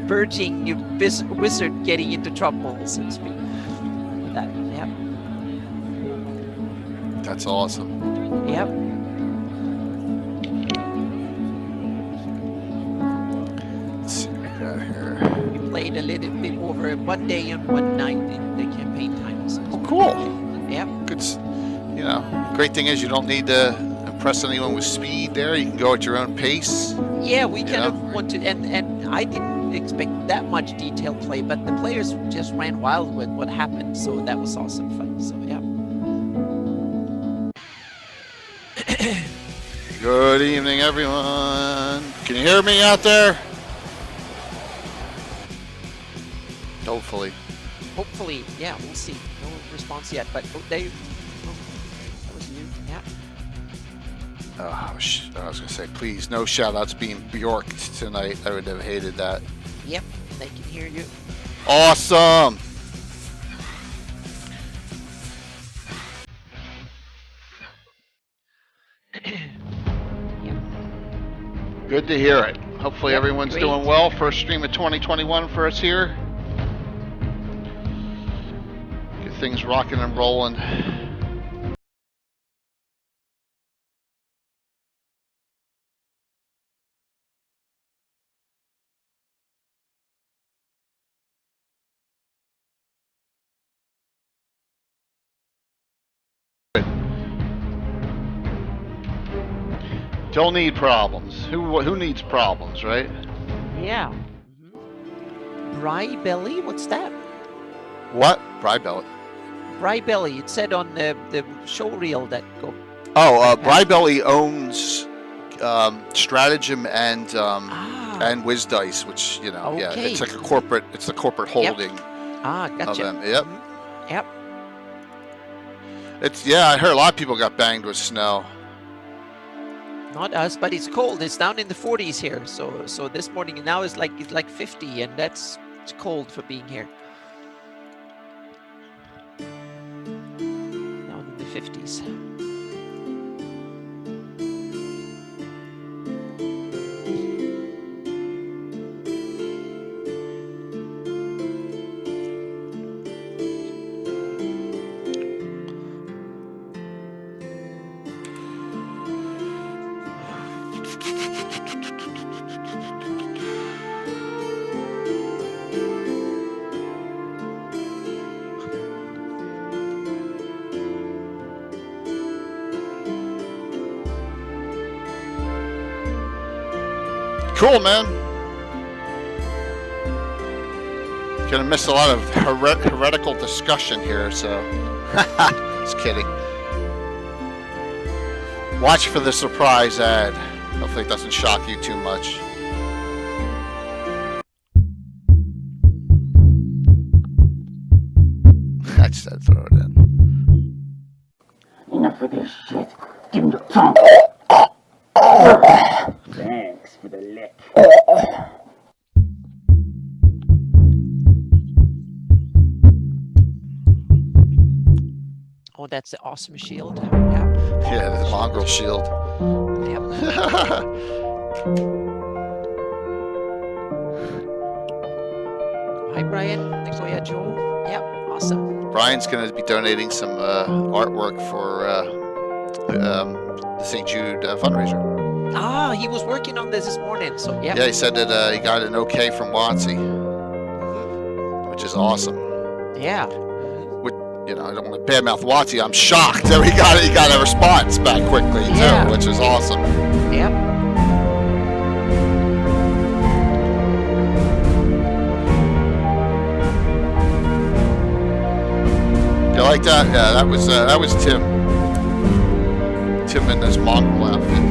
verging wizard getting into trouble, so to speak. With that, yep. That's awesome. Yep. Let's see what we got here. We played a little bit over 1 day and 1 night in the campaign time. So Oh, cool. yep. Good. You know, great thing is you don't need to impress anyone with speed there. You can go at your own pace. Yeah, we kind Yeah. of wanted, and I didn't expect that much detailed play, but the players just ran wild with what happened, so that was awesome fun. So yeah. Good evening, everyone. Can you hear me out there? Hopefully. Hopefully, yeah, we'll see. No response yet, but that was new. Yeah. I was going to say, please, no shout-outs being Bjorked tonight. I would have hated that. Yep, they can hear you. Awesome! Yep. Good to hear it. Hopefully Yep, everyone's great. doing well. First stream of 2021 for us here. Get things rocking and rolling. Don't need problems. Who needs problems, right? Yeah. Bry belly, what's that? What? Brybelly. Bry belly. It said on the show reel that go. Oh, Brybelly owns Stratagem and Wiz Dice, which yeah, Okay. it's like a corporate. It's the corporate holding Ah, of gotcha. them. Yep. Yep. I heard a lot of people got banged with snow. Not us, but it's cold. It's down in the 40s here. So this morning now it's like 50, and it's cold for being here. Down in the 50s. Cool, man. Gonna miss a lot of heretical discussion here, so just kidding. Watch for the surprise ad. Hopefully it doesn't shock you too much. I just had to throw it in. Enough of this shit. Give me the tongue. Thanks for the lick. Oh, that's the awesome shield. Yeah. Yeah, the mongrel shield. Yep. Hi, Brian. Thanks for Joe. Yep. Awesome. Brian's going to be donating some artwork for the St. Jude fundraiser. Ah, he was working on this morning. So yeah. Yeah, he said that he got an okay from Watsy, which is awesome. Yeah. I don't want to badmouth Watsy. I'm shocked that he got a response back quickly too, which is awesome. Yep. You like that? Yeah, that was Tim. Tim in his mongrel outfit.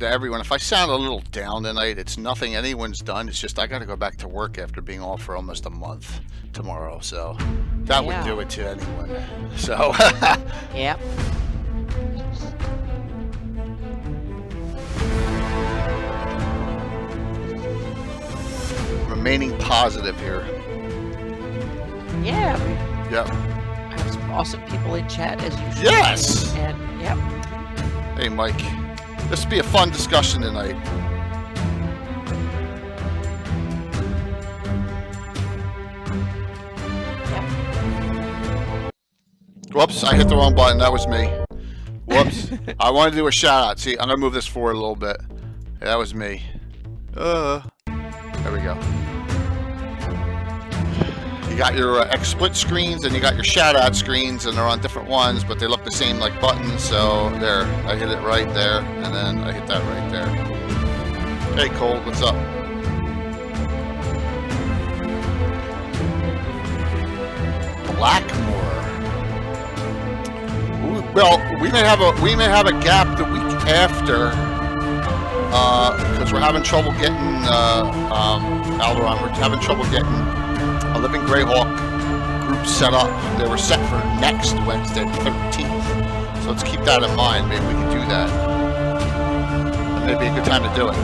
to everyone, if I sound a little down tonight, it's nothing anyone's done. It's just I got to go back to work after being off for almost a month tomorrow. So that would do it to anyone. So Yep. remaining positive here. Yeah. Yep. I have some awesome people in chat as usual. Yes. And yep. Hey, Mike. This will be a fun discussion tonight. Yep. Whoops, I hit the wrong button. That was me. Whoops. I want to do a shout out. See, I'm going to move this forward a little bit. Yeah, that was me. There we go. You got your XSplit screens and you got your shout out screens, and they're on different ones, but they look the same like buttons. So there, I hit it right there, and then I hit that right there. Hey Cole, what's up? Blackmore. Ooh, well, we may have a gap the week after, because we're having trouble getting Alderon. We're having trouble getting a Living Greyhawk group set up. They were set for next Wednesday, the 13th. So let's keep that in mind. Maybe we can do that. That may be a good time to do it.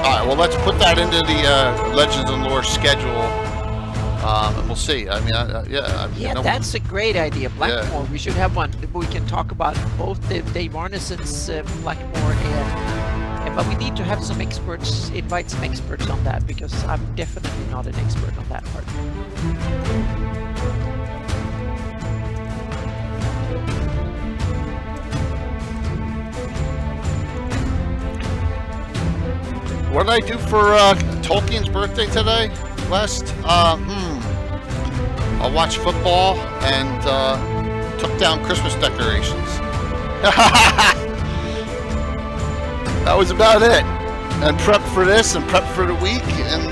Alright, well, let's put that into the Legends and Lore schedule. And we'll see. I mean, Yeah, that's a great idea. Blackmore, we should have one. We can talk about both the Dave Arneson's Blackmore and but we need to have some experts, invite some experts on that, because I'm definitely not an expert on that part. What did I do for Tolkien's birthday today? I watched football and took down Christmas decorations. That was about it. And prep for this, and prep for the week, and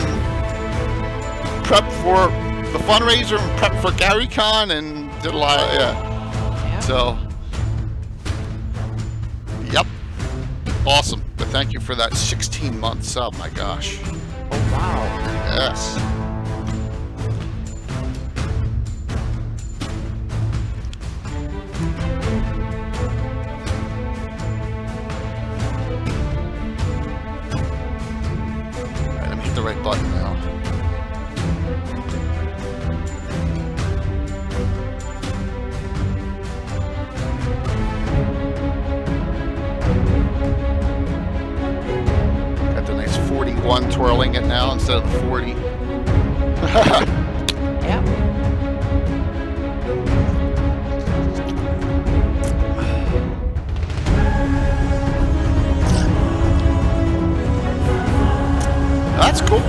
prep for the fundraiser, and prep for GaryCon, and did a lot of, yeah. So, yep. Awesome. But thank you for that 16-month sub, my gosh. Oh, wow. Yes. Alright, let me hit the right button now. Got the nice 41 twirling it now instead of the 40. Yeah. That's cool.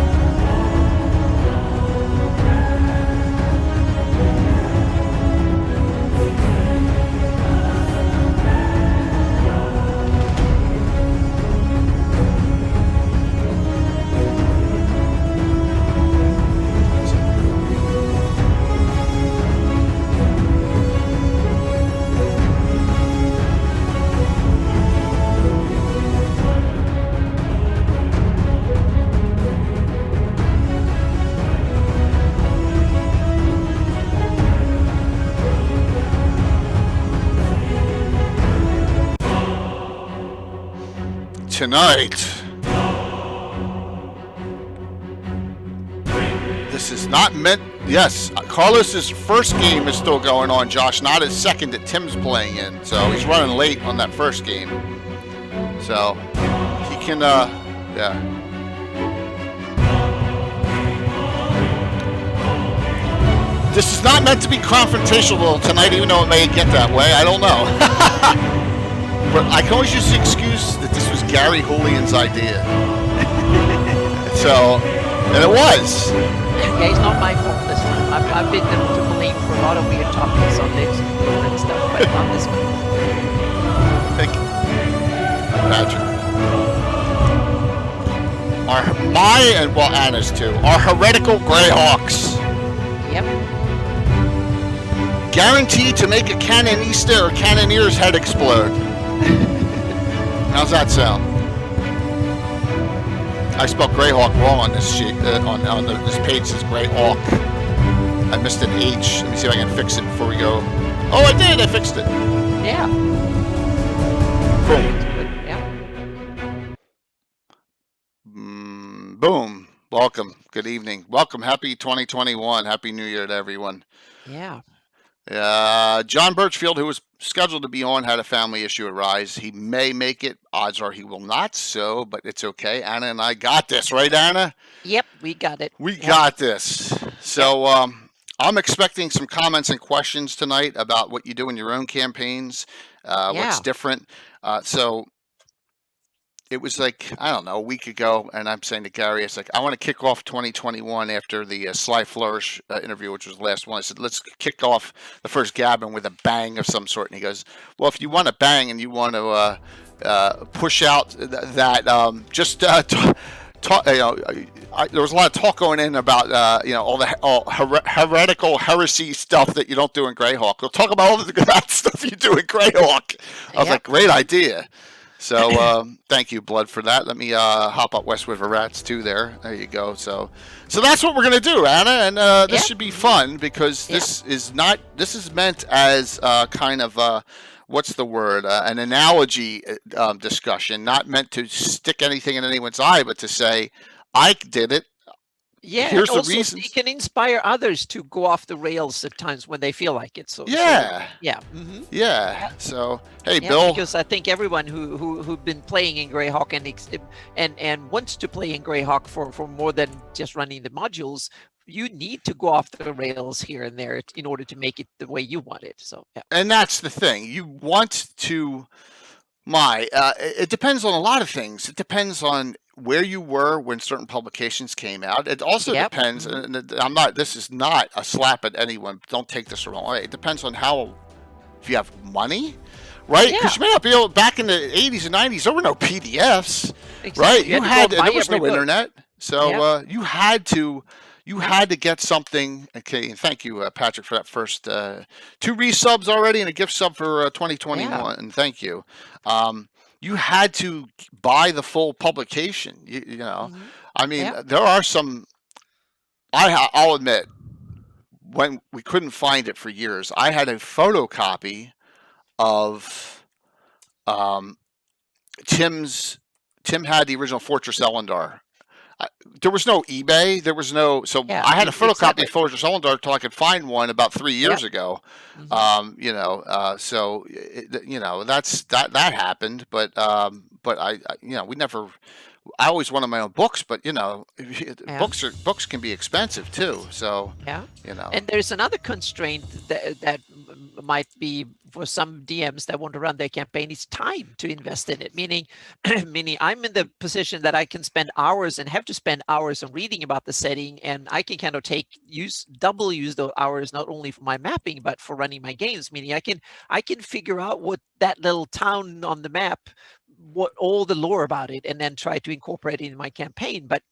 Tonight, this is not meant. Yes, Carlos's first game is still going on, Josh, not his second that Tim's playing in. So he's running late on that first game. So he can, yeah. This is not meant to be confrontational tonight, even though it may get that way. I don't know. But I can always use the excuse that this was Gary Julian's idea. So, and it was. Yeah, it's not my fault this time. I've been to blame for a lot of weird topics on this and stuff, but not this one. Thank you. Patrick. And Anna's too. Our Heretical Greyhawks. Yep. Guaranteed to make a Canonista or Cannoneer's head explode. How's that sound? I spelled Greyhawk wrong on this sheet. This page says Greyhawk. I missed an H. Let me see if I can fix it before we go. Oh, I did. I fixed it. Yeah. Boom. Yeah. Boom. Welcome. Good evening. Welcome. Happy 2021. Happy New Year to everyone. Yeah. John Birchfield, who was scheduled to be on, had a family issue arise. He may make it. Odds are he will not, but it's okay. Anna and I got this, right, Anna? Yep, we got it. We got this. So I'm expecting some comments and questions tonight about what you do in your own campaigns, what's different. So it was like, I don't know, a week ago, and I'm saying to Gary, it's like, I want to kick off 2021 after the Sly Flourish interview, which was the last one. I said, let's kick off the first Gabbin with a bang of some sort. And he goes, well, if you want to bang and you want to push out that, there was a lot of talk going in about all the heretical heresy stuff that you don't do in Greyhawk. We'll talk about all that stuff you do in Greyhawk. I was like, great idea. So thank you, Blood, for that. Let me hop up West River Rats too. There you go. So that's what we're gonna do, Anna, and this should be fun because this is meant as kind of what's the word? An analogy discussion, not meant to stick anything in anyone's eye, but to say, I did it. Yeah, here's and also the reasons. You can inspire others to go off the rails at times when they feel like it. So yeah. So hey, Bill. Because I think everyone who've been playing in Greyhawk and wants to play in Greyhawk for more than just running the modules, you need to go off the rails here and there in order to make it the way you want it. So and that's the thing. You want to. It depends on a lot of things. It depends on where you were when certain publications came out. It also depends, and this is not a slap at anyone. Don't take this the wrong way. It depends on if you have money, right? Because you may not be able, back in the 80s and 90s, there were no PDFs, right? There was no internet. So you had to get something. Okay, and thank you, Patrick, for that first 2 resubs already and a gift sub for 2021. And thank you. You had to buy the full publication. You know, I mean, there are some. I'll admit, when we couldn't find it for years, I had a photocopy of Tim had the original Fortress Elendar. There was no eBay. There was no. So I had a photocopy of Fortress Elendar until I could find one about 3 years ago. So that happened. But we never. I always wanted my own books, but books can be expensive too. So And there's another constraint that might be for some DMs that want to run their campaign is time to invest in it. Meaning I'm in the position that I can spend hours and have to spend hours on reading about the setting, and I can kind of use those hours not only for my mapping but for running my games. Meaning I can figure out what that little town on the map, what all the lore about it, and then try to incorporate it in my campaign. But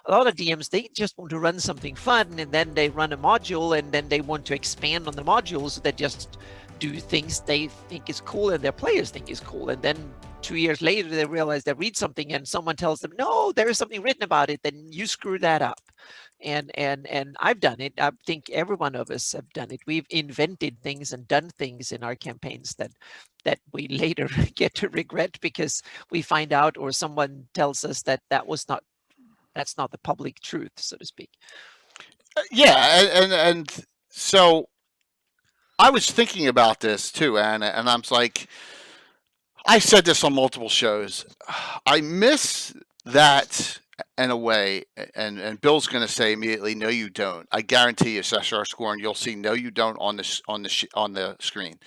a lot of DMs, they just want to run something fun, and then they run a module, and then they want to expand on the modules that just do things they think is cool and their players think is cool. And then 2 years later, they realize they read something and someone tells them, no, there is something written about it, then you screw that up. And I've done it. I think every one of us have done it. We've invented things and done things in our campaigns that we later get to regret because we find out, or someone tells us that's not the public truth, so to speak. And so I was thinking about this too, Anna, and I'm like, I said this on multiple shows. I miss that in a way, and Bill's going to say immediately, no, you don't. I guarantee you, assess our score, and you'll see, no, you don't on the screen.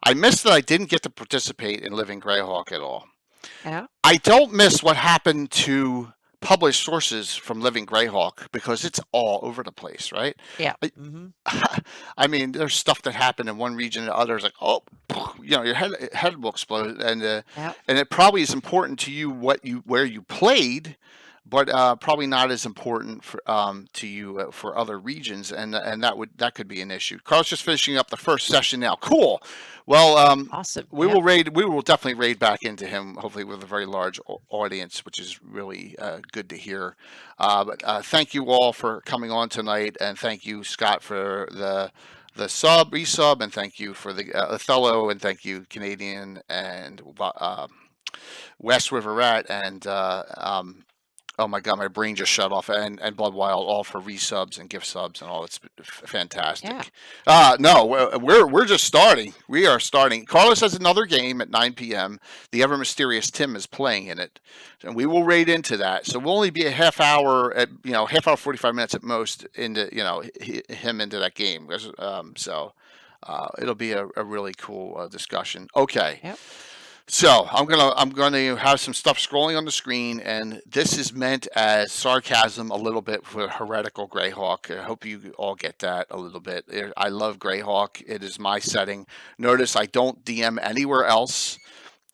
I miss that I didn't get to participate in Living Greyhawk at all. Yeah. I don't miss what happened to published sources from Living Greyhawk because it's all over the place, right? Yeah. I mean, there's stuff that happened in one region and others, like, your head will explode, and it probably is important to you where you played, but probably not as important for to you for other regions, and that could be an issue. Carl's just finishing up the first session now. Cool. Well, Awesome. we Yeah. will raid. We will definitely raid back into him, hopefully with a very large audience, which is really good to hear. But thank you all for coming on tonight, and thank you, Scott, for the resub, and thank you for the Othello, and thank you, Canadian, and West River Rat, and oh my God, my brain just shut off. And Blood Wild, all for resubs and gift subs and all. It's fantastic. Yeah. No, we're just starting. We are starting. Carlos has another game at 9 p.m. The ever mysterious Tim is playing in it, and we will raid into that. So we'll only be a half hour 45 minutes at most into him into that game. So it'll be a really cool discussion. Okay. Yep. So I'm gonna have some stuff scrolling on the screen, and this is meant as sarcasm a little bit for Heretical Greyhawk. I hope you all get that a little bit. I love Greyhawk. It is my setting. Notice I don't DM anywhere else.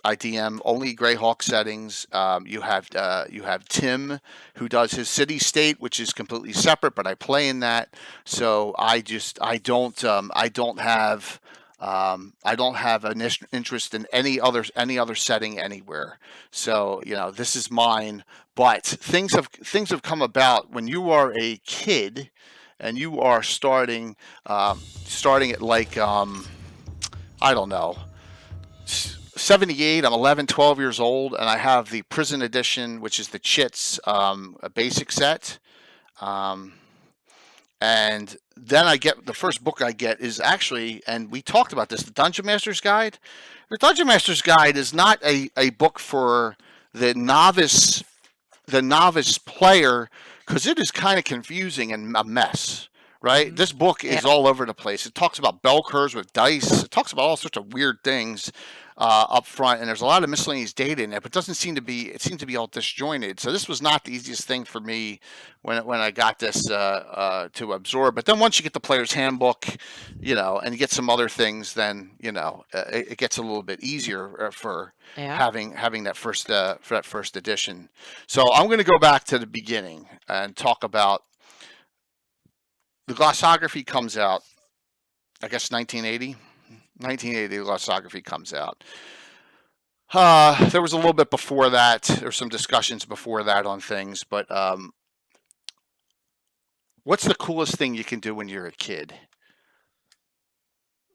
I DM only Greyhawk settings. You have Tim, who does his city state, which is completely separate, but I play in that. So I don't have an interest in any other setting anywhere. So this is mine. But things have come about when you are a kid, and you are starting at like I don't know, 78. I'm 11, 12 years old, and I have the Prison Edition, which is the Chits a basic set. And then I get the first book I get is actually, and we talked about this, the Dungeon Master's Guide. The Dungeon Master's Guide is not a book for the novice player, because it is kind of confusing and a mess, right? Mhm. This book is all over the place. It talks about bell curves with dice. It talks about all sorts of weird things up front, and there's a lot of miscellaneous data in it, but it seems to be all disjointed. So this was not the easiest thing for me when I got this to absorb. But then once you get the player's handbook, and you get some other things, then it gets a little bit easier for having that first edition. So I'm going to go back to the beginning and talk about the glossography. Comes out, I guess, 1980. 1980, the glossography comes out. There was a little bit before that. There's some discussions before that on things, but what's the coolest thing you can do when you're a kid?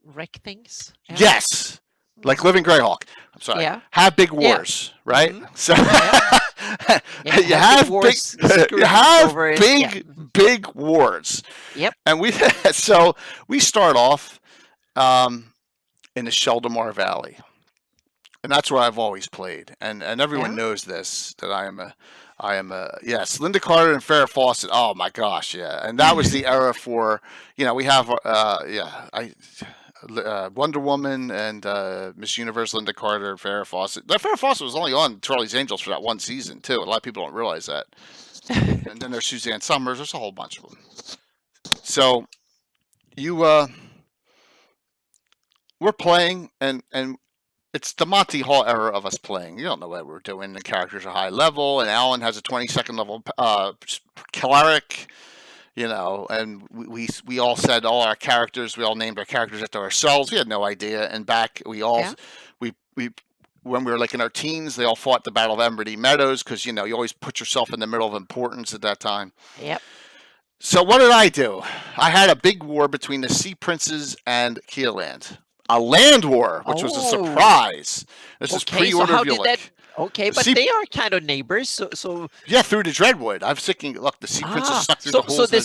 Wreck things. Yeah. Yes, like living Greyhawk. I'm sorry. Yeah. Have big wars, right? Mhm. So Yeah, you have wars big wars. Yep. And we start off in the Sheldamar Valley, and that's where I've always played, and everyone knows this, that I am a yes, Linda Carter and Farrah Fawcett. Oh my gosh, yeah, and that was the era for we have Wonder Woman and Miss Universe, Linda Carter, Farrah Fawcett. Farrah Fawcett was only on Charlie's Angels for that one season too. A lot of people don't realize that. And then there's Suzanne Summers. There's a whole bunch of them. So we're playing, and it's the Monty Hall era of us playing. You don't know what we're doing. The characters are high level, and Alan has a 22nd level cleric, and we all said all our characters. We all named our characters after ourselves. We had no idea. And back we when we were like in our teens, they all fought the Battle of Emberty Meadows, because you always put yourself in the middle of importance at that time. Yep. So what did I do? I had a big war between the Sea Princes and Keeland. A land war, which was a surprise. This is pre-order so Vulik. Okay, but they are kind of neighbors, so yeah, through the Dreadwood. I'm thinking, look, the Sea Princes stuck through the holes. So the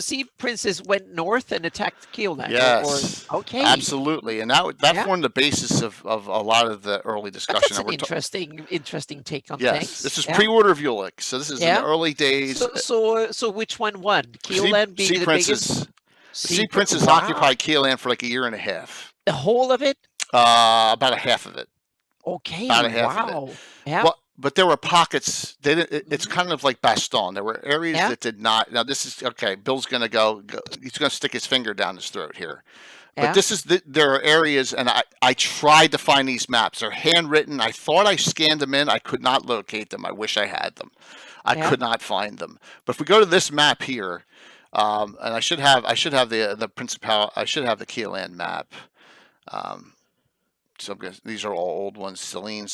Sea Princes went north and attacked Keeland. Yes. Okay. Absolutely, and that formed the basis of a lot of the early discussion. That's an interesting take on yes, things. This is pre-order Vulik, so this is in the early days. So which one won? Keeland being the biggest. Sea Princes occupied Keeland for like a year and a half. The whole of it? About a half of it. Okay. About a half of it. Yeah. But there were pockets. It's kind of like Baston. There were areas that did not. Now this is okay. Bill's going to go. He's going to stick his finger down his throat here. But there are areas, and I tried to find these maps. They're handwritten. I thought I scanned them in. I could not locate them. I wish I had them. I could not find them. But if we go to this map here, and I should have the principal. I should have the Keelan map. So these are all old ones. Selene.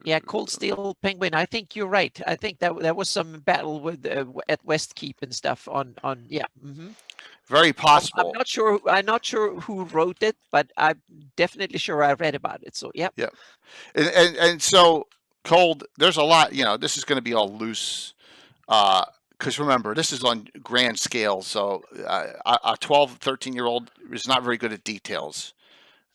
Yeah, Cold Steel Penguin. I think you're right. I think that was some battle with at Westkeep and stuff on yeah. Very possible. I'm not sure who wrote it, but I'm definitely sure I read about it. So yeah. Yeah, and so Cold. There's a lot. This is going to be all loose. Because remember, this is on grand scale. So a 12, 13-year-old is not very good at details.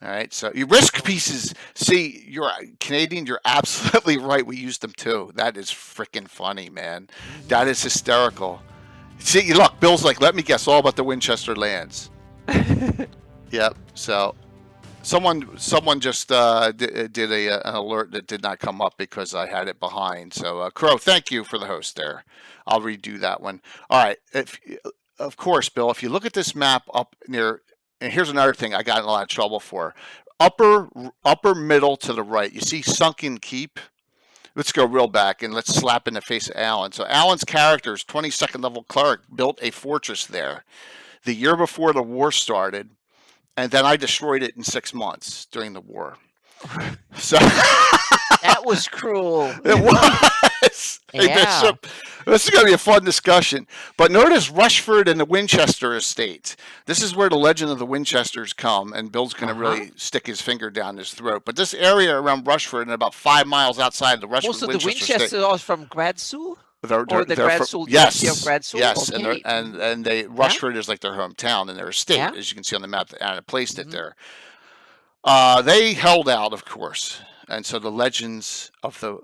All right, so you risk pieces. See, you're Canadian. You're absolutely right. We used them too. That is freaking funny, man. That is hysterical. See, look, Bill's like, let me guess all about the Winchester lands. Yep. So, someone just did an alert that did not come up because I had it behind. So, Crow, thank you for the host there. I'll redo that one. All right. Of course, Bill, if you look at this map up near. And here's another thing I got in a lot of trouble for. Upper middle to the right. You see Sunken Keep? Let's go real back and let's slap in the face of Alan. So Alan's character's 22nd level cleric built a fortress there the year before the war started. And then I destroyed it in 6 months during the war. So that was cruel. It was. Hey, Bishop, this is going to be a fun discussion. But notice Rushford and the Winchester estate. This is where the legend of the Winchesters come, and Bill's going to really stick his finger down his throat. But this area around Rushford and about 5 miles outside the Rushford most of Winchester the Winchesters are from Gradsul? They're Gradsul, yes, Gradsul? yes, Okay. and Rushford is like their hometown and their estate, as you can see on the map, and I placed it there. They held out, of course. And so the legends of the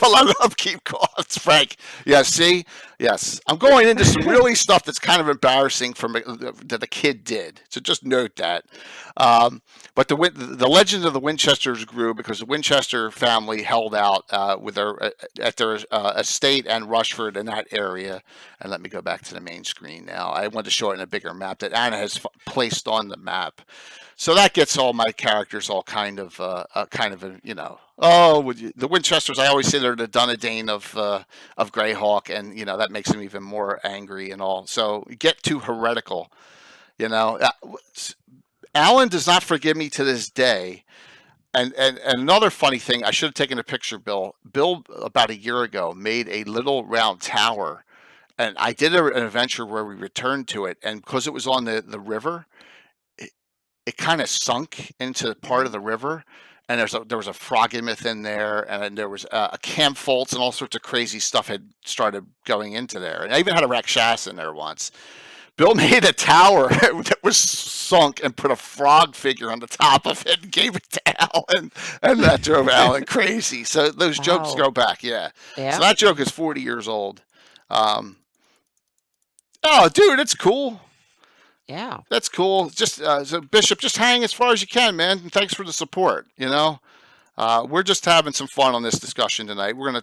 I love upkeep costs, Frank. Yeah, see, yes, I'm going into some really stuff that's kind of embarrassing that the kid did. So just note that. But the legend of the Winchesters grew because the Winchester family held out with their estate and Rushford in that area. And let me go back to the main screen now. I want to show it in a bigger map that Anna has placed on the map. So that gets all my characters all kind of the Winchesters. I always say they're the Dunedain of Greyhawk, and that makes them even more angry and all. So get to Heretical, Alan does not forgive me to this day. And another funny thing, I should have taken a picture, Bill. Bill about a year ago made a little round tower, and I did an adventure where we returned to it, and because it was on the river. It kind of sunk into part of the river, and there was a froggymoth in there, and there was a campfolts and all sorts of crazy stuff had started going into there. And I even had a Rakshas in there once. Bill made a tower that was sunk and put a frog figure on the top of it and gave it to Alan, and that drove Alan crazy. So those jokes go back, yeah. So that joke is 40 years old. Oh, dude, it's cool. Yeah, that's cool. Just so Bishop, just hang as far as you can, man. And thanks for the support. We're just having some fun on this discussion tonight. We're gonna,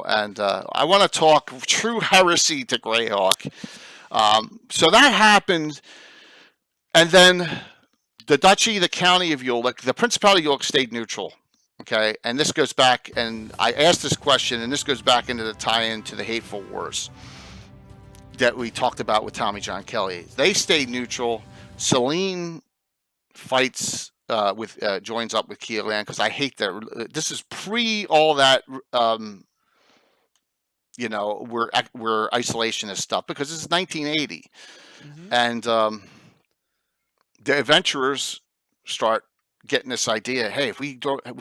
and I want to talk true heresy to Greyhawk. So that happened, and then the Duchy, the County of Ulick, the Principality of Ulick stayed neutral. Okay, and this goes back, and I asked this question, and this goes back into the tie-in to the Hateful Wars that we talked about with Tommy John Kelly. They stayed neutral. Selene fights joins up with Keelan because I hate that. This is pre all that. We're isolationist stuff because this is 1980, and the adventurers start getting this idea. Hey, if we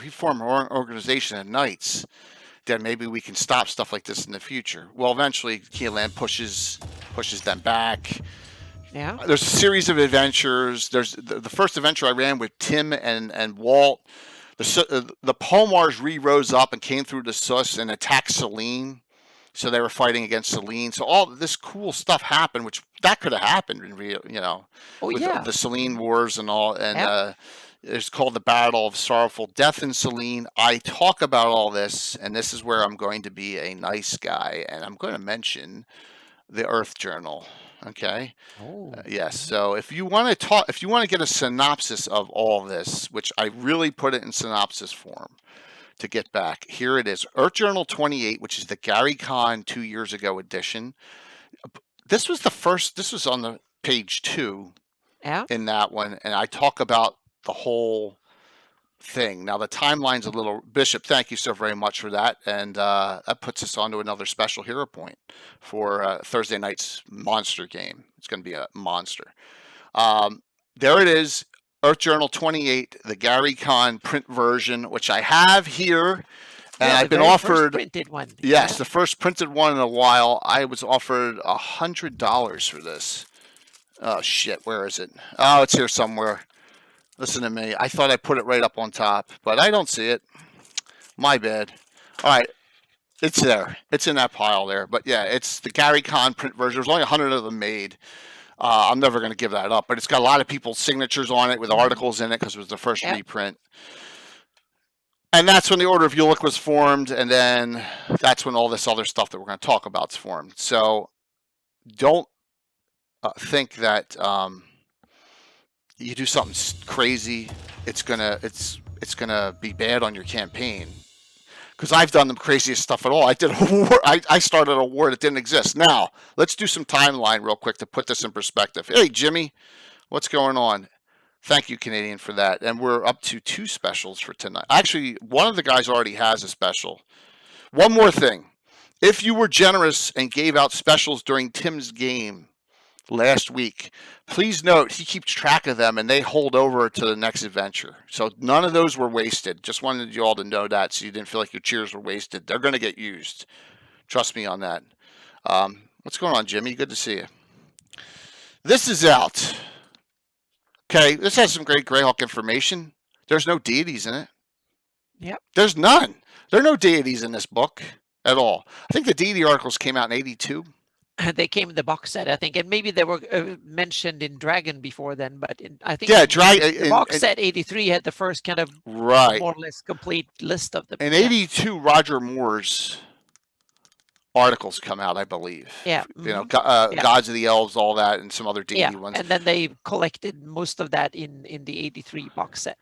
form our organization of knights, then maybe we can stop stuff like this in the future. Well, eventually, Keelan pushes them back. Yeah. There's a series of adventures. There's the first adventure I ran with Tim and Walt. The Pomars rose up and came through the Sus and attacked Selene. So they were fighting against Selene. So all this cool stuff happened, which that could have happened in real, with the Selene Wars and all. And it's called the Battle of Sorrowful Death in Selene. I talk about all this, and this is where I'm going to be a nice guy, and I'm going to mention the Earth Journal. Okay. Yes. So if you want to get a synopsis of all this, which I really put it in synopsis form, to get back. Here it is. Earth Journal 28, which is the Gary Con 2 years ago edition. This was the first, this was on the page 2 in that one, and I talk about the whole thing. Now the timeline's a little, Bishop, thank you so very much for that, and that puts us on to another special hero point for Thursday night's monster game. It's going to be a monster. There it is, Earth Journal 28, the Gary Con print version, which I have here. And I've been offered, printed one. Yes, the first printed one in a while. I was offered $100 for this. Oh shit, where is it? Oh, it's here somewhere. Listen to me. I thought I put it right up on top, but I don't see it. My bad. All right, it's there. It's in that pile there. But yeah, it's the Gary Con print version. There's only 100 of them made. I'm never going to give that up, but it's got a lot of people's signatures on it with articles in it because it was the first reprint. And that's when the Order of Ulick was formed, and then that's when all this other stuff that we're going to talk about is formed. So don't think that you do something crazy, it's gonna be bad on your campaign. Because I've done the craziest stuff at all. I did a war. I started a war that didn't exist. Now let's do some timeline real quick to put this in perspective. Hey Jimmy, what's going on? Thank you, Canadian, for that. And we're up to 2 specials for tonight. Actually, one of the guys already has a special. One more thing. If you were generous and gave out specials during Tim's game last week, please note he keeps track of them and they hold over to the next adventure. So none of those were wasted. Just wanted you all to know that so you didn't feel like your cheers were wasted. They're going to get used. Trust me on that. What's going on, Jimmy? Good to see you. This is out. Okay, this has some great Greyhawk information. There's no deities in it. Yep. There's none. There are no deities in this book at all. I think the deity articles came out in 82. They came in the box set, I think, and maybe they were mentioned in Dragon before then. But I think the box set 83 had the first kind of more or less complete list of them. In 82, Roger Moore's articles come out, I believe. Yeah. You know, Gods of the Elves, all that, and some other deity ones. And then they collected most of that in the 83 box set.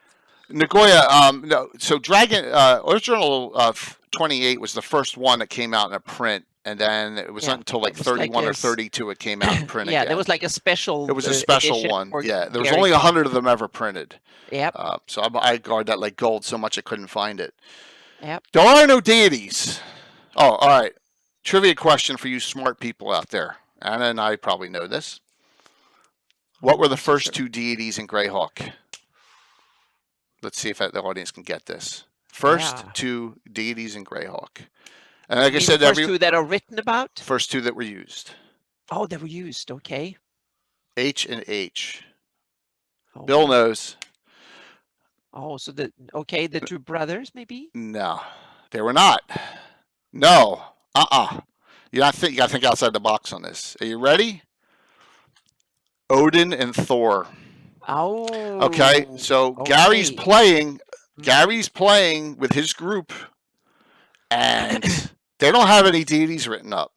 Nagoya, no. So Dragon, Earth Journal 28 was the first one that came out in a print. And then it was not until like 31 or 32 it came out in print again. There was like a special. It was a special one. Yeah, there was only 100 of them ever printed. Yep. So I guard that like gold so much I couldn't find it. Yep. There are no deities. Oh, all right. Trivia question for you smart people out there. Anna and I probably know this. What were the first 2 deities in Greyhawk? Let's see if the audience can get this. First 2 deities in Greyhawk. And like I said, the first 2 that are written about? First 2 that were used. Oh, they were used. Okay. H and H. Oh. Bill knows. Oh, so the 2 brothers, maybe? No, they were not. No. You gotta think outside the box on this. Are you ready? Odin and Thor. Oh. Okay. So Gary's playing with his group, and they don't have any deities written up.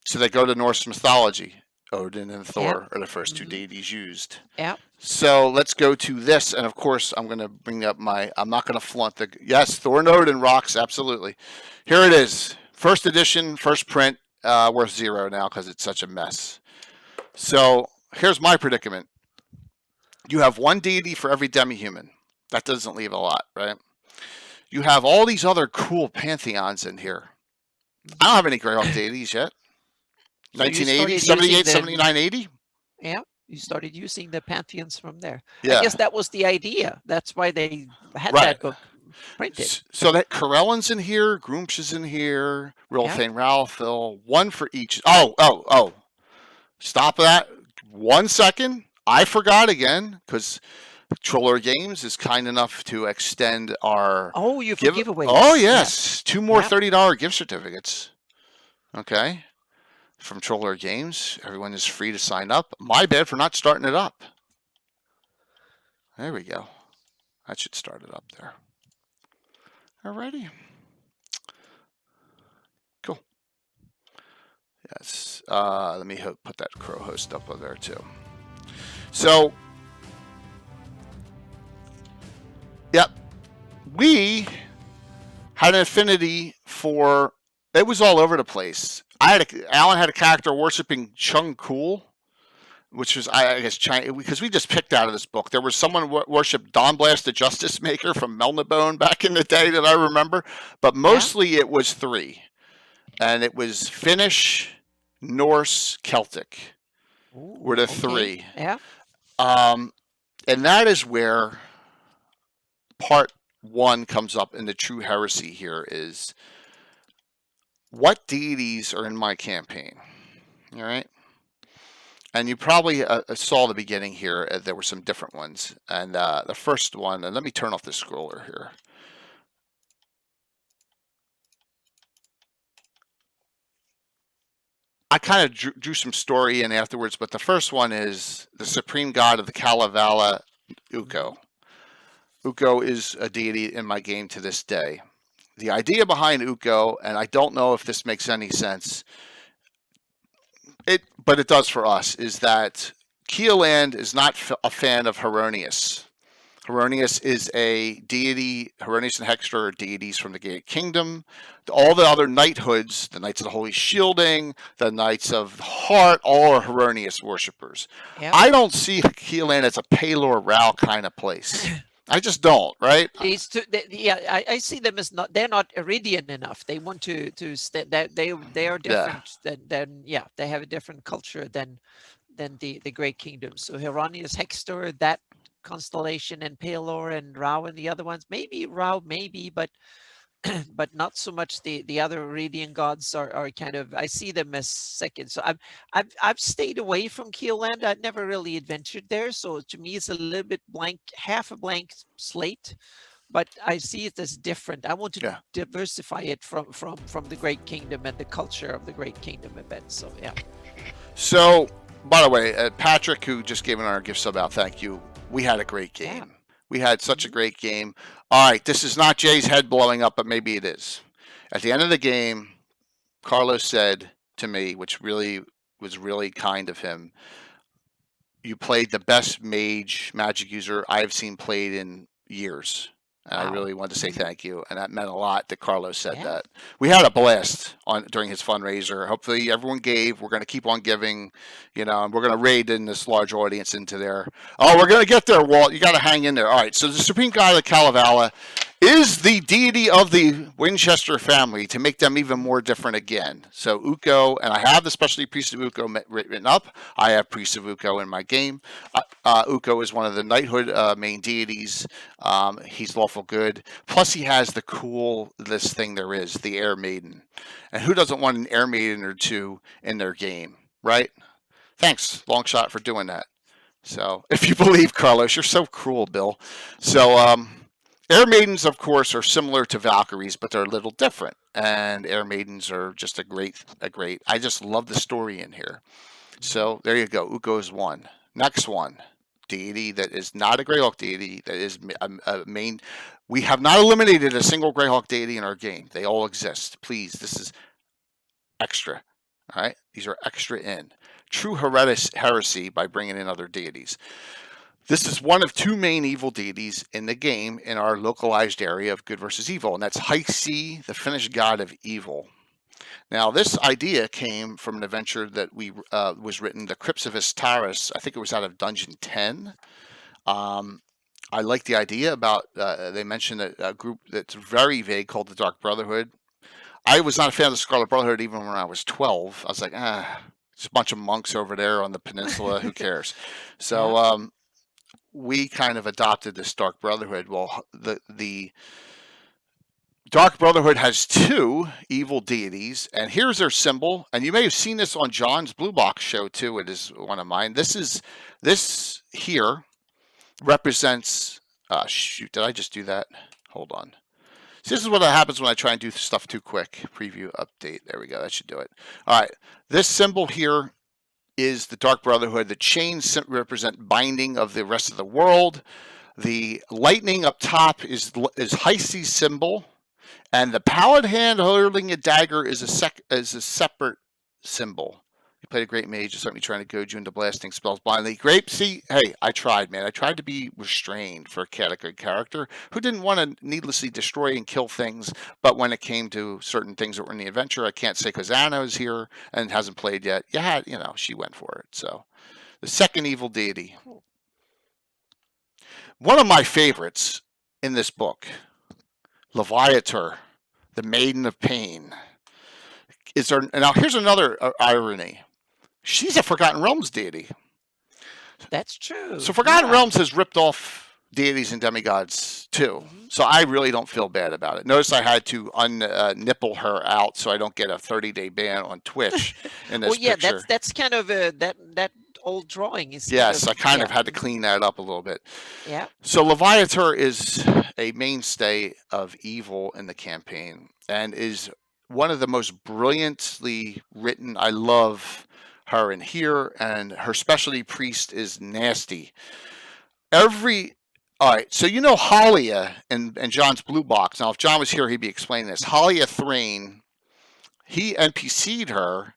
So they go to Norse mythology. Odin and Thor are the first 2 deities used. Yeah. So let's go to this, and of course I'm going to bring up I'm not going to flaunt the. Yes, Thor and Odin rocks absolutely. Here it is, first edition, first print, worth 0 now because it's such a mess. So here's my predicament. You have 1 deity for every demi-human. That doesn't leave a lot, right? You have all these other cool pantheons in here. I don't have any Greyhawk deities yet. So 1980, 78, 79, 80? Yeah, you started using the pantheons from there. Yeah. I guess that was the idea. That's why they had that book printed. So that Corellan's in here, Groomsh is in here, Rilthane Ralphil, 1 for each. Oh. Stop that. 1 second. I forgot again, because Troller Games is kind enough to extend our giveaway. Oh yes, 2 more $30 gift certificates. Okay, from Troller Games, everyone is free to sign up. My bad for not starting it up. There we go. That should start it up there. Alrighty. Cool. Yes. Let me put that Crow host up there too. So. Yep. We had an affinity for. It was all over the place. Alan had a character worshiping Chung Kul, which was, I guess, China, because we just picked out of this book. There was someone worshipped Dawnblast the Justice Maker from Melnibone back in the day that I remember, but mostly it was 3, and it was Finnish, Norse, Celtic. Were the 3. Yeah. And that is where part 1 comes up in the true heresy here is, what deities are in my campaign? All right. And you probably saw the beginning here. There were some different ones. And the first one, and let me turn off the scroller here. I kind of drew some story in afterwards, but the first one is the supreme god of the Kalevala, Ukko. Ukko is a deity in my game to this day. The idea behind Ukko, and I don't know if this makes any sense, but it does for us, is that Keeland is not a fan of Heronius. Heronius is a deity. Heronius and Hexter are deities from the Gaelic Kingdom. All the other knighthoods, the Knights of the Holy Shielding, the Knights of the Heart, all are Heronius worshippers. Yep. I don't see Keeland as a Pelor Rao kind of place. I just don't, right? I see them as they're not Iridian enough. They want to that they are different than they have a different culture than the Great Kingdom. So Heronius, Hextor, that constellation, and Pelor and Rao and the other ones, maybe Rao, but but not so much the other Iridian gods are kind of, I see them as second. So I've stayed away from Keeland. I never really adventured there. So to me, it's a little bit blank, half a blank slate, but I see it as different. I want to diversify it from the Great Kingdom and the culture of the Great Kingdom event. So yeah. So by the way, Patrick, who just gave our gift sub out, thank you. We had a great game. Yeah. We had such a great game. All right, this is not Jay's head blowing up, but maybe it is. At the end of the game, Carlos said to me, which really was really kind of him, you played the best magic user I've seen played in years. And I really wanted to say thank you, and that meant a lot that Carlos said that. We had a blast during his fundraiser. Hopefully everyone gave. We're going to keep on giving, and we're going to raid in this large audience into there. Oh, we're going to get there, Walt. You got to hang in there. All right, so the Supreme God of the Kalevala is the deity of the Winchester family to make them even more different again. So Ukko, and I have the specialty priest of Ukko written up. I have priest of Ukko in my game. Ukko is one of the knighthood main deities. He's lawful good. Plus he has the coolest thing there is, the Air Maiden. And who doesn't want an Air Maiden or two in their game, right? Thanks, Longshot, for doing that. So if you believe, Carlos, you're so cruel, Bill. So, Air Maidens, of course, are similar to Valkyries, but they're a little different. And Air Maidens are just a great, I just love the story in here. So there you go. Ukko is one. Next one, deity that is not a Greyhawk deity, that is a main. We have not eliminated a single Greyhawk deity in our game. They all exist. Please, this is extra. All right? These are extra in. True heresy by bringing in other deities. This is one of 2 main evil deities in the game in our localized area of good versus evil, and that's Heisi, the Finnish god of evil. Now, this idea came from an adventure that was written, The Crypts of Istaris. I think it was out of Dungeon 10. I like the idea about, they mentioned a group that's very vague called the Dark Brotherhood. I was not a fan of the Scarlet Brotherhood even when I was 12. I was like, there's a bunch of monks over there on the peninsula, who cares? So, we kind of adopted this Dark Brotherhood. Well, the Dark Brotherhood has 2 evil deities, and here's their symbol. And you may have seen this on John's Blue Box show too. It is one of mine. This here represents. Shoot, did I just do that? Hold on. So this is what happens when I try and do stuff too quick. Preview update. There we go. That should do it. All right. This symbol here is the Dark Brotherhood. The chains represent binding of the rest of the world. The lightning up top is Heisi's symbol, and the pallid hand holding a dagger is a separate symbol. You played a great mage, just certainly trying to goad you into blasting spells blindly. Grape, see, hey, I tried, man. I tried to be restrained for a category character who didn't want to needlessly destroy and kill things, but when it came to certain things that were in the adventure, I can't say because Anna is here and hasn't played yet. She went for it. So, the second evil deity. One of my favorites in this book, Leviather, the Maiden of Pain. Now, here's another irony. She's a Forgotten Realms deity. That's true. So Forgotten Realms has ripped off deities and demigods too. So I really don't feel bad about it. Notice I had to nipple her out so I don't get a 30-day ban on Twitch in this picture. that's kind of that old drawing is. Yes, I kind of had to clean that up a little bit. Yeah. So Leviather is a mainstay of evil in the campaign and is one of the most brilliantly written. I love her in here, and her specialty priest is nasty. All right, so Halia and John's blue box. Now, if John was here, he'd be explaining this. Halia Thrain, he NPC'd her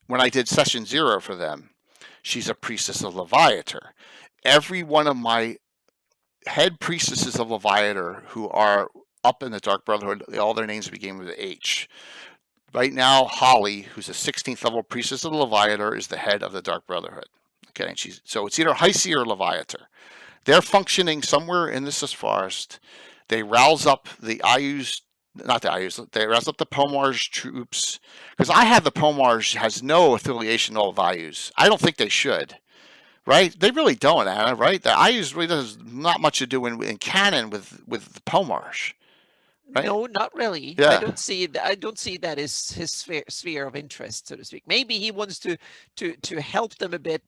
when I did session 0 for them. She's a priestess of Leviather. Every one of my head priestesses of Leviather who are up in the Dark Brotherhood, all their names begin with H. Right now, Holly, who's a 16th level priestess of the Leviather, is the head of the Dark Brotherhood. Okay, and so it's either Heisei or Leviather. They're functioning somewhere in this forest. They rouse up they rouse up the Pomars troops. Because I have the Pomars has no affiliation to all values. I don't think they should. Right? They really don't, Anna, right? The Ayus really does not much to do in canon with the Pomars. Right? No, not really. Yeah. I don't see that as his sphere of interest, so to speak. Maybe he wants to help them a bit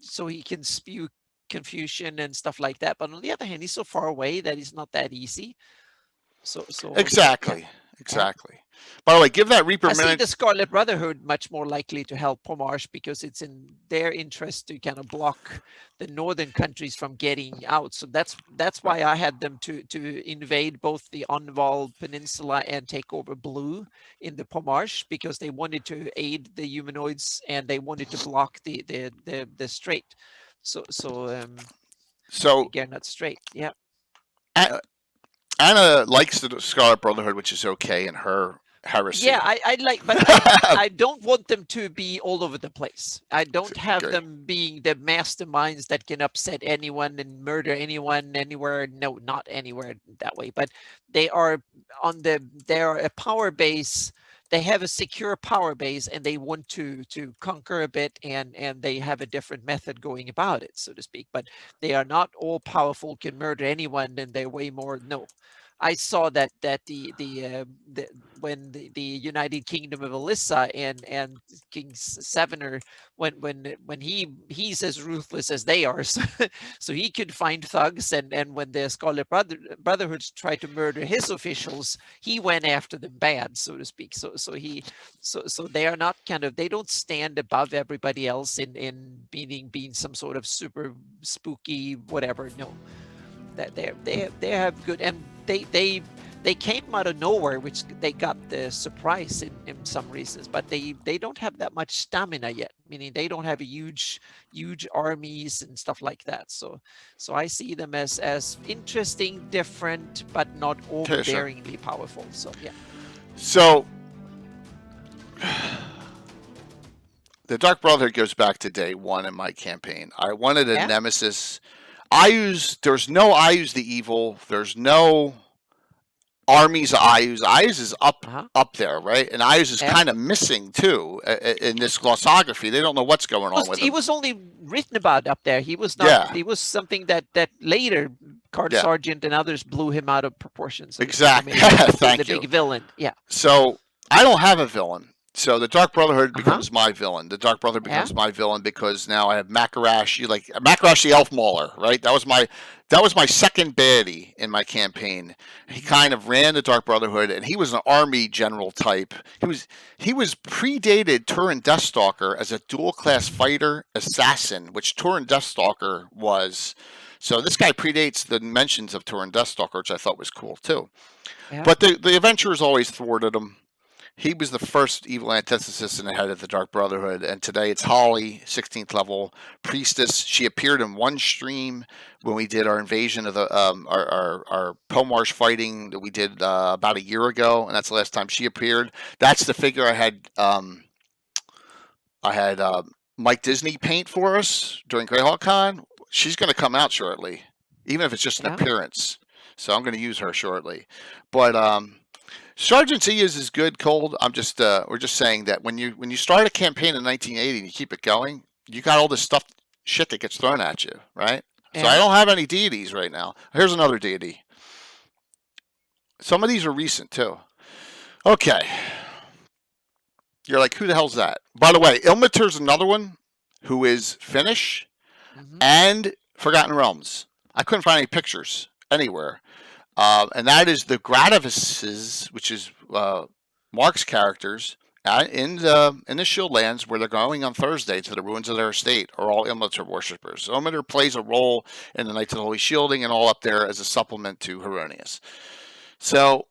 so he can spew confusion and stuff like that. But on the other hand, he's so far away that it's not that easy. So exactly. Yeah. Exactly. By the way, give that Reaper I a minute. see the Scarlet Brotherhood much more likely to help Pomarsh because it's in their interest to kind of block the northern countries from getting out. So that's why I had them to invade both the Onval Peninsula and take over Blue in the Pomarsh because they wanted to aid the humanoids and they wanted to block the strait. So again, not straight. Yeah. Anna likes the Scarlet Brotherhood, which is okay in her heresy. Yeah, I like, but I don't want them to be all over the place. I don't have them being the masterminds that can upset anyone and murder anyone anywhere. No, not anywhere that way. But they are they're a power base. They have a secure power base, and they want to conquer a bit, and they have a different method going about it, so to speak. But they are not all powerful, can murder anyone, and they're way more. No, I saw that when the United Kingdom of Alyssa and King Sevener, when he's as ruthless as they are, so he could find thugs, and when the Scarlet Brotherhoods tried to murder his officials, he went after them bad, so to speak. So they are not they don't stand above everybody else in being some sort of super spooky whatever. No. That they have good, and they came out of nowhere, which they got the surprise in some reasons, but they don't have that much stamina yet, meaning they don't have a huge armies and stuff like that. So I see them as interesting, different, but not overbearingly powerful. So yeah. So the Dark Brotherhood goes back to day 1 in my campaign. I wanted a nemesis. There's no Ayus the evil. There's no armies of Ayus. Ayus is up there, right? And Ayus is kind of missing too in this glossography. They don't know what's going on with him. He was only written about up there. He was not. Yeah. He was something that later Card Sergeant and others blew him out of proportion. So exactly. Thank you. The big villain. Yeah. So I don't have a villain. So the Dark Brotherhood becomes my villain. The Dark Brotherhood becomes my villain because now I have Makarash, Makarash the Elf Mauler, right? That was my second baddie in my campaign. He kind of ran the Dark Brotherhood, and he was an army general type. He was predated Turin Deathstalker as a dual class fighter assassin, which Turin Deathstalker was. So this guy predates the mentions of Turin Deathstalker, which I thought was cool too. Yeah. But the adventurers always thwarted him. He was the first evil antithesis and the head of the Dark Brotherhood, and today it's Holly, 16th level priestess. She appeared in one stream when we did our invasion of the our Pomarsh fighting that we did about a year ago, and that's the last time she appeared. That's the figure I had Mike Disney paint for us during Greyhawk Con. She's going to come out shortly, even if it's just an appearance. So I'm going to use her shortly, but Sergeant Z is good, Cold. I'm just we're just saying that when you start a campaign in 1980 and you keep it going, you got all this shit that gets thrown at you, right? Yeah. So I don't have any deities right now. Here's another deity. Some of these are recent too. Okay. You're like, who the hell's that? By the way, Ilmater's another one who is Finnish and Forgotten Realms. I couldn't find any pictures anywhere. And that is the Gradavises, which is Mark's characters in the Shieldlands, where they're going on Thursday to the ruins of their estate, are all Ilmater worshippers. So Ilmater plays a role in the Knights of the Holy Shielding and all up there as a supplement to Heronius. So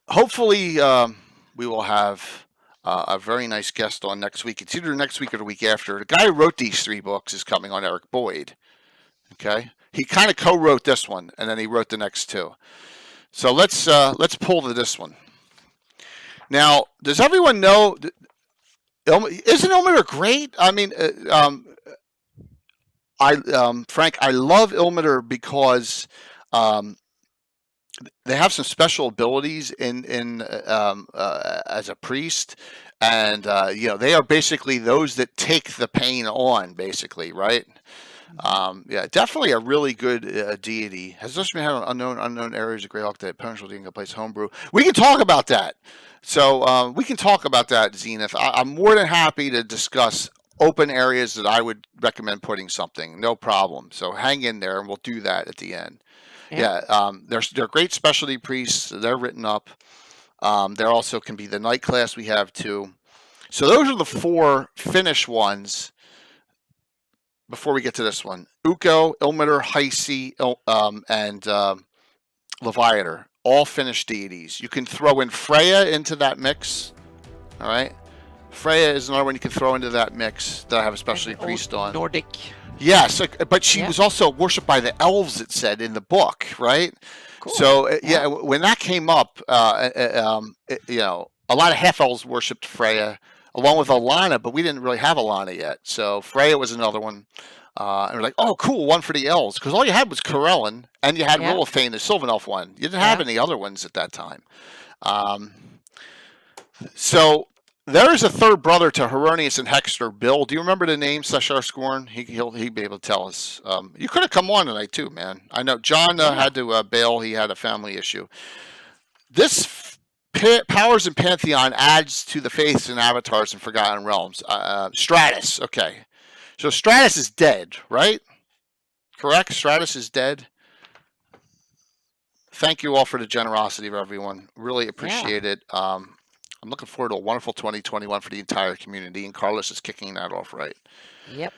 hopefully we will have a very nice guest on next week. It's either next week or the week after. The guy who wrote these 3 books is coming on, Eric Boyd. Okay. He kind of co-wrote this one, and then he wrote the next 2. So let's pull to this one. Now, does everyone know? Isn't Ilmater great? I mean, Frank, I love Ilmater because they have some special abilities in as a priest, and they are basically those that take the pain on, basically, right? Yeah, definitely a really good deity. Has this been had unknown areas of Greyhawk that opponents will take place homebrew? We can talk about that. So we can talk about that, Zenith. I'm more than happy to discuss open areas that I would recommend putting something. No problem. So hang in there, and we'll do that at the end. Yeah, they're great specialty priests. They're written up. There also can be the knight class we have too. So those are the 4 Finnish ones. Before we get to this one, Ukko, Ilmater, Heisi, and Leviather, all Finnish deities. You can throw in Freya into that mix. All right, Freya is another one you can throw into that mix that I have a specialty priest on. Nordic. Yes, but she was also worshipped by the elves. It said in the book, right? Cool. So when that came up, a lot of half elves worshipped Freya, along with Alana, but we didn't really have Alana yet. So Freya was another one. And we're like, oh, cool, one for the elves. Because all you had was Corellin, and you had Rolithane, the Sylvan Elf one. You didn't have any other ones at that time. So there is a third brother to Heronius and Hexter, Bill. Do you remember the name, Seshar Scorn? He'll be able to tell us. You could have come on tonight, too, man. I know John had to bail. He had a family issue. This Powers and Pantheon adds to the faiths and avatars in Forgotten Realms. Stratus, okay. So Stratus is dead, right? Correct? Stratus is dead. Thank you all for the generosity of everyone. Really appreciate it. I'm looking forward to a wonderful 2021 for the entire community, and Carlos is kicking that off right. Yep.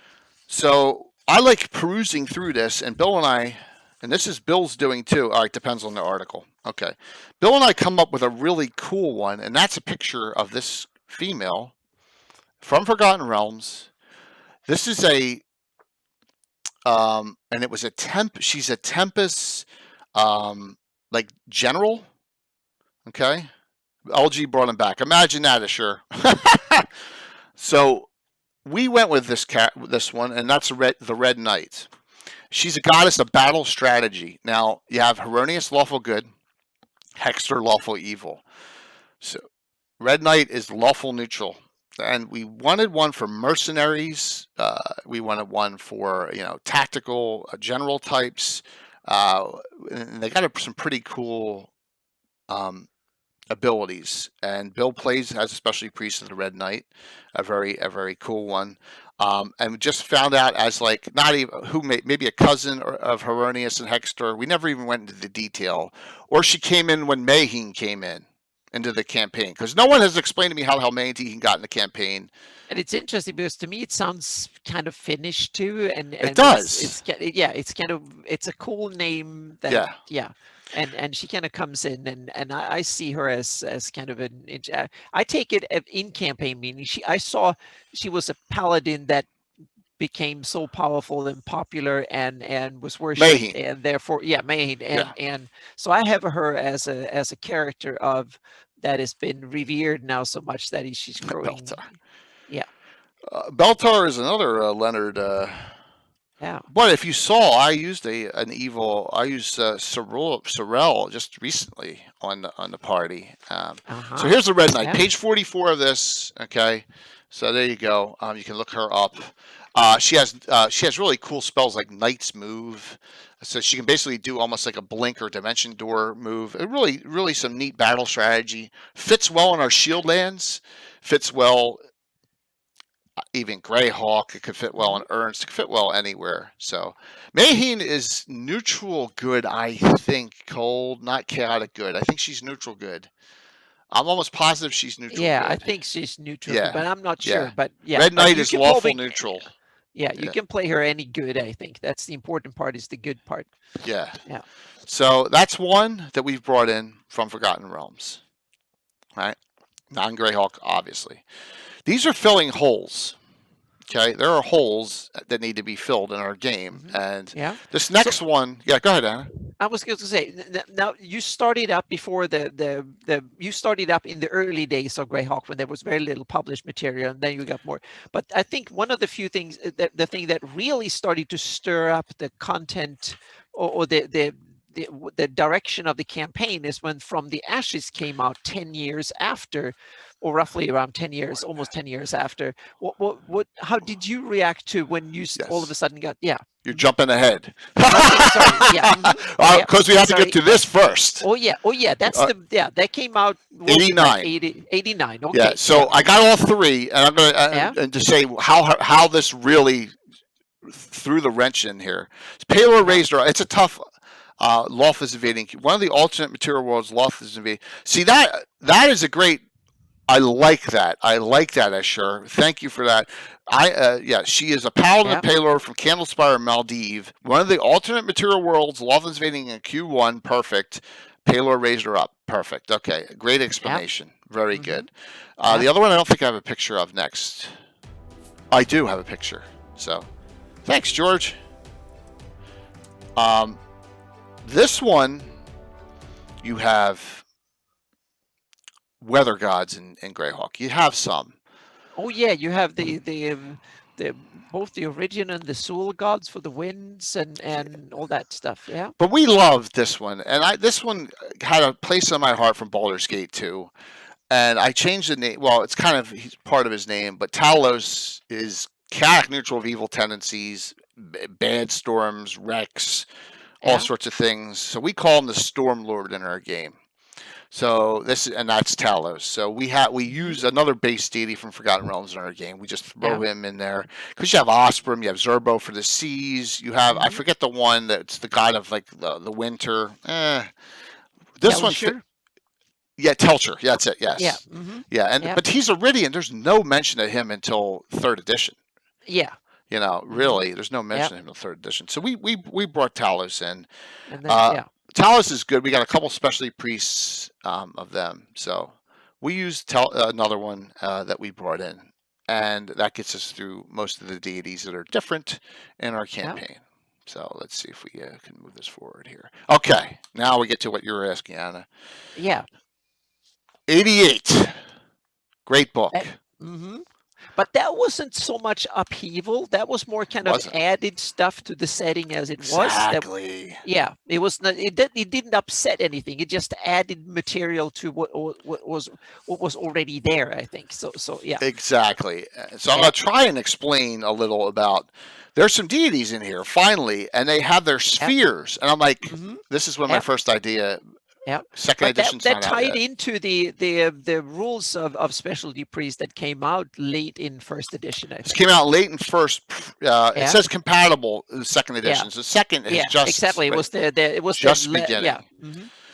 So I like perusing through this, and Bill and I, and this is Bill's doing too. All right, depends on the article. Okay. Bill and I come up with a really cool one, and that's a picture of this female from Forgotten Realms. This is and it was she's a Tempest, general. Okay. LG brought him back. Imagine that, Assure. So we went with this one, and that's the Red Knight. She's a goddess of battle strategy. Now, you have Heronius, lawful good, Hexter, lawful evil. So, Red Knight is lawful neutral. And we wanted one for mercenaries. We wanted one for, tactical general types. And they got some pretty cool abilities. And Bill plays as a specialty priest of the Red Knight, a very cool one. And we just found out as not even maybe a cousin of Heronius and Hexter. We never even went into the detail. Or she came in when Mayhem came in. into the campaign, because no one has explained to me how the hell Maiden got in the campaign. And it's interesting because to me it sounds kind of Finnish too, and It does. It's a cool name that and she kind of comes in, and I see her as kind of I take it in campaign meaning I saw she was a paladin that became so powerful and popular and was worshipped, Maiden. and therefore Maiden, and so I have her as a character of that has been revered now so much that she's growing. Beltar. Yeah. Beltar is another Leonard. Yeah. But if you saw, I used I used Sorrel just recently on the party. So here's the Red Knight, page 44 of this. Okay, so there you go. You can look her up. She has really cool spells like Knight's Move, so she can basically do almost like a blink or dimension door move. It really some neat battle strategy. Fits well in our shield lands. Fits well. Even Greyhawk, it could fit well in Ernst, it could fit well anywhere. So Maiden is neutral good, I think. Cold, not chaotic good. I think she's neutral good. I'm almost positive she's neutral good. I think she's neutral good, but I'm not sure. But Red Knight is lawful neutral. Yeah, you can play her any good, I think. That's the important part, is the good part. Yeah. Yeah. So that's one that we've brought in from Forgotten Realms. All right? Non-Greyhawk, obviously. These are filling holes. Okay, there are holes that need to be filled in our game, and this next one. Yeah, go ahead, Anna. I was going to say, now you started up before you started up in the early days of Greyhawk when there was very little published material, and then you got more. But I think one of the few things, the thing that really started to stir up the content or the direction of the campaign is when From the Ashes came out 10 years after, or roughly around 10 years, almost 10 years after. How did you react to when you all of a sudden got, You're jumping ahead. Sorry, because we have to get to this first. Oh yeah, that's that came out 89. 89. Okay. Yeah, so I got all three, and I'm gonna and to say how this really threw the wrench in here. Palor Razor, it's a tough Loth is invading. One of the alternate material worlds, Loth is invading. See, that is a great. I like that. Asher. Thank you for that. She is a paladin of Palor from Candlespire Maldive. One of the alternate material worlds, Loth is invading in Q1. Perfect. Palor raised her up. Perfect. Okay. Great explanation. Very good. The other one I don't think I have a picture of next. I do have a picture. So, thanks, George. This one, you have weather gods in Greyhawk. You have some. Oh yeah, you have the both the origin and the soul gods for the winds and all that stuff. Yeah. But we love this one, and this one had a place in my heart from Baldur's Gate 2, and I changed the name. Well, it's kind of part of his name, but Talos is chaotic neutral of evil tendencies, bad storms, wrecks, all sorts of things. So we call him the Storm Lord in our game. So that's Talos. So we use another base deity from Forgotten Realms in our game. We just throw him in there because you have Osprey, you have Zerbo for the seas. You have I forget the one that's the god of like the winter. This one, Telcher. Yeah, that's it. Yes. Yeah. But he's Iridian. There's no mention of him until 3rd edition. Yeah. You know, really, there's no mention of him until 3rd edition. So we brought Talos in. And then, Talos is good. We got a couple specialty priests of them. So we used another one that we brought in. And that gets us through most of the deities that are different in our campaign. So let's see if we can move this forward here. Okay. Now we get to what you were asking, Anna. Yeah. 88. Great book. But that wasn't so much upheaval. That was more kind of added stuff to the setting as it was. Exactly. It was not. It didn't upset anything. It just added material to what was already there. I think so. So yeah. Exactly. So I'm gonna try and explain a little about. There's some deities in here finally, and they have their spheres, and I'm like, this is when my first idea. Yeah, second edition. That tied into the rules of specialty priests that came out late in 1st edition. I think. This came out late in first. It says compatible in 2nd edition. So second is just exactly. It was just beginning.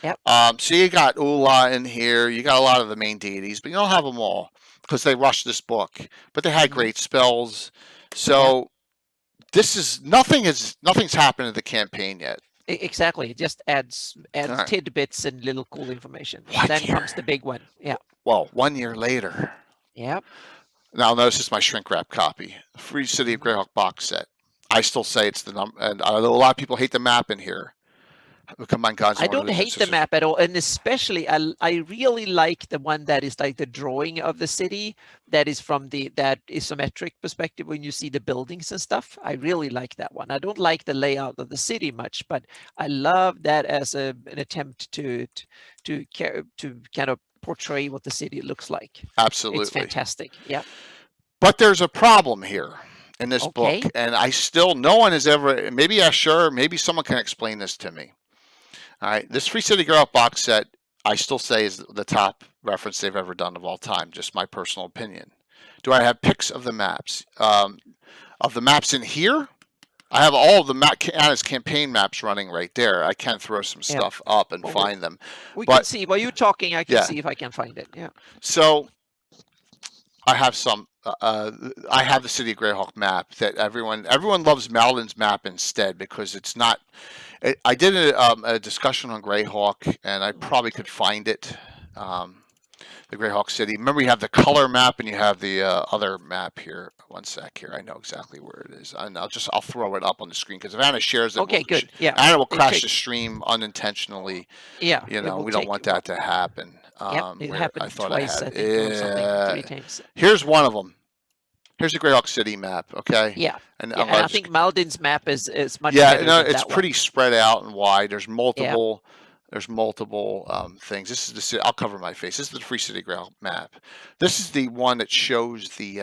Yep. So you got Ula in here. You got a lot of the main deities, but you don't have them all because they rushed this book. But they had great spells. So nothing's happened in the campaign yet. Exactly. It just adds Right. tidbits and little cool information. One Then year. comes the big one. Yeah. Well, 1 year later. Yep. Now notice this is my shrink wrap copy. Free City of Greyhawk box set. I still say it's the number, and I know a lot of people hate the map in here. Come on, guys! I don't hate the map at all, and especially I really like the one that is like the drawing of the city that is from that isometric perspective when you see the buildings and stuff. I really like that one. I don't like the layout of the city much, but I love that as an attempt to kind of portray what the city looks like. Absolutely, it's fantastic. Yeah, but there's a problem here in this Okay. book, and no one has ever. Maybe maybe someone can explain this to me. All right, this Free City Greyhawk box set, I still say is the top reference they've ever done of all time. Just my personal opinion. Do I have pics of the maps? Of the maps in here, I have all of the Anna's campaign maps running right there. I can throw some stuff up and find them. We can see while you're talking. I can see if I can find it. Yeah. So I have some. I have the City of Greyhawk map that everyone loves Malin's map instead because it's not. I did a discussion on Greyhawk, and I probably could find it. The Greyhawk City. Remember, you have the color map and you have the other map here. One sec here. I know exactly where it is, and I'll throw it up on the screen because if Anna shares it, Okay, good. Yeah. Anna will crash the stream unintentionally. Yeah. You know, we don't want that to happen. It happened I thought twice. I I had think, or something, 3 times. Here's one of them. Here's the Greyhawk City map. Okay. Yeah. And, and I think Malin's map is much yeah, better no, than it's that pretty one. spread out and wide. There's multiple. There's multiple things. This is the city. I'll cover my face. This is the Free City Greyhawk map. This is the one that shows the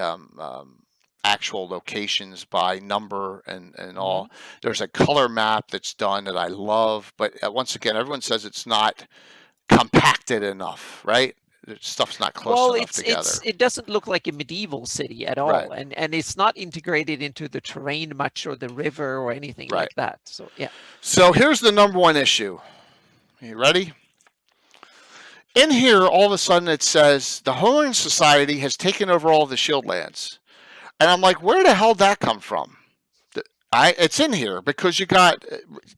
actual locations by number and all. There's a color map that's done that I love, but once again, everyone says it's not compacted enough, right? Stuff's not close enough together. It doesn't look like a medieval city at all, Right. and it's not integrated into the terrain much or the river or anything like that. So yeah. So here's the number one issue. You ready? In here, all of a sudden it says the Homeland Society has taken over all the Shield Lands. And I'm like, where the hell did that come from? It's in here because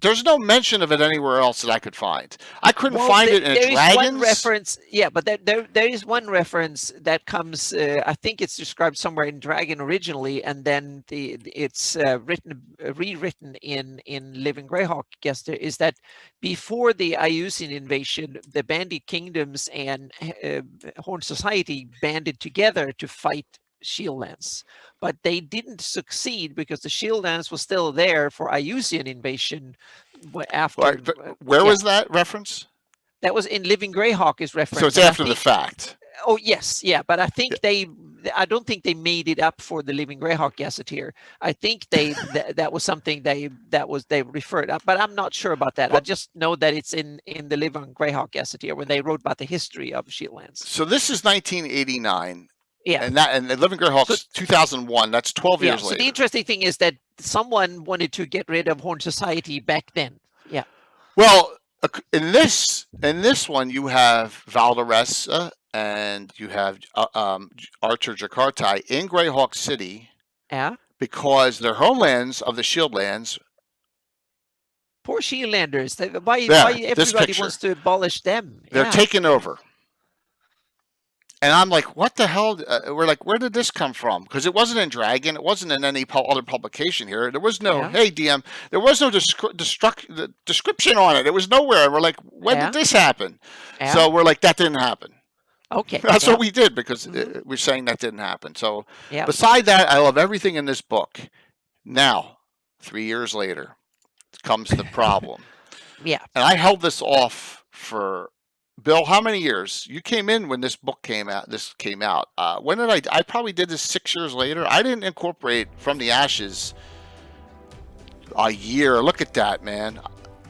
there's no mention of it anywhere else that I could find. I couldn't find it in Dragons. There is one reference, but there is one reference that comes, I think it's described somewhere in Dragon originally, and then it's rewritten in Living Greyhawk. Guess there is that before the Iusian invasion, the Bandit Kingdoms and Horn Society banded together to fight Shieldlands, but they didn't succeed because the Shieldlands was still there for Iusian invasion after. Where was that reference? That was in Living Greyhawk is referenced. So it's after the fact. Oh yes, yeah, but I think I don't think they made it up for the Living Greyhawk Gazetteer. I think that was something they referred up, but I'm not sure about that. I just know that it's in the Living Greyhawk Gazetteer when they wrote about the history of Shieldlands. So this is 1989. Yeah, and Living Greyhawk's 2001. That's 12 years later. So the interesting thing is that someone wanted to get rid of Horn Society back then. Yeah. Well, in this one, you have Valderesa and you have Archer Jakartai in Greyhawk City. Yeah. Because their homelands of the Shieldlands. Poor Shieldlanders. Why everybody wants to abolish them? They're taking over. And I'm like, what the hell? We're like, where did this come from? Because it wasn't in Dragon. It wasn't in any other publication here. There was no, hey, DM, there was no description on it. It was nowhere. We're like, when did this happen? So we're like, that didn't happen. Okay. That's what we did because we're saying that didn't happen. So beside that, I love everything in this book. Now, 3 years later, comes the problem. And I held this off for... Bill, how many years? You came in when this book came out. When did I probably did this 6 years later. I didn't incorporate From the Ashes a year. Look at that, man.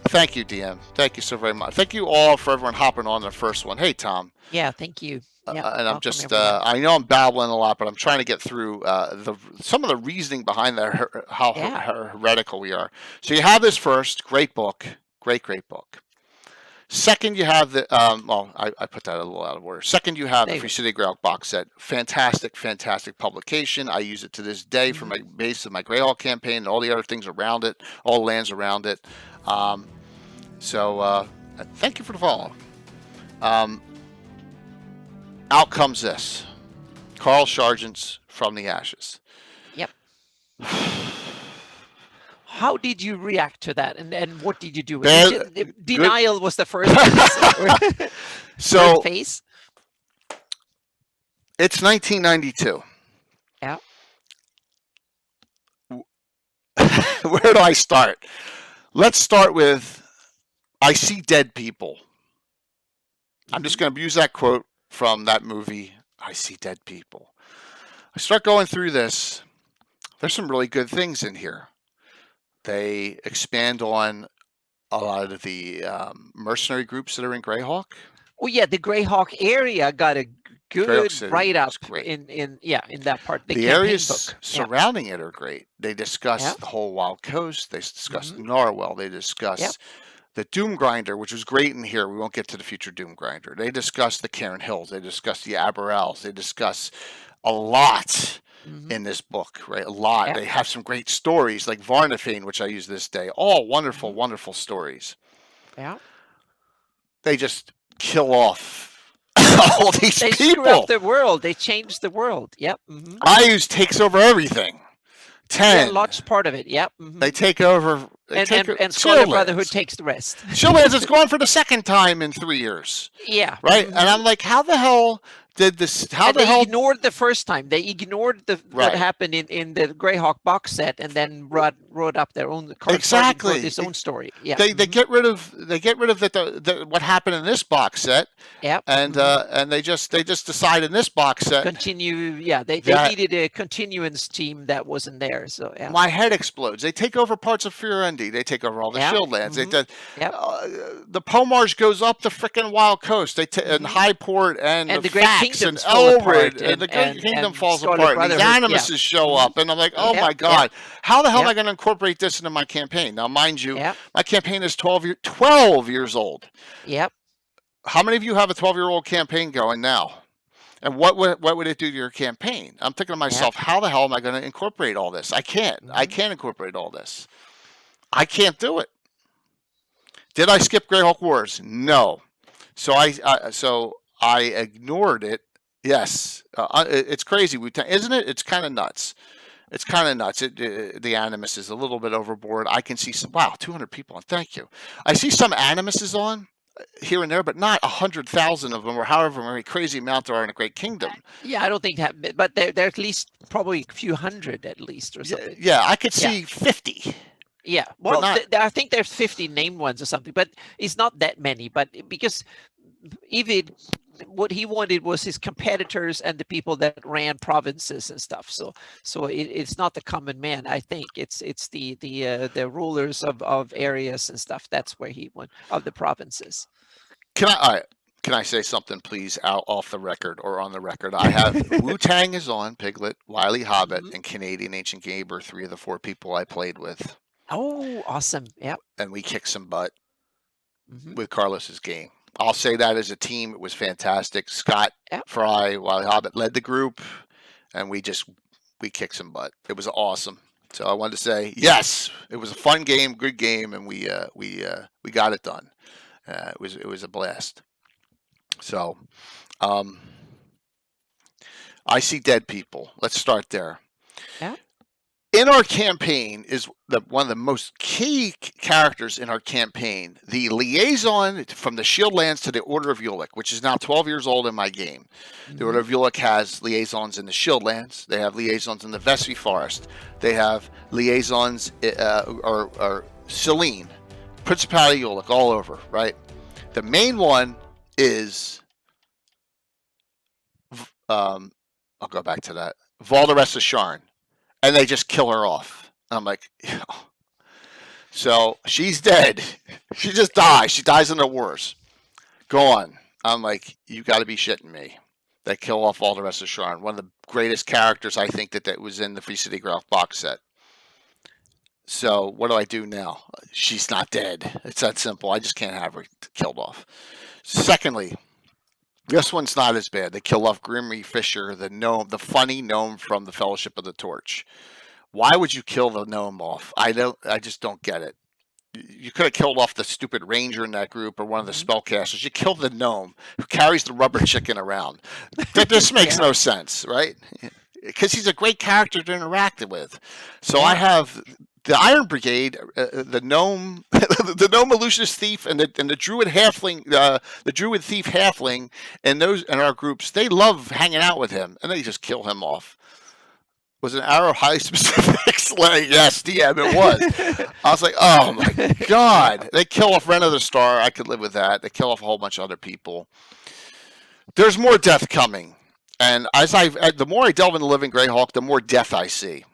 Thank you, DM. Thank you so very much. Thank you all for everyone hopping on the first one. Hey, Tom. Yeah, thank you. And I'm just, I know I'm babbling a lot, but I'm trying to get through some of the reasoning behind how heretical we are. So you have this first. Great book. Great book. Second, you have the well, I put that a little out of order. Second, you have the Free City Greyhawk box set. Fantastic, fantastic publication. I use it to this day for my base of my Greyhawk campaign and all the other things around it, all the lands around it. So thank you for the follow. Out comes this. Carl Sargent's From the Ashes. Yep. How did you react to that, and what did you do? Denial was the first phase. It's 1992. Yeah. Where do I start? Let's start with I see dead people. I'm just going to use that quote from that movie, I see dead people. I start going through this. There's some really good things in here. They expand on a lot of the mercenary groups that are in Greyhawk. Oh yeah, the Greyhawk area got a good write-up in that part. The areas surrounding it are great. They discuss the whole Wild Coast. They discuss Narwhal. They discuss the Doom Grinder, which was great in here. We won't get to the future Doom Grinder. They discuss the Cairn Hills. They discuss the Aberrals. They discuss a lot in this book, right? A lot. They have some great stories like Varnafane, which I use this day. All wonderful, wonderful stories. Yeah. They just kill off all these people. They screw up the world. They change the world. Yep. Ayus takes over everything. 10. Yeah, large part of it. Yep. They take over. And Scarlet Brotherhood takes the rest. Shieldlands is gone for the second time in 3 years. Yeah. Right? And I'm like, how the hell did this? They ignored the first time. They ignored what happened in the Greyhawk box set, and then wrote up their own. Exactly. His own story. Yeah. They get rid of what happened in this box set. Yeah. And and they just decide in this box set continue. Yeah. They needed a continuance team that wasn't there. So yeah. My head explodes. They take over parts of Firendi. They take over all the Shieldlands. The Pomarge goes up the frickin' Wild Coast. And Highport and the Great Kingdom and Elrid and the Great Kingdom falls apart. And the Animuses show up, and I'm like, oh my god, how the hell am I going to incorporate this into my campaign? Now, mind you, my campaign is 12 years old. Yep. How many of you have a 12-year-old campaign going now? And what would it do to your campaign? I'm thinking to myself, how the hell am I going to incorporate all this? I can't. I can't incorporate all this. I can't do it. Did I skip Greyhawk Wars? No. So I ignored it. Yes, it's crazy, isn't it? It's kind of nuts. It's kind of nuts. The Animus is a little bit overboard. I can see some. Wow, 200 people. And thank you. I see some Animuses on here and there, but not 100,000 of them, or however many crazy amount there are in a Great Kingdom. Yeah, I don't think that, but they're at least probably a few hundred at least, or something. Yeah, I could see 50. Yeah, well, I think there's 50 named ones or something, but it's not that many. But because even what he wanted was his competitors and the people that ran provinces and stuff. So it's not the common man. I think it's the rulers of areas and stuff. That's where he went, of the provinces. Can I say something, please, out off the record or on the record? I have Wu-Tang is on, Piglet, Wily Hobbit, and Canadian Ancient Gabe are 3 of the 4 people I played with. Oh, awesome! Yep. And we kicked some butt with Carlos's game. I'll say that as a team, it was fantastic. Scott Fry, Wily Hobbit led the group, and we kicked some butt. It was awesome. So I wanted to say, yes, it was a fun game, good game, and we got it done. It was a blast. So, I see dead people. Let's start there. Yeah. In our campaign is one of the most key characters in our campaign, the liaison from the Shieldlands to the Order of Ulick, which is now 12 years old in my game. The Order of Ulick has liaisons in the Shieldlands. They have liaisons in the Vespy Forest. They have liaisons, or Selene, Principality Ulick, all over, right? The main one is, I'll go back to that, Valderessa Sharn. And they just kill her off. And I'm like, so she's dead. She just dies. She dies in the wars. Gone. I'm like, you got to be shitting me. They kill off Valderessa Sharn, one of the greatest characters I think that was in the Free City Greyhawk box set. So what do I do now? She's not dead. It's that simple. I just can't have her killed off. Secondly, this one's not as bad. They kill off Grimmy Fisher, the gnome, the funny gnome from the Fellowship of the Torch. Why would you kill the gnome off? I just don't get it. You could have killed off the stupid ranger in that group or one of the spellcasters. You killed the gnome who carries the rubber chicken around. That just makes no sense, right? Because he's a great character to interact with. So I have the Iron Brigade, the gnome, the gnome illusionist thief, and the druid halfling, the druid thief halfling, and those in our groups. They love hanging out with him, and they just kill him off. Was an arrow highly specific? Yes, DM, it was. I was like, oh my god! They kill off Ren of the Star. I could live with that. They kill off a whole bunch of other people. There's more death coming, and the more I delve into Living Greyhawk, the more death I see.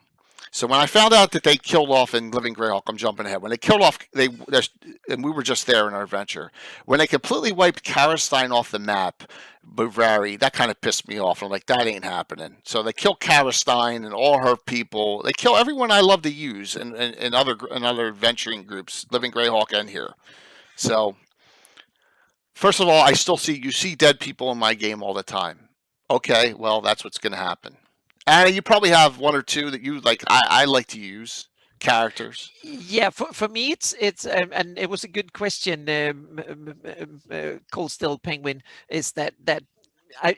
So when I found out that they killed off in Living Greyhawk, I'm jumping ahead. When they killed off, and we were just there in our adventure. When they completely wiped Karstein off the map, Bavaria, that kind of pissed me off. I'm like, that ain't happening. So they kill Karstein and all her people. They kill everyone I love to use in other adventuring groups, Living Greyhawk and here. So first of all, you see dead people in my game all the time. Okay, well, that's what's going to happen. And you probably have one or two that you like. I like to use characters. Yeah, for me, it's and it was a good question. Cold Still Penguin is that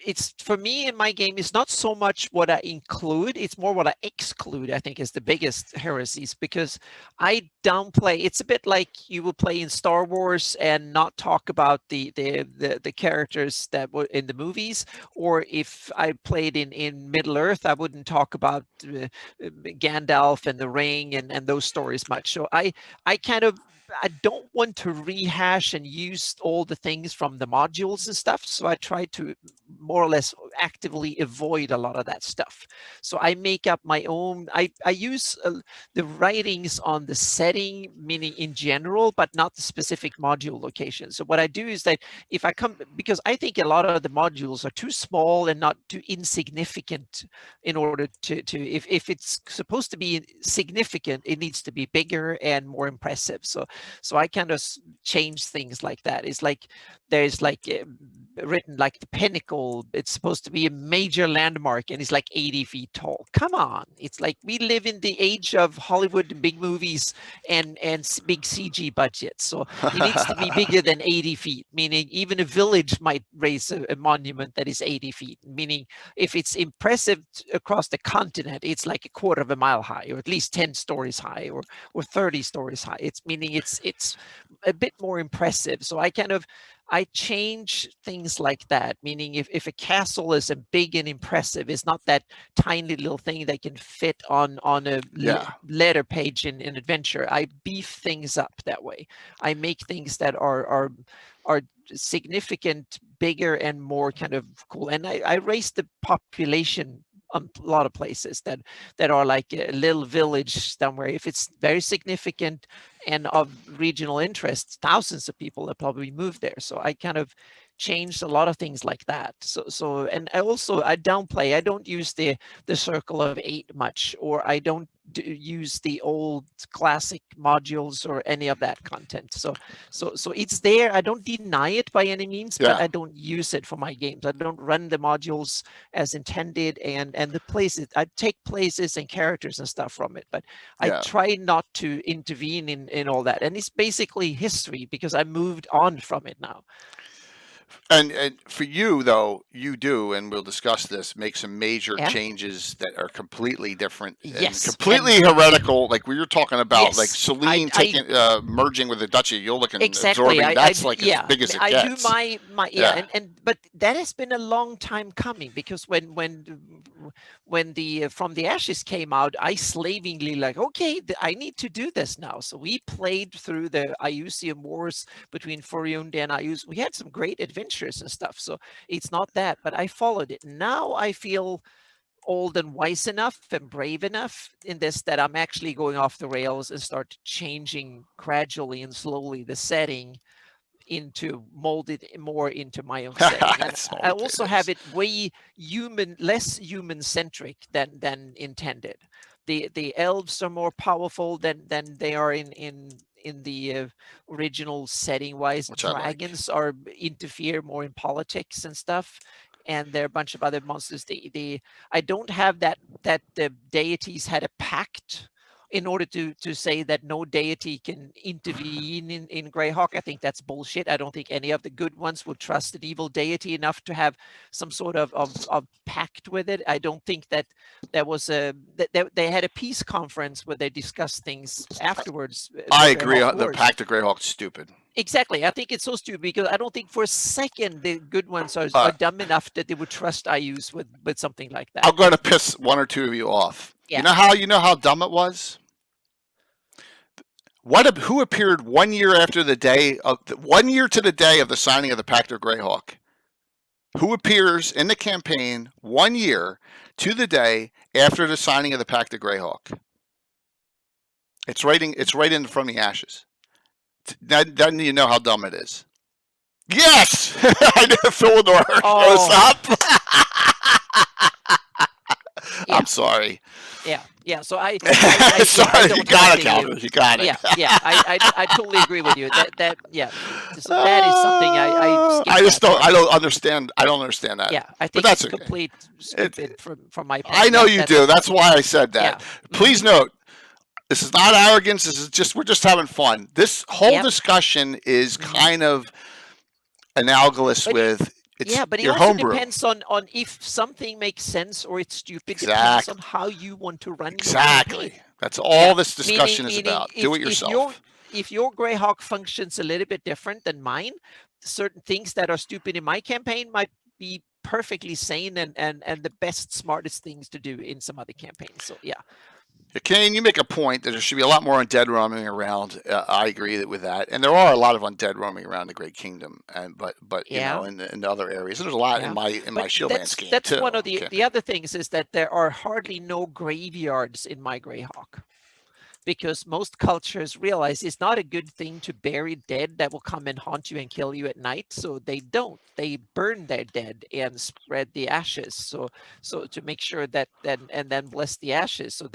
it's for me in my game is not so much what I include, it's more what I exclude. I think is the biggest heresies, because I downplay. It's a bit like you will play in Star Wars and not talk about the characters that were in the movies, or if I played in Middle Earth, I wouldn't talk about Gandalf and the Ring and those stories much. So I don't want to rehash and use all the things from the modules and stuff. So I try to more or less actively avoid a lot of that stuff. So I make up my own. I use the writings on the setting, meaning in general, but not the specific module location. So what I do is that if I come, because I think a lot of the modules are too small and not too insignificant in order to if it's supposed to be significant, it needs to be bigger and more impressive. So I kind of change things like that. It's like there's like written like the pinnacle. It's supposed to be a major landmark, and it's like 80 feet tall. Come on, it's like we live in the age of Hollywood big movies and big CG budgets. So it needs to be bigger than 80 feet. Meaning even a village might raise a monument that is 80 feet. Meaning if it's impressive across the continent, it's like a quarter of a mile high, or at least 10 stories high, or 30 stories high. It's meaning it's a bit more impressive. So I change things like that, meaning if a castle is a big and impressive, it's not that tiny little thing that can fit on a letter page in adventure. I beef things up that way. I make things that are significant, bigger, and more kind of cool. And I raise the population a lot of places that are like a little village somewhere. If it's very significant and of regional interest, thousands of people have probably moved there. So I kind of changed a lot of things like that. So and I downplay. I don't use the circle of 8 much, or I don't use the old classic modules or any of that content. So it's there. I don't deny it by any means, but I don't use it for my games. I don't run the modules as intended, and the places, I take places and characters and stuff from it, but I try not to intervene in all that. And it's basically history, because I moved on from it now. And for you, though, you do, and we'll discuss this, make some major changes that are completely different, and completely heretical. Like we were talking about, like Celine merging with the Duchy. You're looking absorbing. That's like as big as it gets. I do my but that has been a long time coming, because when the From the Ashes came out, I slavingly like, okay, I need to do this now. So we played through the Iusian Wars between Furiund and Ius. We had some great adventures and stuff. So it's not that, but I followed it. Now I feel old and wise enough and brave enough in this that I'm actually going off the rails and start changing gradually and slowly the setting into molded more into my own setting. And That's all I it also is. have it way less human centric than intended. The elves are more powerful than they are in the original setting wise. Which I like. Dragons are interfere more in politics and stuff, and there are a bunch of other monsters. I don't have that the deities had a pact in order to say that no deity can intervene in Greyhawk. I think that's bullshit. I don't think any of the good ones would trust an evil deity enough to have some sort of pact with it. I don't think that there was they had a peace conference where they discussed things afterwards. I agree. The Pact of Greyhawk's stupid. Exactly. I think it's so stupid because I don't think for a second the good ones are dumb enough that they would trust IUs with something like that. I'm going to piss one or two of you off. Yeah. You know how dumb it was? Who appeared 1 year after the day of 1 year to the day of the signing of the Pact of Greyhawk? Who appears in the campaign 1 year to the day after the signing of the Pact of Greyhawk? It's right in from the ashes. Then you know how dumb it is. Yes, I did Philidor shows up. Yeah. I'm sorry. Yeah. So I sorry, you got it, Calvin. You got it. Yeah. I totally agree with you. That So that is something I don't understand. I don't understand that. Yeah, I think but that's it's okay. complete stupid from my point. I know you do. That's why I said that. Yeah. Please note, this is not arrogance. This is we're just having fun. This whole discussion is kind of analogous with. But it your also homebrew. depends on if something makes sense or it's stupid. Exactly. Depends on how you want to run. Exactly. That's all this discussion is about. Do it If yourself. If your Greyhawk functions a little bit different than mine, certain things that are stupid in my campaign might be perfectly sane and the best, smartest things to do in some other campaigns. So yeah. Kane, you make a point that there should be a lot more undead roaming around. I agree with that, and there are a lot of undead roaming around the Great Kingdom, but you know, in other areas, and there's a lot in my Shieldlands game that's too. One of the other things is that there are hardly no graveyards in my Greyhawk, because most cultures realize it's not a good thing to bury dead that will come and haunt you and kill you at night. So they don't. They burn their dead and spread the ashes. So to make sure that and then bless the ashes. So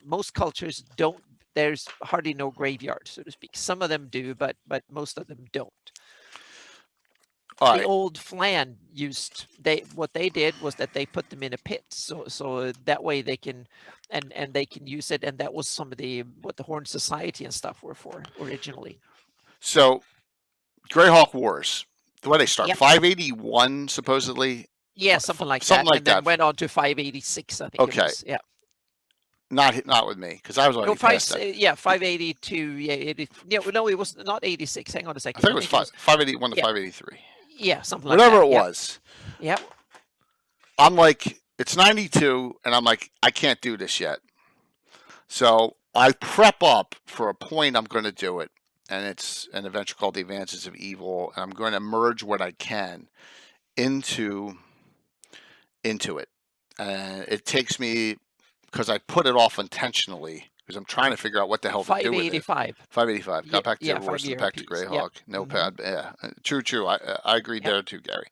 most cultures don't. There's hardly no graveyard, so to speak. Some of them do, but most of them don't. The old Flan what they did was that they put them in a pit, so that way they can and they can use it, and that was some of what the Horn Society and stuff were for originally. So, Greyhawk Wars, where they start 581 supposedly. Yeah, something like that. And then went on to 586, I think. Okay. It was. Yeah. Not with me, because I was already past that. 582. Yeah, no, it was not 86. Hang on a second. I think it was 581 to 583. Yeah, something like whatever that. it was. Yep. I'm like, it's 92, and I'm like, I can't do this yet. So I prep up for a point I'm going to do it, and it's an adventure called The Advances of Evil, and I'm going to merge what I can into it. And it takes me, because I put it off intentionally, because I'm trying to figure out what the hell to do with it. 585. Got back to the worst and back to Greyhawk. Yep. No pad. Yeah. True. I agree there too, Gary.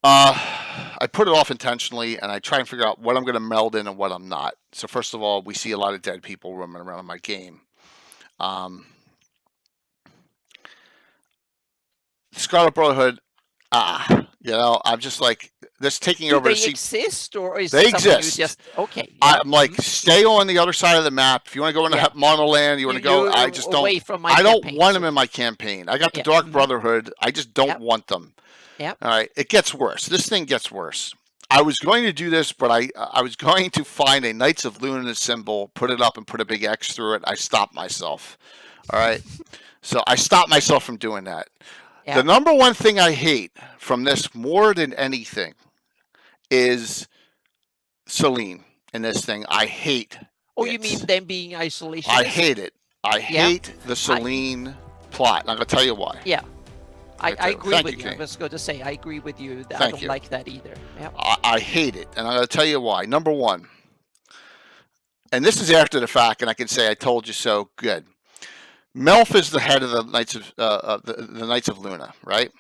I put it off intentionally, and I try and figure out what I'm going to meld in and what I'm not. So first of all, we see a lot of dead people roaming around in my game. Scarlet Brotherhood, you know, I'm just like, this taking over. Do they exist, or is they exist? Just okay? Yeah. I'm like, stay on the other side of the map. If you want to go into Monoland, you want to go. I just don't. I don't want them in my campaign. I got the Dark Brotherhood. I just don't want them. Yeah. All right. It gets worse. This thing gets worse. I was going to do this, but I was going to find a Knights of Luminous symbol, put it up, and put a big X through it. I stopped myself. All right. So I stopped myself from doing that. Yeah. The number one thing I hate from this more than anything is Selene in this thing. I hate. Oh, you mean them being isolationist? I hate it. I hate the Selene plot. And I'm going to tell you why. Yeah. I agree with you. I was going to say, I agree with you. I don't like that either. Yeah. I hate it. And I'm going to tell you why. Number one, and this is after the fact, and I can say I told you so, good. Melf is the head of the Knights of Luna, right?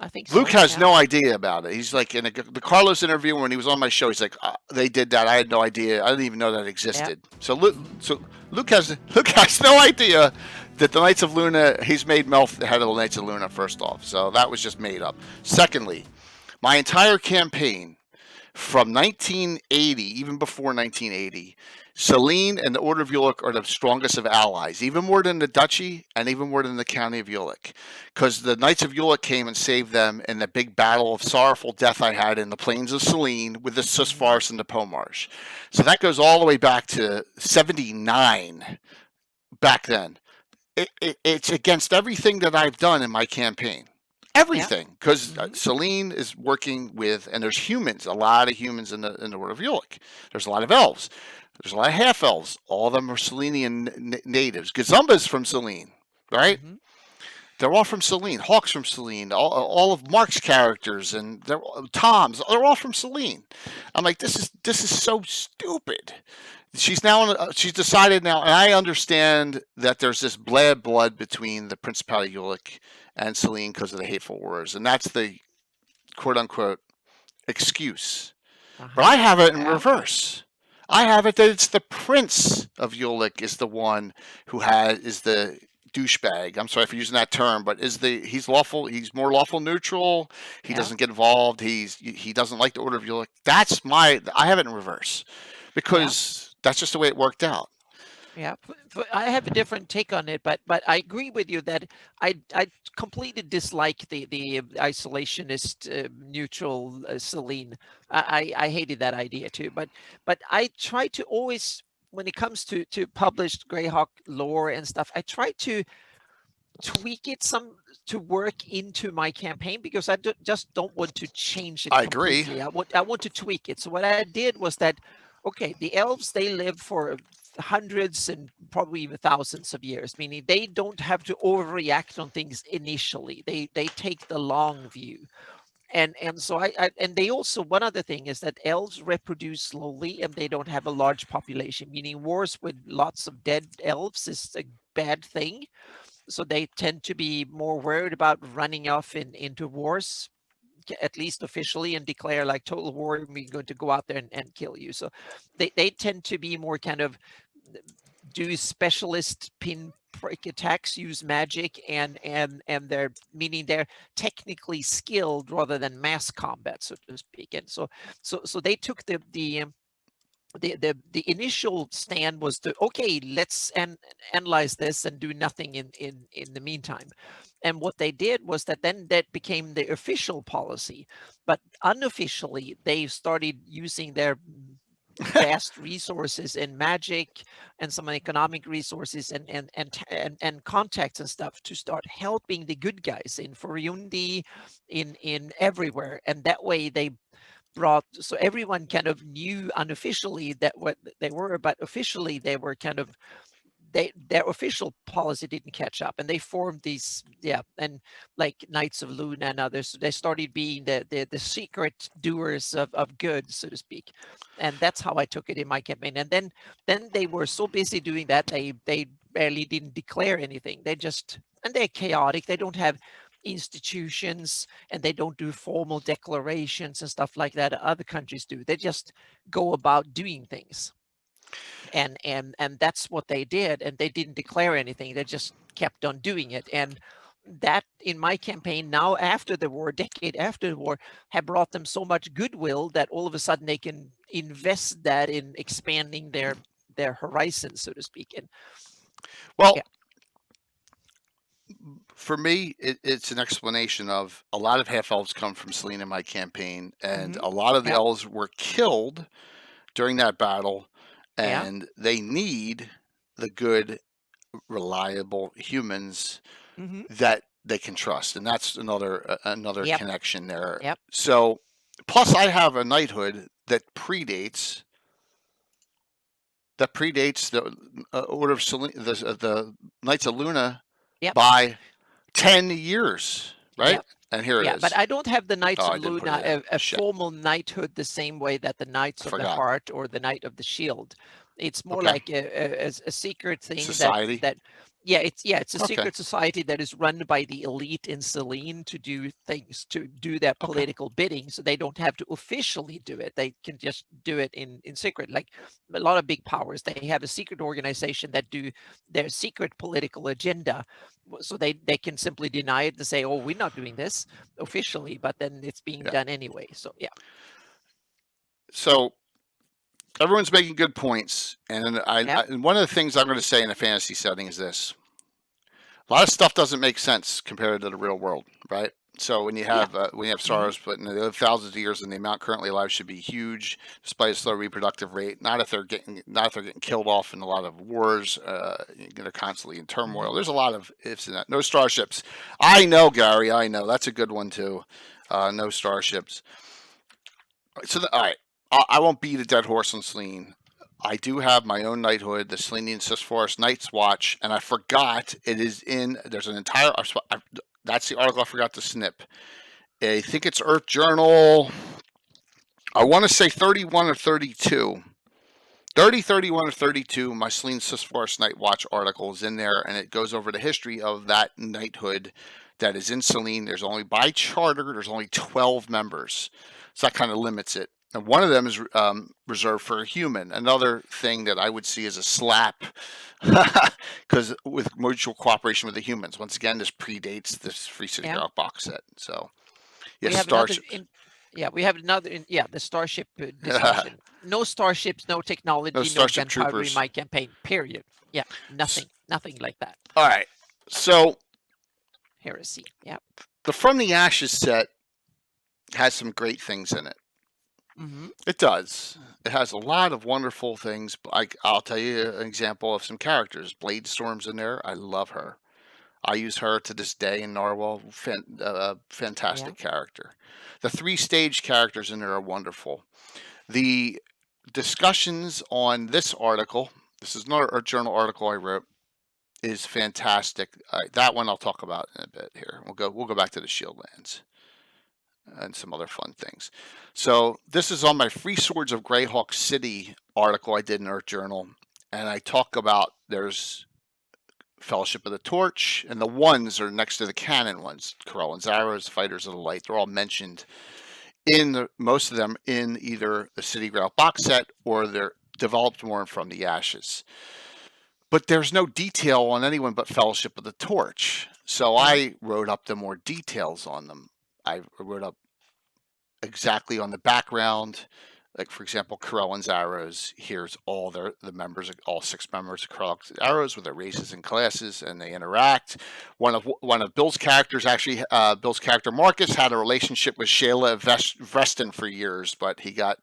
I think Luke so. has Yeah. no idea about it. He's like in the Carlos interview when he was on my show. He's like, "They did that. I had no idea. I didn't even know that existed." So Luke has no idea that the Knights of Luna. He's made Melf the head of the Knights of Luna. First off, so that was just made up. Secondly, my entire campaign from 1980, even before 1980, Selene and the Order of Ulick are the strongest of allies, even more than the Duchy and even more than the County of Ulick, because the Knights of Ulick came and saved them in the big battle of sorrowful death I had in the plains of Selene with the Susfars and the Pomarsh. So that goes all the way back to 79 back then. It's against everything that I've done in my campaign. Everything, because Selene is working with, and there's humans, a lot of humans in the World of Ulick. There's a lot of elves. There's a lot of half elves. All of them are Selenian natives. Gazumba's from Selene, right? They're all from Selene. Hawk's from Selene. All of Mark's characters and Tom's. They're all from Selene. I'm like, this is so stupid. She's decided now, and I understand that there's this bad blood between the Principality of Ulick and Selene because of the hateful wars, and that's the quote unquote excuse. But I have it in reverse. I have it that it's the Prince of Ulick is the one who is the douchebag. I'm sorry for using that term, but he's lawful. He's more lawful neutral. He doesn't get involved. He doesn't like the Order of Ulick. I have it in reverse because that's just the way it worked out. Yeah, I have a different take on it, but I agree with you that I completely dislike the isolationist neutral Selene. I hated that idea too. But I try to always, when it comes to published Greyhawk lore and stuff, I try to tweak it to work into my campaign because I just don't want to change it completely. Agree. I want to tweak it. So what I did was that, okay, the elves, they live for hundreds and probably even thousands of years, meaning they don't have to overreact on things initially. They take the long view. And so and they also, one other thing is that elves reproduce slowly and they don't have a large population, meaning wars with lots of dead elves is a bad thing. So they tend to be more worried about running off into wars, at least officially, and declare like total war, and we're going to go out there and kill you. So they tend to be more kind of do specialist pinprick attacks, use magic, and they're meaning they're technically skilled rather than mass combat, so to speak. And so they took the initial stand was to, okay, let's analyze this and do nothing in the meantime. And what they did was that then that became the official policy, but unofficially they started using their vast resources in magic and some economic resources and contacts and stuff to start helping the good guys in Furundi, in everywhere. And that way they brought, so everyone kind of knew unofficially that what they were, but officially they were kind of, their official policy didn't catch up, and they formed these, and like Knights of Luna and others, they started being the secret doers of good, so to speak. And that's how I took it in my campaign. And then they were so busy doing that, they barely didn't declare anything. And they're chaotic. They don't have institutions, and they don't do formal declarations and stuff like that other countries do. They just go about doing things. And that's what they did, and they didn't declare anything. They just kept on doing it. And that, in my campaign now, after the war, decade after the war, have brought them so much goodwill that all of a sudden they can invest that in expanding their horizons, so to speak. And for me, it's an explanation of a lot of half elves come from Selene in my campaign, and a lot of the elves were killed during that battle. And they need the good, reliable humans that they can trust, and that's another connection there. So, plus I have a knighthood that predates the Order of Selene, the Knights of Luna, by 10 years, right? And here it is. But I don't have the Knights of Luna, a formal knighthood, the same way that the Knights of the Heart or the Knight of the Shield. It's more Okay. like a secret thing Society? that it's a Okay. secret society that is run by the elite in Selene to do things, to do their Okay. political bidding, so they don't have to officially do it. They can just do it in secret. Like a lot of big powers, they have a secret organization that do their secret political agenda, so they can simply deny it and say, oh, we're not doing this officially, but then it's being Yeah. done anyway. So yeah. So everyone's making good points, and and one of the things I'm going to say in a fantasy setting is this: a lot of stuff doesn't make sense compared to the real world, right? So when you have stars, but they live thousands of years, and the amount currently alive should be huge, despite a slow reproductive rate. Not if they're getting killed off in a lot of wars. They're constantly in turmoil. There's a lot of ifs in that. No starships. I know, Gary. I know that's a good one too. No starships. So all right, I won't beat a dead horse on Selene. I do have my own knighthood, the Selenian Sysforest Night's Watch, and I forgot it is in. There's an entire. That's the article I forgot to snip. I think it's Earth Journal. I want to say 31 or 32. 30, 31, or 32. My Selene Sysforest Night Watch article is in there, and it goes over the history of that knighthood that is in Selene. There's only, by charter, there's only 12 members. So that kind of limits it. And one of them is reserved for a human. Another thing that I would see as a slap, because with mutual cooperation with the humans. Once again, this predates this Free City Greyhawk box set. So, yes, Starship. We have another. The Starship discussion. No starships, no technology, no Starship gunpowder troopers in my campaign. Period. Yeah, nothing like that. All right. So, Heresy. Yeah. The From the Ashes set has some great things in it. Mm-hmm. It does. It has a lot of wonderful things. I'll tell you an example of some characters. Bladestorm's in there. I love her. I use her to this day in Narwhal. Fantastic character. The 3 stage characters in there are wonderful. The discussions on this article, this is not a journal article I wrote, is fantastic. That one I'll talk about in a bit here. We'll go back to the Shieldlands and some other fun things. So this is on my Free Swords of Greyhawk City article I did in Earth Journal, and I talk about there's Fellowship of the Torch, and the ones are next to the canon ones. Corellan's Arrows, Fighters of the Light, they're all mentioned in most of them in either the City Greyhawk box set or they're developed more From the Ashes. But there's no detail on anyone but Fellowship of the Torch. So I wrote up the more details on them. I wrote up exactly on the background. Like, for example, Corellan's Arrows. Here's all the members, all 6 members of Corellan's Arrows with their races and classes, and they interact. One of Bill's characters, actually, Bill's character Marcus, had a relationship with Shayla Veston for years, but he got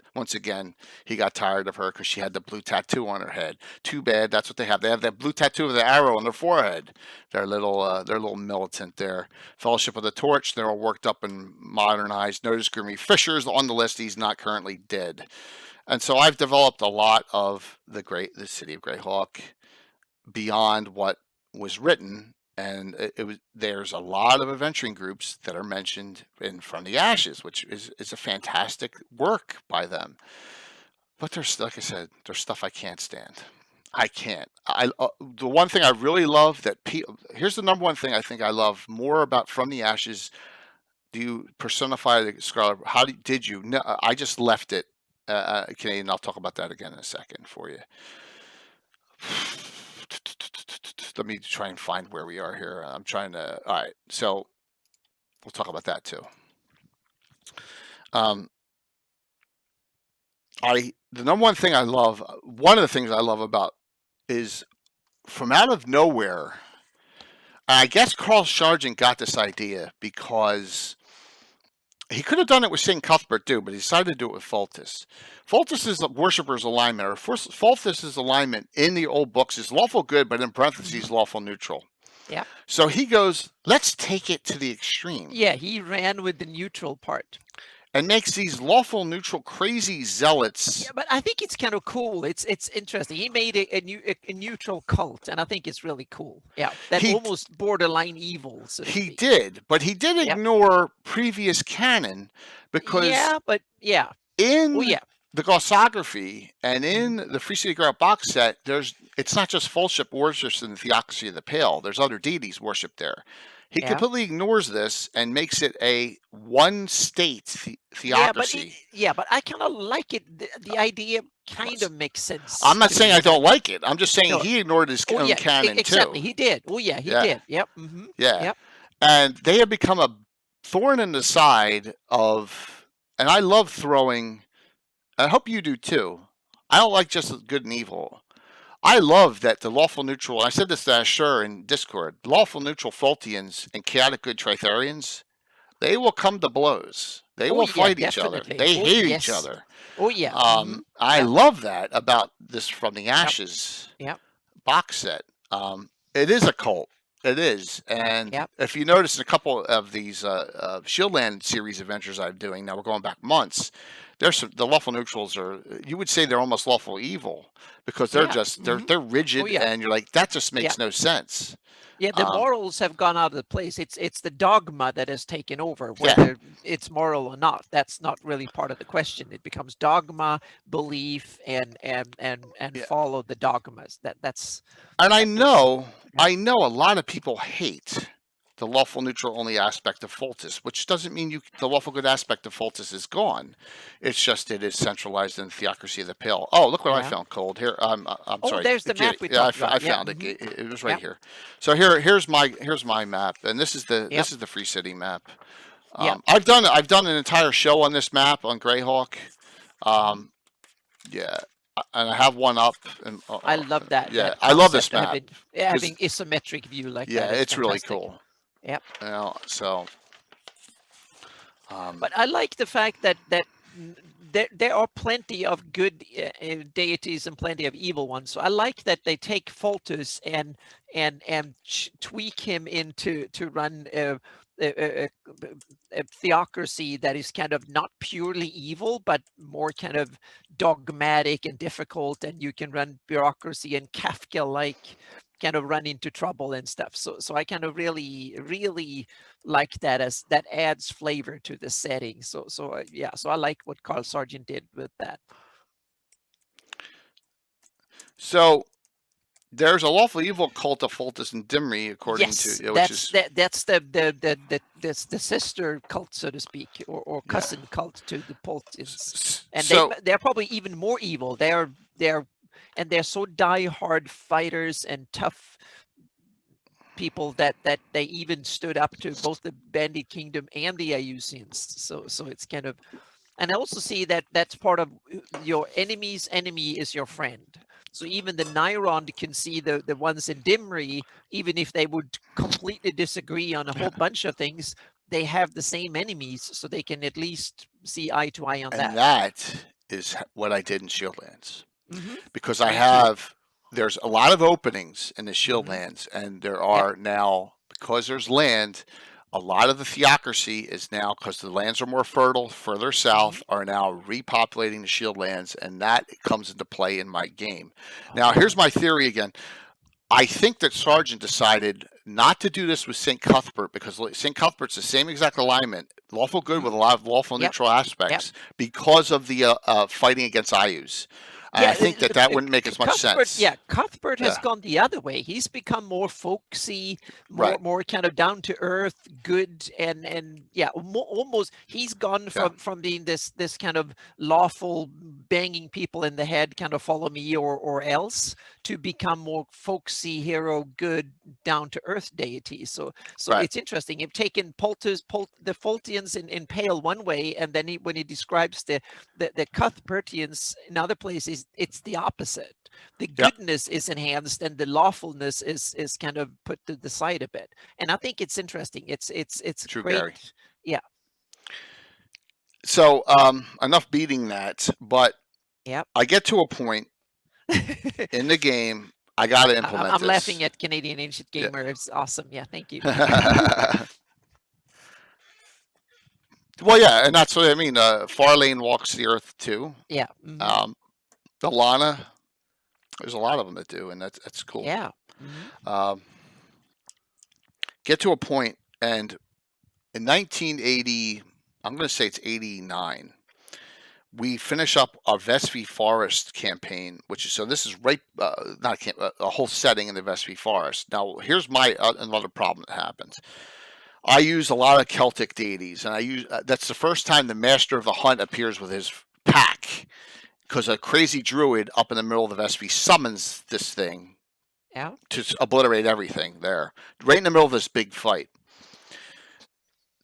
tired of her because she had the blue tattoo on her head. Too bad. That's what they have. They have that blue tattoo of the arrow on their forehead. They're little militant there. Fellowship of the Torch. They're all worked up and modernized. Notice Grimmy Fisher's on the list. He's not currently dead. And so I've developed a lot of the City of Greyhawk beyond what was written, and there's a lot of adventuring groups that are mentioned in From the Ashes, which is a fantastic work by them. But there's, like I said, there's stuff I can't stand. I can't. The one thing I really love here's the number one thing I think I love more about From the Ashes. Do you personify the Scarlet? How did you? No, I just left it. Canadian, I'll talk about that again in a second for you. Let me try and find where we are here. I'm trying to. All right, so we'll talk about that too. The number one thing I love, one of the things I love about is from out of nowhere. I guess Carl Sargent got this idea because he could have done it with St. Cuthbert too, but he decided to do it with Fultus. Fultus's worshipper's alignment, or Fultus's alignment in the old books is lawful good, but in parentheses, lawful neutral. Yeah. So he goes, let's take it to the extreme. Yeah, he ran with the neutral part. And makes these lawful neutral crazy zealots. Yeah, but I think it's kind of cool. It's interesting. He made a neutral cult, and I think it's really cool. Yeah, almost borderline evil. So he did, but he did ignore previous canon because the glossography and in the Free City Greyhawk box set, it's not just Fellowship worships in the Theocracy of the Pale. There's other deities worshipped there. He Yeah. completely ignores this and makes it a one-state theocracy. But I kind of like it. The idea kind of makes sense. I'm not to saying me. I don't like it. I'm just saying No. he ignored his own canon exactly. too. He did. Oh yeah, he did. Yep. Mm-hmm. Yeah. Yep. And they have become a thorn in the side of, and I love throwing, I hope you do too. I don't like just good and evil. I love that the lawful neutral, I said this to Ashur in Discord, lawful neutral Fultians and chaotic good Tritharians, they will come to blows. They will fight each other. They hate each other. Oh yeah. I love that about this From the Ashes Yep. box set. It is a cult. It is. And if you notice in a couple of these Shieldland series adventures I'm doing, now we're going back months, the lawful neutrals are, you would say they're almost lawful evil because they're just, they're rigid and you're like, that just makes no sense. Yeah, the morals have gone out of the place. It's the dogma that has taken over, whether it's moral or not. That's not really part of the question. It becomes dogma, belief, and follow the dogmas. That's. And I know a lot of people hate the lawful neutral only aspect of Fultus, which doesn't mean the lawful good aspect of Fultus is gone. It's just it is centralized in the Theocracy of the Pale. Oh, look what I found, Cold. Here, I'm sorry. There's the map we talked about. I found it. It was right here. So here's my map, and this is the Free City map. I've done an entire show on this map on Greyhawk. And I have one up. And I love that. Yeah, that I love this map. Having isometric view like that. Yeah, it's really cool. Yep. You know, so. But I like the fact that there are plenty of good deities and plenty of evil ones. So I like that they take Fultus and tweak him into to run a theocracy that is kind of not purely evil, but more kind of dogmatic and difficult, and you can run bureaucracy and Kafka-like kind of run into trouble and stuff. So I kind of really like that, as that adds flavor to the setting. So I like what Carl Sargent did with that. So there's a lawful evil cult of Fultus and Dimri, according to that's the sister cult, so to speak, or cousin cult to the Fultians, and they're probably even more evil. They're so die-hard fighters and tough people that they even stood up to both the Bandit Kingdom and the Ayusians. So it's kind of, and I also see that that's part of your enemy's enemy is your friend. So even the Nyrond can see the ones in Dimri, even if they would completely disagree on a whole bunch of things, they have the same enemies, so they can at least see eye to eye on that. And that is what I did in Shieldlands. Because there's a lot of openings in the Shieldlands, and there are now, because there's land, a lot of the theocracy is now, because the lands are more fertile further south, are now repopulating the Shieldlands, and that comes into play in my game. Now, here's my theory again. I think that Sargent decided not to do this with St. Cuthbert, because St. Cuthbert's the same exact alignment, lawful good with a lot of lawful neutral aspects, because of the fighting against Ayus. I think that wouldn't make as much sense. Yeah, Cuthbert has gone the other way. He's become more folksy, more kind of down to earth, good, and almost he's gone from being this kind of lawful banging people in the head, kind of follow me or else, to become more folksy, hero, good, down to earth deity. So it's interesting. You've taken the Fultians in Pale one way, and then when he describes the Cuthbertians in other places, it's the opposite. The goodness is enhanced, and the lawfulness is kind of put to the side a bit. And I think it's interesting. It's True, great. Gary. Yeah. So enough beating that, but I get to a point in the game. I got to implement I'm this. laughing at Canadian Ancient Gamer. It's awesome. Yeah, thank you. Well, yeah, and that's what I mean. Farlane walks the earth too. Yeah. Alana, there's a lot of them that do, and that's cool. Yeah. Get to a point, and in 1980, I'm going to say it's 89, we finish up our Vespy Forest campaign, which is, so this is right, not a whole setting in the Vespy Forest. Now, here's my another problem that happens. I use a lot of Celtic deities, and I use that's the first time the Master of the Hunt appears with his pack, because a crazy druid up in the middle of the Vespy summons this thing to obliterate everything there, right in the middle of this big fight.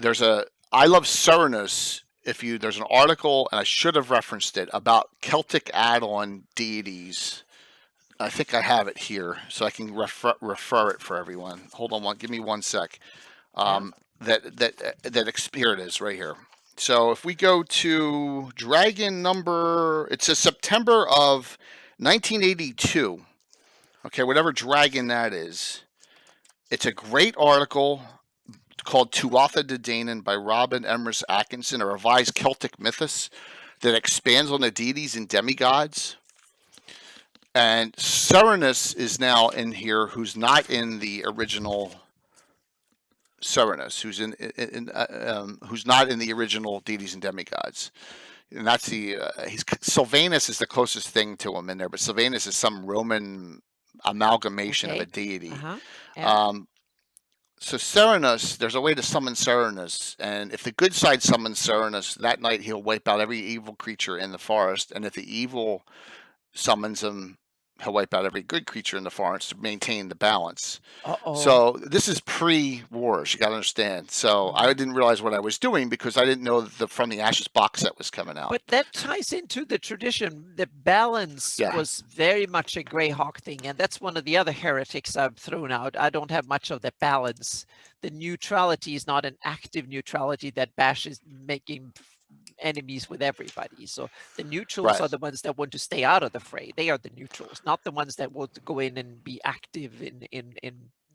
I love Cernus. There's an article, and I should have referenced it, about Celtic add-on deities. I think I have it here, so I can refer it for everyone. Hold on, give me 1 sec. Here it is right here. So if we go to dragon number, it says September of 1982. Okay, whatever dragon that is. It's a great article called Tuatha De Danann by Robin Emrys Atkinson, a revised Celtic mythos that expands on the deities and demigods. And Cernus is now in here, who's not in the original Cernus, who's not in the original deities and demigods. And that's Sylvanus is the closest thing to him in there, but Sylvanus is some Roman amalgamation of a deity. So Cernus, there's a way to summon Cernus, and if the good side summons Cernus, that night he'll wipe out every evil creature in the forest, and if the evil summons him, he'll wipe out every good creature in the forest to maintain the balance. So this is pre-wars, you got to understand. So I didn't realize what I was doing because I didn't know the From the Ashes box set was coming out. But that ties into the tradition. The balance was very much a Greyhawk thing, and that's one of the other heretics I've thrown out. I don't have much of the balance. The neutrality is not an active neutrality that Bash is making enemies with everybody. So the neutrals are the ones that want to stay out of the fray. They are the neutrals, not the ones that want to go in and be active in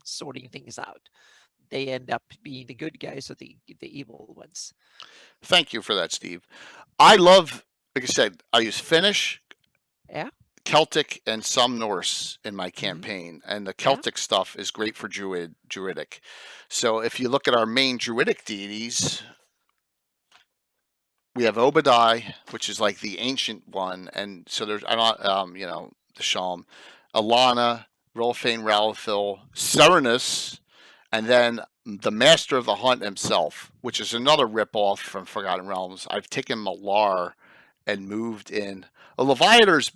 sorting things out. They end up being the good guys or the evil ones. Thank you for that, Steve. I love, like I said, I use Finnish, Celtic, and some Norse in my campaign, and the Celtic stuff is great for Druidic. So if you look at our main Druidic deities, we have Obadiah, which is like the ancient one, and so there's the Shalm, Alana, Rolfane, Ralphil, Cernus, and then the Master of the Hunt himself, which is another ripoff from Forgotten Realms. I've taken Malar and moved in. Leviather's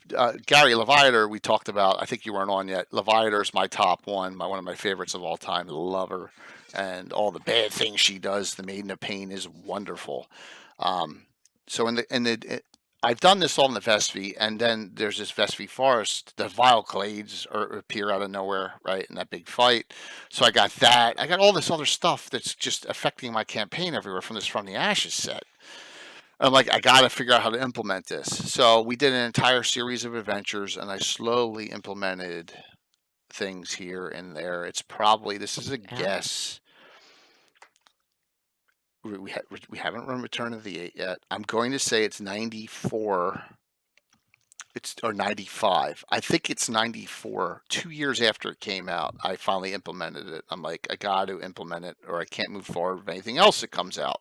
Gary Leviather we talked about. I think you weren't on yet. Leviather's my top one, one of my favorites of all time. Love her, and all the bad things she does. The Maiden of Pain is wonderful. So I've done this all in the Vespy, and then there's this Vespy Forest. The Vile Clades appear out of nowhere, right, in that big fight. So I got that. I got all this other stuff that's just affecting my campaign everywhere from this From the Ashes set. I'm like, I got to figure out how to implement this. So we did an entire series of adventures, and I slowly implemented things here and there. It's probably, this is a guess. We haven't run Return of the Eight yet. I'm going to say it's 94. Or 95. I think it's 94. 2 years after it came out, I finally implemented it. I'm like, I got to implement it, or I can't move forward with anything else that comes out.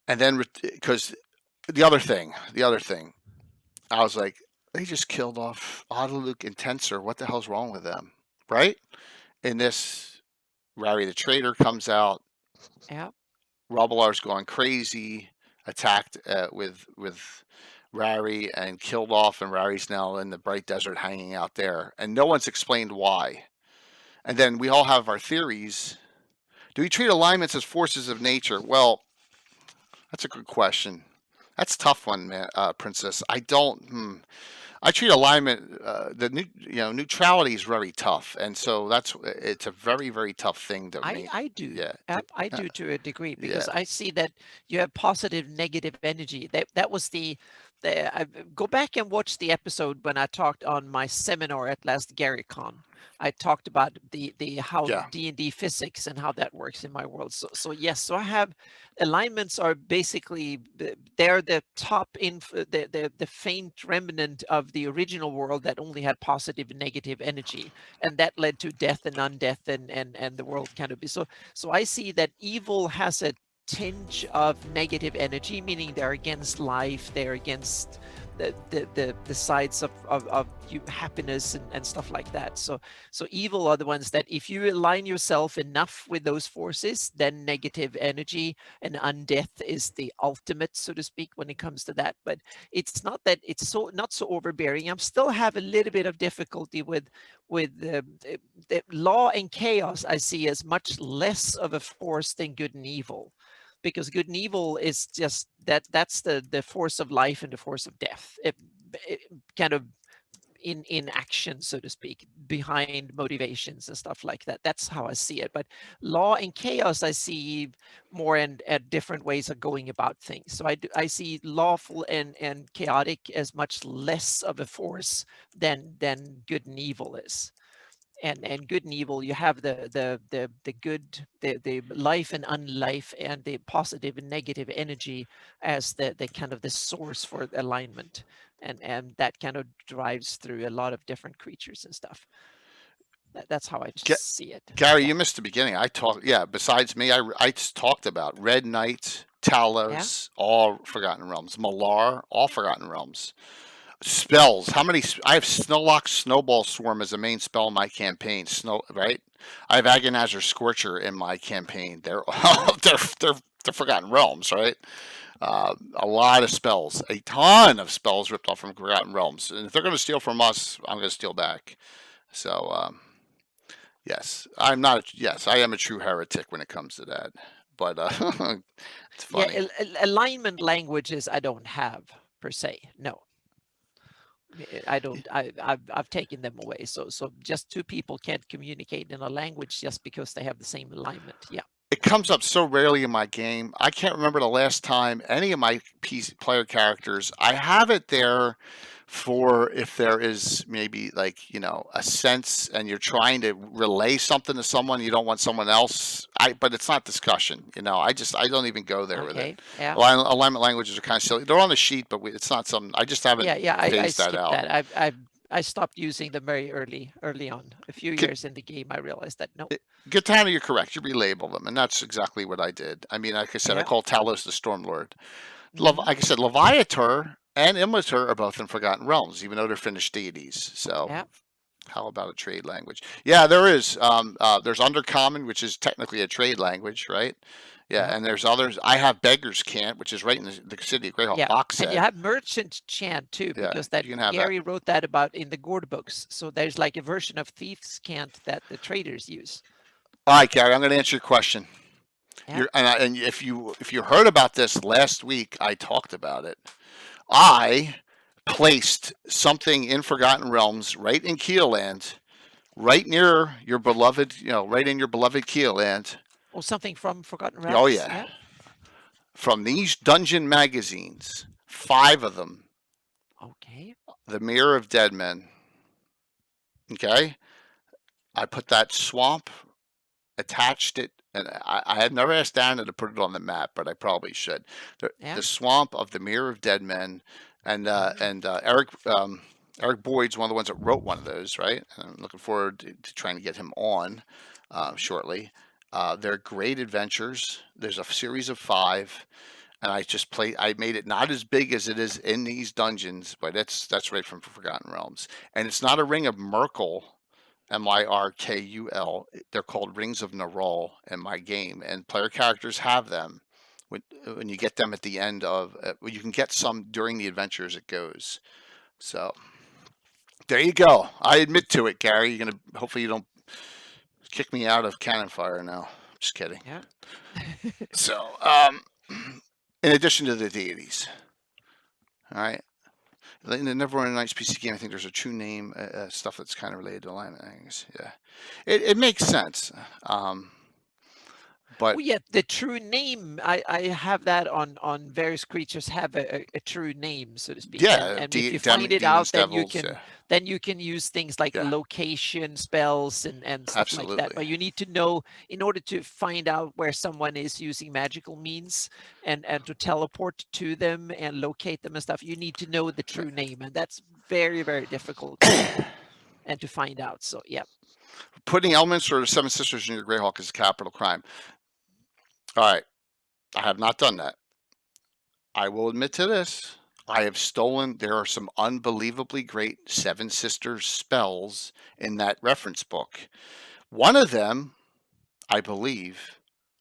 And then, because the other thing, I was like, they just killed off Odaluk and Tensor. What the hell's wrong with them, right? In this, Rari the Traitor comes out. Robalar's going crazy, attacked with Rari and killed off, and Rari's now in the Bright Desert hanging out there, and no one's explained why. And then we all have our theories. Do we treat alignments as forces of nature? Well, that's a good question. That's a tough one, man, Princess. I don't. I treat alignment, neutrality is very tough, and so it's a very, very tough thing to make. I do. I do to a degree, because I see that you have positive, negative energy. That was go back and watch the episode when I talked on my seminar at last GaryCon. I talked about how D&D physics and how that works in my world. So yes, so I have alignments are basically, they're the top the faint remnant of the original world that only had positive and negative energy, and that led to death and undeath and the world kind of be so I see that evil has a tinge of negative energy, meaning they're against life, they're against the sides of happiness and stuff like that. So evil are the ones that if you align yourself enough with those forces, then negative energy and undeath is the ultimate, so to speak, when it comes to that. But it's not that it's not so overbearing. I'm still have a little bit of difficulty with the law and chaos. I see as much less of a force than good and evil, because good and evil is just that's the force of life and the force of death. It kind of in action, so to speak, behind motivations and stuff like that. That's how I see it. But law and chaos, I see more at different ways of going about things. So I see lawful and chaotic as much less of a force than good and evil is. And good and evil, you have the good, the life and unlife, and the positive and negative energy as the kind of the source for alignment, and that kind of drives through a lot of different creatures and stuff. That's how I see it. Gary, you missed the beginning. Besides me, I just talked about Red Knight, Talos, all Forgotten Realms, Malar, all Forgotten Realms. Spells. How many? I have Snowlock Snowball Swarm as a main spell in my campaign. Right? I have Agonizer Scorcher in my campaign. They're Forgotten Realms, right? A lot of spells, a ton of spells ripped off from Forgotten Realms. And if they're going to steal from us, I'm going to steal back. So, yes, I am a true heretic when it comes to that. But it's funny. Yeah, alignment languages I don't have per se. No. I don't. I've taken them away. So just two people can't communicate in a language just because they have the same alignment. Yeah. It comes up so rarely in my game. I can't remember the last time any of my player characters. I have it there for if there is maybe a sense and you're trying to relay something to someone, you don't want someone else. But it's not discussion. I don't even go there with it. Yeah. Alignment languages are kind of silly. They're on the sheet, but it's not something. I just haven't. I skipped that. I stopped using them very early on. A few years in the game, I realized that no. Gitana, you're correct. You relabel them, and that's exactly what I did. I mean, like I said, I call Talos the Stormlord. Like I said, Leviather and Immature are both in Forgotten Realms, even though they're finished deities. So, how about a trade language? Yeah, there is. There's Undercommon, which is technically a trade language, right? Yeah, and there's others. I have Beggar's Cant, which is right in the City of Greyhawk box set. And you have Merchant Chant too, because Gary wrote that about in the Gord books. So there's like a version of Thief's Cant that the traders use. All right, Gary, I'm going to answer your question. Yeah. And if you heard about this last week, I talked about it. I placed something in Forgotten Realms right in Keelland, right near your beloved, right in your beloved Keelland. Oh, something from Forgotten Realms? Oh, yeah. From these dungeon magazines, 5 of them. Okay. The Mirror of Dead Men. Okay. I put that swamp, attached it, and I had never asked Anna to put it on the map, but I probably should. The swamp of the Mirror of Dead Men, and Eric Boyd's one of the ones that wrote one of those, right? And I'm looking forward to trying to get him on shortly. They're great adventures. There's a series of 5, and I made it not as big as it is in these dungeons, but that's right from Forgotten Realms. And it's not a Ring of Myrkul, Mirkul. They're called Rings of Naral in my game, and player characters have them. When you get them at the end of, you can get some during the adventure as it goes. So there you go. I admit to it, Gary. Hopefully you don't kick me out of Cannon Fire now. Just kidding. Yeah. So, in addition to the deities, all right. In the Neverwinter Nights PC game, I think there's a true name stuff that's kind of related to alignment things. Yeah, it makes sense. But the true name, I have that on various creatures have a true name, so to speak. Yeah, and if you find it out, then you can use things like location spells and stuff like that. But you need to know, in order to find out where someone is using magical means and to teleport to them and locate them and stuff, you need to know the true name, and that's very, very difficult and to find out. So putting elements or 7 Sisters in your Greyhawk is a capital crime. All right. I have not done that. I will admit to this. I have stolen. There are some unbelievably great Seven Sisters spells in that reference book. One of them, I believe,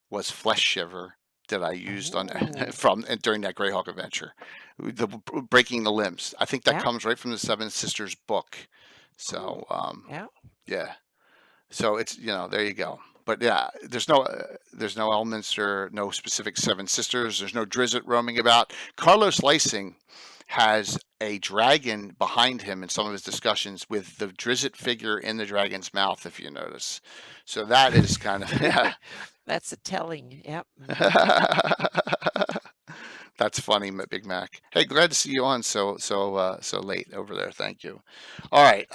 was Flesh Shiver that I used on Oh, from during that Greyhawk adventure, the breaking the limbs. I think that yeah, comes right from the Seven Sisters book. cool. So Yeah. yeah. So it's there you go. But yeah, there's no elements or no specific Seven Sisters. There's no Drizzt roaming about. Carlos Lysing has a dragon behind him in some of his discussions with the Drizzt figure in the dragon's mouth, if you notice. So that is kind of yeah. That's a telling. Yep. That's funny, Big Mac. Hey, glad to see you on so late over there. Thank you. All right.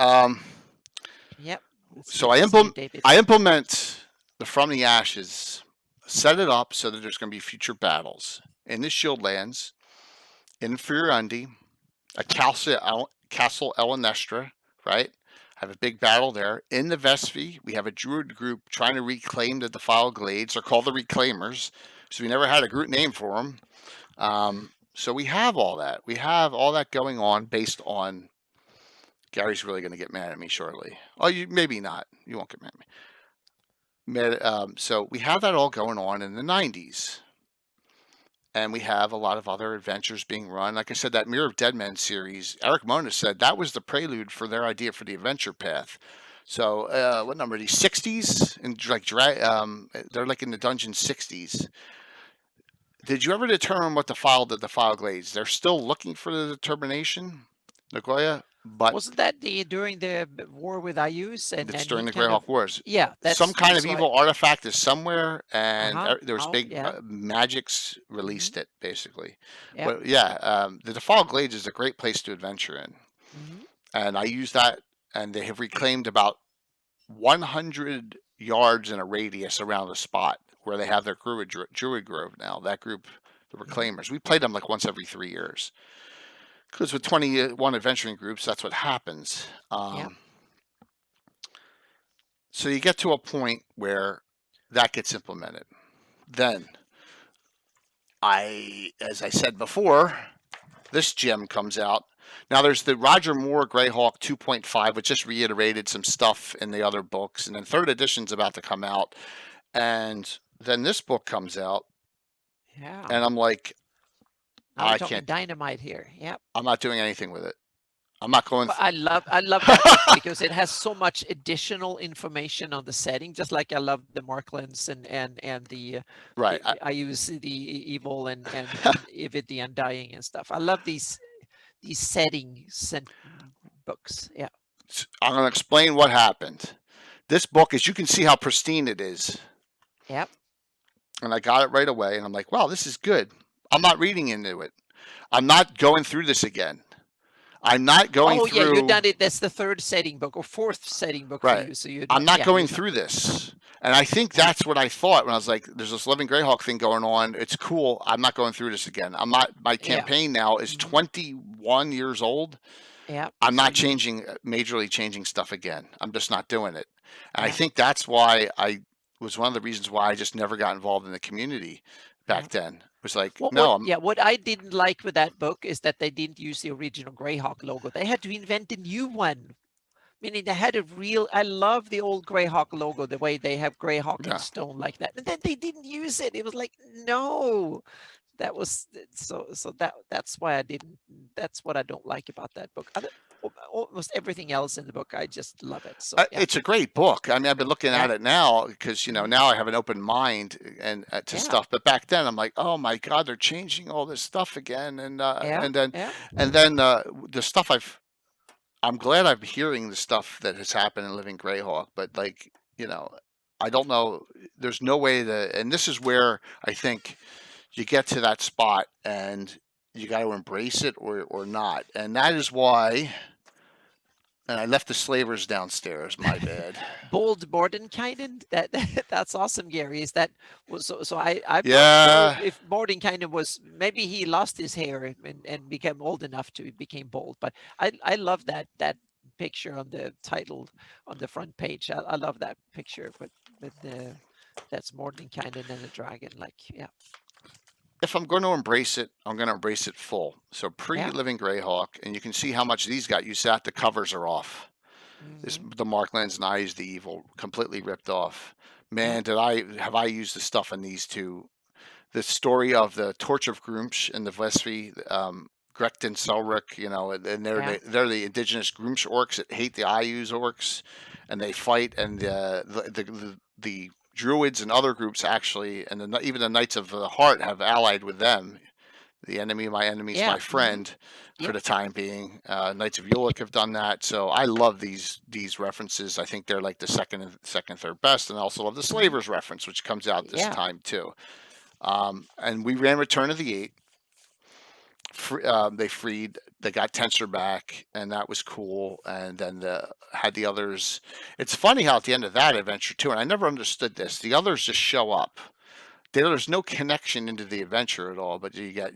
Yep. It's So good to see you, David. I implement the From the Ashes, set it up so that there's going to be future battles in the Shield Lands, in Furundi, a Castle Elanestra, right? Have a big battle there. In the Vespy, we have a Druid group trying to reclaim the Defiled Glades. They're called the Reclaimers, so we never had a group name for them. So we have all that. We have all that going on based on. Gary's really going to get mad at me shortly. Oh, you maybe not. You won't get mad at me. So we have that all going on in the 90s. And we have a lot of other adventures being run. Like I said, that Mirror of Dead Men series, Eric Mona said that was the prelude for their idea for the adventure path. So what number are these? 60s? And they're like in the dungeon 60s. Did you ever determine what the Defiled Glades? They're still looking for the determination, Nagoya, but Wasn't that during the war with Ayus it's and during he the kind of Greyhawk Wars. yeah, Some kind of so evil artifact is somewhere, and uh-huh. there was Oh, big yeah. magics released Mhm. it basically. Yeah. But yeah, the Defiled Glades is a great place to adventure in, Mhm. and I use that, and they have reclaimed about 100 yards in a radius around the spot where they have their Druid Grove now. That group, the Reclaimers, we play them like once every 3 years. Because with 21 adventuring groups, that's what happens. Yeah. So you get to a point where that gets implemented. Then, as I said before, this gem comes out. Now there's the Roger Moore Greyhawk 2.5, which just reiterated some stuff in the other books, and then third edition's about to come out, and then this book comes out, Yeah. and I'm like, Now we're I talking can't. dynamite here. Yeah. I'm not doing anything with it. I'm not going. But I love that book because it has so much additional information on the setting, just like I love the Marklands and the Right. I use the evil and Ivid the Undying and stuff. I love these settings and books. Yeah. I'm going to explain what happened. This book, as you can see how pristine it is. Yep. And I got it right away, and I'm like, wow, this is good. I'm not reading into it. I'm not going through this again. I'm not going through. Oh yeah, you've done it. That's the third setting book or fourth setting book right. for you. So you. I'm not going you're through this, and I think that's what I thought when I was like, "There's this Living Greyhawk thing going on. It's cool. I'm not going through this again. I'm not. My campaign now is 21 years old. Yeah. I'm not majorly changing stuff again. I'm just not doing it. And I Yeah. think that's why I was one of the reasons why I just never got involved in the community back then. It was like, what I didn't like with that book is that they didn't use the original Greyhawk logo. They had to invent a new one. Meaning they had a real, I love the old Greyhawk logo, the way they have Greyhawk in stone like that. And then they didn't use it. It was like, no, that was, that's why I didn't, that's what I don't like about that book. Almost everything else in the book, I just love it. So yeah. It's a great book. I mean, I've been looking at it now because, now I have an open mind and to stuff. But back then I'm like, oh my God, they're changing all this stuff again. And then the stuff I'm glad I'm hearing the stuff that has happened in Living Greyhawk, but like, I don't know. There's no way and this is where I think you get to that spot and you got to embrace it or not. And that is why, and I left the slavers downstairs, my bad. Bold Mordenkainen, that's awesome, Gary. Is that so I'm not sure if Mordenkainen was, maybe he lost his hair and became old enough to became bold, but I love that picture on the title on the front page. I love that picture, but that's Mordenkainen and the dragon, like, yeah. if I'm going to embrace it, I'm going to embrace it full. So Yeah. pre-Living Greyhawk, and you can see how much these got used at. The covers are off. This, Hmm. the Marklands and Eyes the Evil, completely ripped off. Yeah. Man, have I used the stuff in these two? The story of the Torch of Groomsh and the Vespy, Grekt and Selric, and Yeah. they're the indigenous Groomsh orcs that hate the Ayus orcs, and they fight, and the Druids and other groups actually, and even the Knights of the Heart have allied with them. The enemy, my enemy, is Yeah. my Hmm. friend. For Yep. the time being, Knights of Ulick have done that, so I love these references. I think they're like the third best, and I also love the Hmm. Slavers reference, which comes out this Yeah. time too. And we ran Return of the Eight. They got Tensor back, and that was cool. And then had the others. It's funny how at the end of that adventure too, and I never understood this. The others just show up. There's no connection into the adventure at all. But you get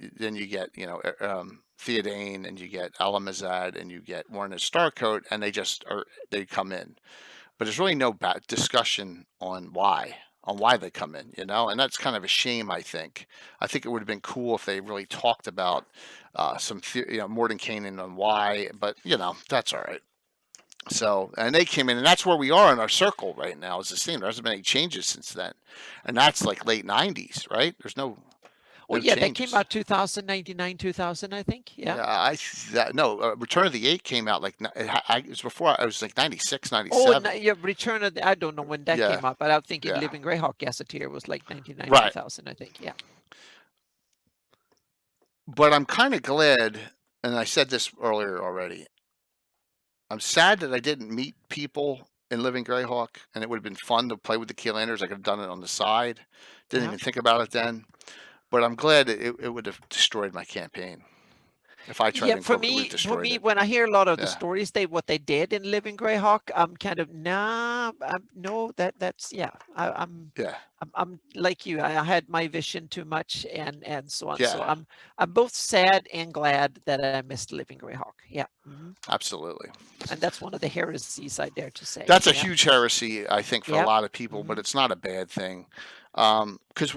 Theodane, and you get Alamazad, and you get Warren and Starcoat, and they come in. But there's really no discussion on why they come in, and that's kind of a shame. I think it would have been cool if they really talked about Mordenkainen on why, but that's all right. So, and they came in, and that's where we are in our circle right now. Is the same. There hasn't been any changes since then, and that's like late '90s, right? There's no Oh no yeah, that came changes. out 2099, 2000, I think. Yeah. Yeah, no. Return of the Eight came out like it was before. I was like 96, Oh, 97. yeah, Return of the, I don't know when that Yeah, came out, but I think in yeah, Living Greyhawk Gazetteer was like 99, right. 2000, I think. Yeah. But I'm kind of glad, and I said this earlier already. I'm sad that I didn't meet people in Living Greyhawk, and it would have been fun to play with the Keylanders. I could have done it on the side. Didn't Yeah. even think about it then. But I'm glad it would have destroyed my campaign if I tried Yeah, to incorporate. It would have for destroyed me, it. when I hear a lot of the Yeah, stories, what they did in Living Greyhawk, I'm kind of no, that's yeah. yeah, I'm like you. I had my vision too much, and so on. So yeah. I'm both sad and glad that I missed Living Greyhawk. Yeah. Hmm. Absolutely. And that's one of the heresies I dare to say. That's a Yeah. huge heresy, I think, for a Yeah. lot of people, but Hmm. it's not a bad thing, because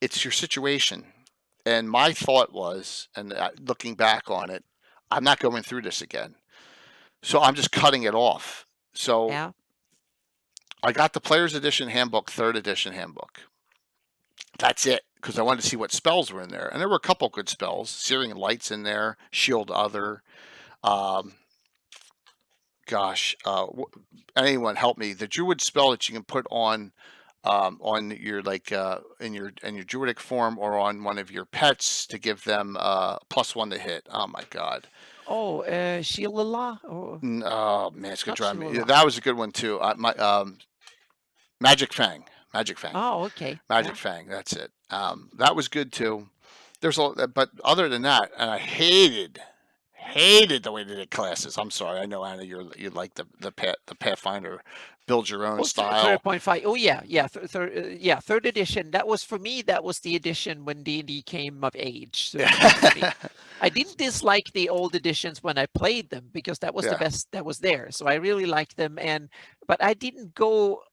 it's your situation. And my thought was, and looking back on it, I'm not going through this again. So I'm just cutting it off. So Yeah. I got the Player's Edition Handbook, third edition handbook. That's it, because I wanted to see what spells were in there. And there were a couple good spells. Searing Light's in there, Shield Other. Um, gosh, anyone help me. The Druid spell that you can put on your in your Druidic form or on one of your pets to give them +1 to hit. Oh my God. Oh, Shilala or Oh man, it's gonna not drive me. Yeah, Shilala. that was a good one too. My Magic Fang, Magic Fang, Oh, okay. Magic Yeah. Fang. That's it. That was good too. But other than that, and I hated the way they did classes. I'm sorry. I know Anna, you like the Pathfinder, build your own Oh, style. 3.5. Oh yeah, yeah, yeah. Third edition. That was for me. That was the edition when D&D came of age. So to speak. I didn't dislike the old editions when I played them because that was the Yeah, best that was there. So I really liked them, but I didn't go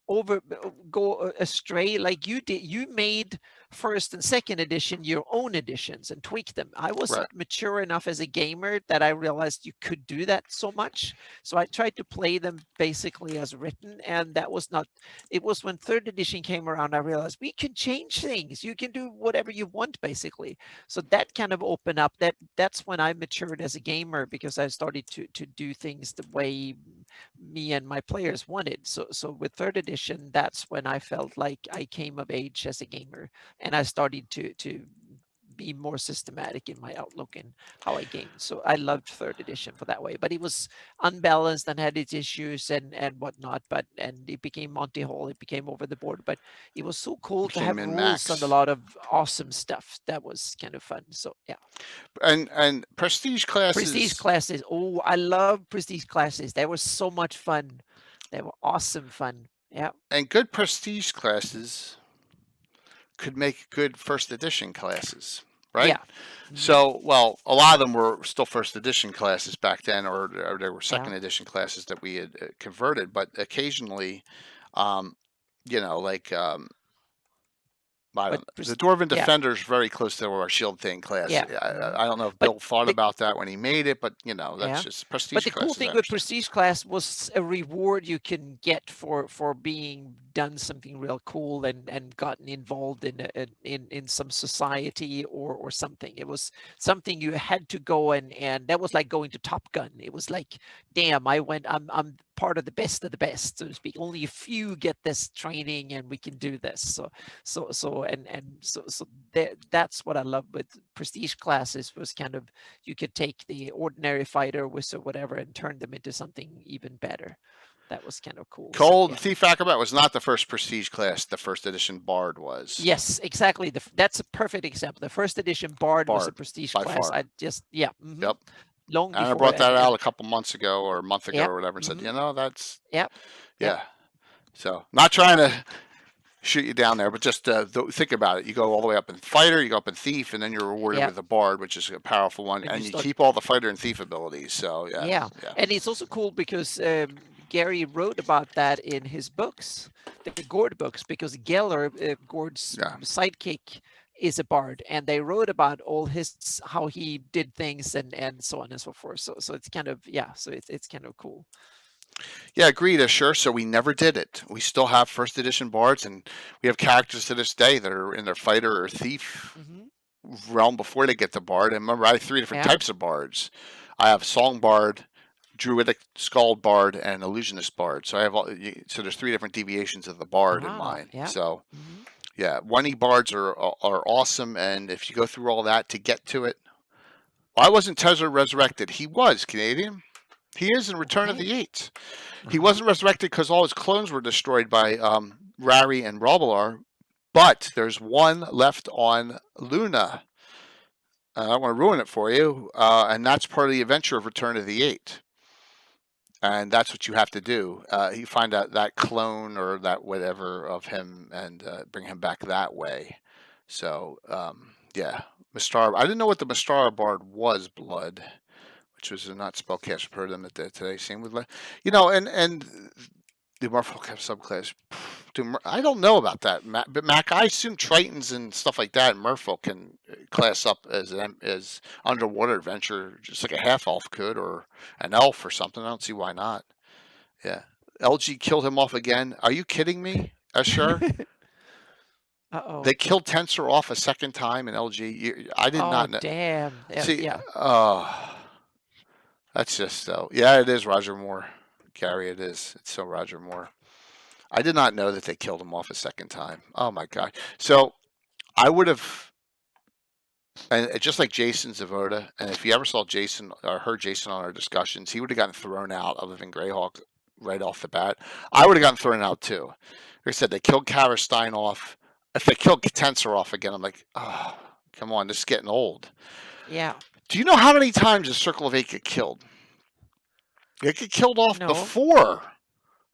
astray like you did. You made first and second edition your own editions and tweaked them. I right. wasn't mature enough as a gamer that I realized you could do that so much. So I tried to play them basically as written, and that was not. It was when third edition came around I realized we can change things. You can do whatever you want basically. So that kind of opened up. That's when I matured as a gamer because I started to do things the way me and my players wanted. So with third edition, that's when I felt like I came of age as a gamer, and I started to be more systematic in my outlook and how I game. So I loved third edition for that way, but it was unbalanced and had its issues and whatnot. But and it became Monty Hall, it became over the board. But it was so cool to Became have min rules and a max. lot of awesome stuff. That was kind of fun. So yeah, And prestige prestige classes classes. Oh, I love prestige classes. They were so much fun. They were awesome fun. Yeah, and good prestige classes could make good first edition classes, right? yeah, mhm, So, well, a lot of them were still first edition classes back then, or there were yeah, second edition classes that we had converted. But occasionally, um, like I But don't know. The Dwarven yeah, Defender is very close to our Shield Thing class. yeah. I don't know if But Bill thought the about that when he made it, but you know, that's yeah. just But prestige the cool classes. thing I with understand. prestige class was a reward you can get for being done something real cool and gotten involved in some society or something. It was something you had to go and that was like going to Top Gun. It was like, damn, I'm part of the best, so to speak. Only a few get this training and we can do this. So that's what I love with prestige classes was kind of you could take the ordinary fighter, wizard, whatever, and turn them into something even better. That was kind of cool. Cold Yeah. Thief Acrobat was not the first prestige class. The first edition Bard was. Yes, exactly. That's a perfect example. The first edition Bard was a Bard, prestige by class. far. Yeah. Yep. Long And I before brought that out a couple months ago or a month ago Yep. or whatever and said, you know, that's, Yep. yeah. So not trying to shoot you down there, but just think about it. You go all the way up in Fighter, you go up in Thief, and then you're rewarded Yep. with a Bard, which is a powerful one, and you keep all the Fighter and Thief abilities. So Yeah. And it's also cool because Gary wrote about that in his books, the Gord books, because Geller, Gord's sidekick, is a bard, and they wrote about all his how he did things and so on and so forth. So it's kind of so it's kind of cool. Yeah, agreed, sure. So we never did it. We still have first edition bards, and we have characters to this day that are in their fighter or thief realm before they get to bard. And remember, I have 3 different types of bards. I have song bard, druidic skald bard, and illusionist bard. So I have so there's 3 different deviations of the bard in mine. So yeah, 1E bards are awesome, and if you go through all that to get to it, why wasn't Tezzeret resurrected? He was Canadian. He is in Return of the Eights. He wasn't resurrected because all his clones were destroyed by Rari and Robilar, but there's one left on Luna. I don't want to ruin it for you, and that's part of the adventure of Return of the Eight. And that's what you have to do. You find out that clone or that whatever of him and bring him back that way. So, yeah. Mystara. I didn't know what the Mystara Bard was, Blood, which was not spellcast. I've heard them today. Same with, you know, and the Merfolk have subclass. I don't know about that, but Mac, I assume Tritons and stuff like that, and Merfolk can class up as underwater adventure, just like a half elf could, or an elf or something. I don't see why not. Yeah, LG killed him off again. Are you kidding me? Sure. Uh-oh. They killed Tensor off a second time in LG. I did not know. Damn. See, that's just so. Yeah, it is Roger Moore. Gary, it is. It's so Roger Moore. I did not know that they killed him off a second time. Oh my God. So I would have, and just like Jason Zavoda, and if you ever saw Jason or heard Jason on our discussions, he would have gotten thrown out of Living Greyhawk right off the bat. I would have gotten thrown out too. Like I said, they killed Karestein off. If they killed Tensor off again, I'm like, oh, come on, this is getting old. Yeah. Do you know how many times the Circle of Eight get killed? They get killed off before.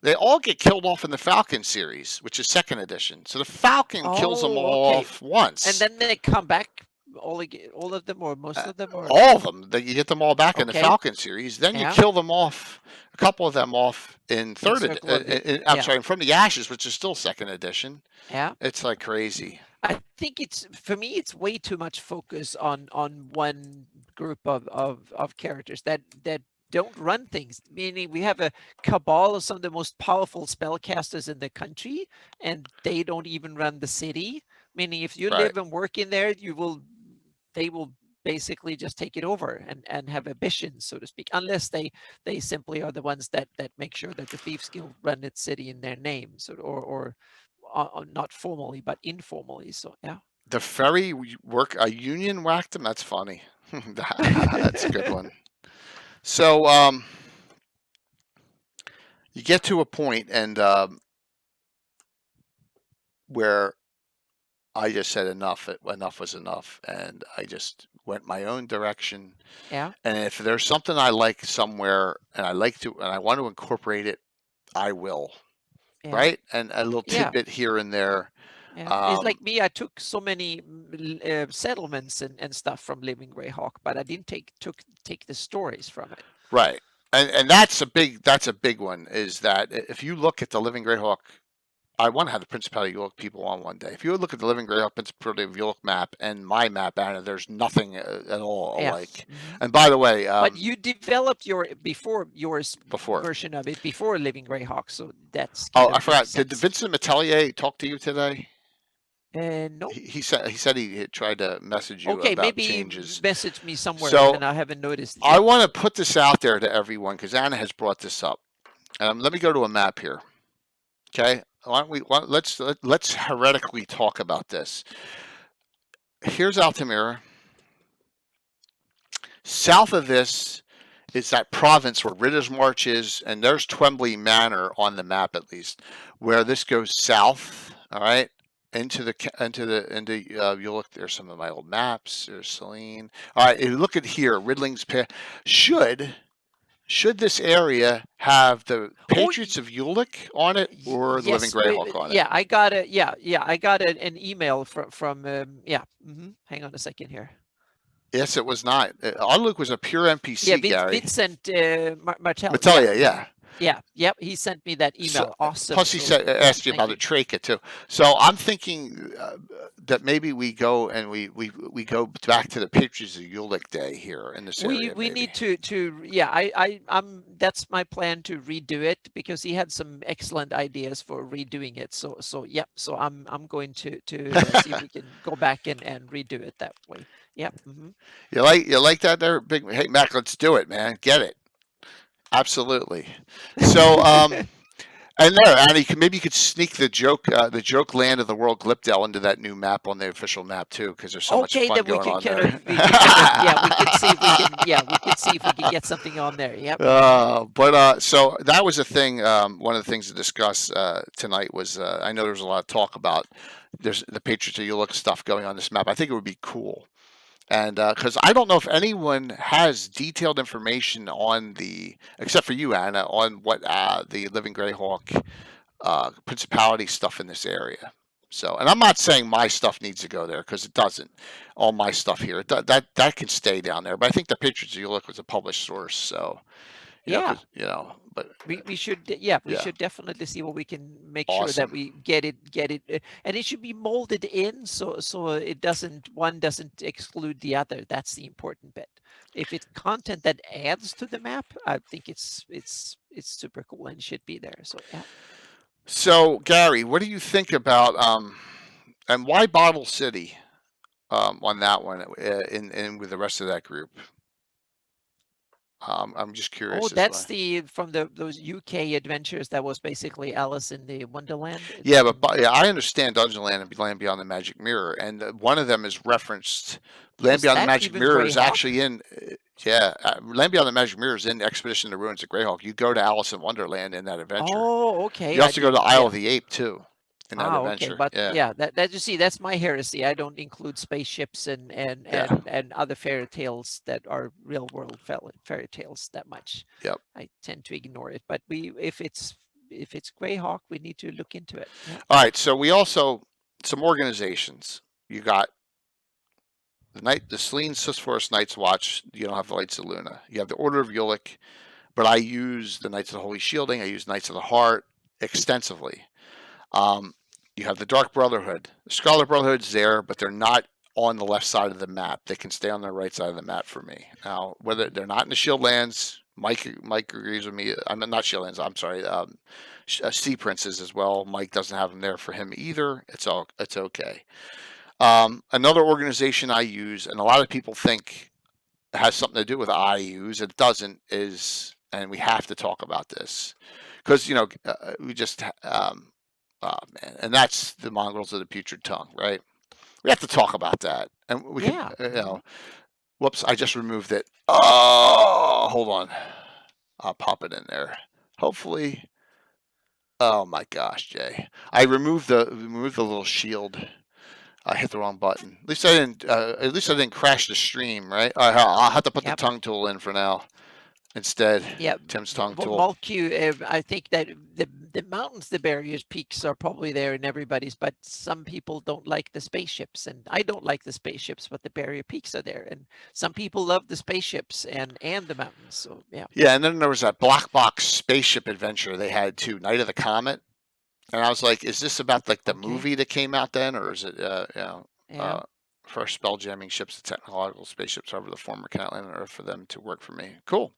They all get killed off in the Falcon series, which is 2nd edition. So the Falcon kills them all off once. And then they come back, all of them or most of them? Or? All of them. You get them all back in the Falcon series. Then you kill them off, a couple of them off in 3rd edition. I'm sorry, From the Ashes, which is still 2nd edition. Yeah. It's like crazy. I think for me, it's way too much focus on one group of characters that don't run things. Meaning we have a cabal of some of the most powerful spellcasters in the country, and they don't even run the city. Meaning if you live and work in there, they will basically just take it over and have ambitions, so to speak, unless they simply are the ones that make sure that the Thieves Guild run its city in their name, so or not formally but informally. So yeah. The ferry work a union whacked him. That's funny. That's a good one. So you get to a point and where I just said enough. Enough was enough, and I just went my own direction. Yeah. And if there's something I like somewhere, and I want to incorporate it, I will. Yeah. Right? And a little tidbit here and there. Yeah. It's like me. I took so many settlements and stuff from Living Greyhawk, but I didn't take the stories from it. Right. And that's a big one. Is that if you look at the Living Greyhawk I want to have the Principality of Yuluk people on one day. If you would look at the Living Greyhawk Principality of Yuluk map and my map, Anna, there's nothing at all Yeah. alike. And by the way, but you developed yours before version of it before Living Greyhawk, so that's I forgot. Did Vincent Metelier talk to you today? No. He said he tried to message you Okay, about maybe changes. he messaged me somewhere So, and I haven't noticed it I yet. want to put this out there to everyone because Anna has brought this up. Let me go to a map here. Okay, let's heretically talk about this. Here's Altamira. South of this is that province where Ritter's March is, and there's Twembley Manor on the map at least, where this goes south. All right, into you look. There's some of my old maps. There's Celine. All right, if you look at here, Riddling's Path. Should this area have the Patriots of Ulick on it or the Living Greyhawk on it? Yeah, I got it. Yeah, I got an email from hang on a second here. Yes, it was not. Ulick was a pure NPC, Gary. Vincent Martel. Matalia, yeah. Yep. He sent me that email. So, awesome. Plus, he asked you about a Trachea too. So I'm thinking that maybe we go and we go back to the Patriots of Ulick Day here in this area. We need to I'm that's my plan to redo it because he had some excellent ideas for redoing it. So I'm going to see if we can go back and redo it that way. Yep. You like that there, big? Hey, Mac, let's do it, man. Get it. Absolutely. So, and there, Annie, maybe you could sneak the joke land of the world Glipdale into that new map on the official map too, because there's so much fun going on there. We can see if we can get something on there. Yep. So that was a thing. One of the things to discuss tonight was I know there was a lot of talk about there's the Patriots of Ulick stuff going on this map. I think it would be cool. And because I don't know if anyone has detailed information on except for you, Anna, on what the Living Greyhawk Principality stuff in this area. So, and I'm not saying my stuff needs to go there because it doesn't. All my stuff here, that can stay down there. But I think the Patriots of Ulick was a published source, so but we should definitely see what we can make sure that we get it and it should be molded in so it doesn't exclude the other. That's the important bit. If it's content that adds to the map, I think it's super cool and should be there. So yeah. So Gary, what do you think about and why Bottle City on that one in with the rest of that group? I'm just curious. Oh, that's from those UK adventures. That was basically Alice in the Wonderland. Yeah, but I understand Dungeon Land and Land Beyond the Magic Mirror, and one of them is referenced. Land Beyond the Magic Mirror is actually in. Land Beyond the Magic Mirror is in Expedition to the Ruins of Greyhawk. You go to Alice in Wonderland in that adventure. Oh, okay. You also go to Isle of the Ape too. In that adventure. Okay, but that you see, that's my heresy. I don't include spaceships and other fairy tales that are real world fairy tales that much. Yep. I tend to ignore it, but if it's Greyhawk, we need to look into it. Yeah. All right, so we also some organizations. You got the Selene Forest Night's Watch. You don't have the Lights of Luna. You have the Order of Ulick, but I use the Knights of the Holy Shielding. I use Knights of the Heart extensively. You have the Dark Brotherhood. The Scarlet Brotherhood's there, but they're not on the left side of the map. They can stay on the right side of the map for me. Now, whether they're not in the Shieldlands, Mike agrees with me. I'm not Shieldlands. I'm sorry. Sea Princes as well. Mike doesn't have them there for him either. It's okay. Another organization I use, and a lot of people think it has something to do with I use. It doesn't. And we have to talk about this because we just. Oh man, and that's the Mongrels of the Putrid Tongue, right? We have to talk about that, and we can, whoops, I just removed it. Oh, hold on, I'll pop it in there. Hopefully, oh my gosh, Jay, I removed the little shield. I hit the wrong button. At least I didn't crash the stream, right? I'll have to put the tongue tool in for now. Instead, Tim's tongue tool. Mulq, I think that the mountains, the barriers, peaks are probably there in everybody's, but some people don't like the spaceships, and I don't like the spaceships, but the barrier peaks are there, and some people love the spaceships and the mountains. So yeah. Yeah, and then there was that Black Box spaceship adventure they had too, Night of the Comet. And I was like, is this about like the Okay. movie that came out then, or is it, Yeah. for spell jamming ships, the technological spaceships over the former Catland Earth for them to work for me? Cool.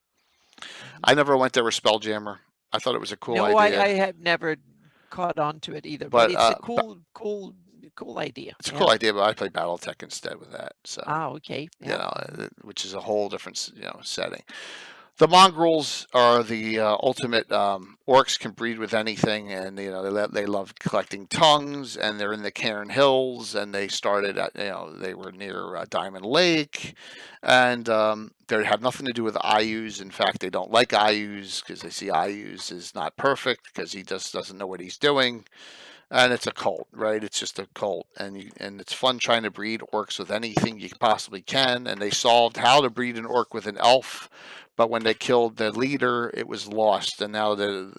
I never went there with Spelljammer. I thought it was a cool No, I idea. have never caught on to it either, but But it's a cool idea. it's a Yeah. cool idea, but I play BattleTech instead with that. So Okay. you Yeah. know, which is a whole different setting. The mongrels are the ultimate. Orcs can breed with anything, and they love collecting tongues. And they're in the Cairn Hills, and they started at they were near Diamond Lake, and they have nothing to do with Ayus. In fact, they don't like Ayus because they see Ayus is not perfect because he just doesn't know what he's doing. And it's a cult, right? It's just a cult, and it's fun trying to breed orcs with anything you possibly can. And they solved how to breed an orc with an elf, but when they killed the leader, it was lost. And now the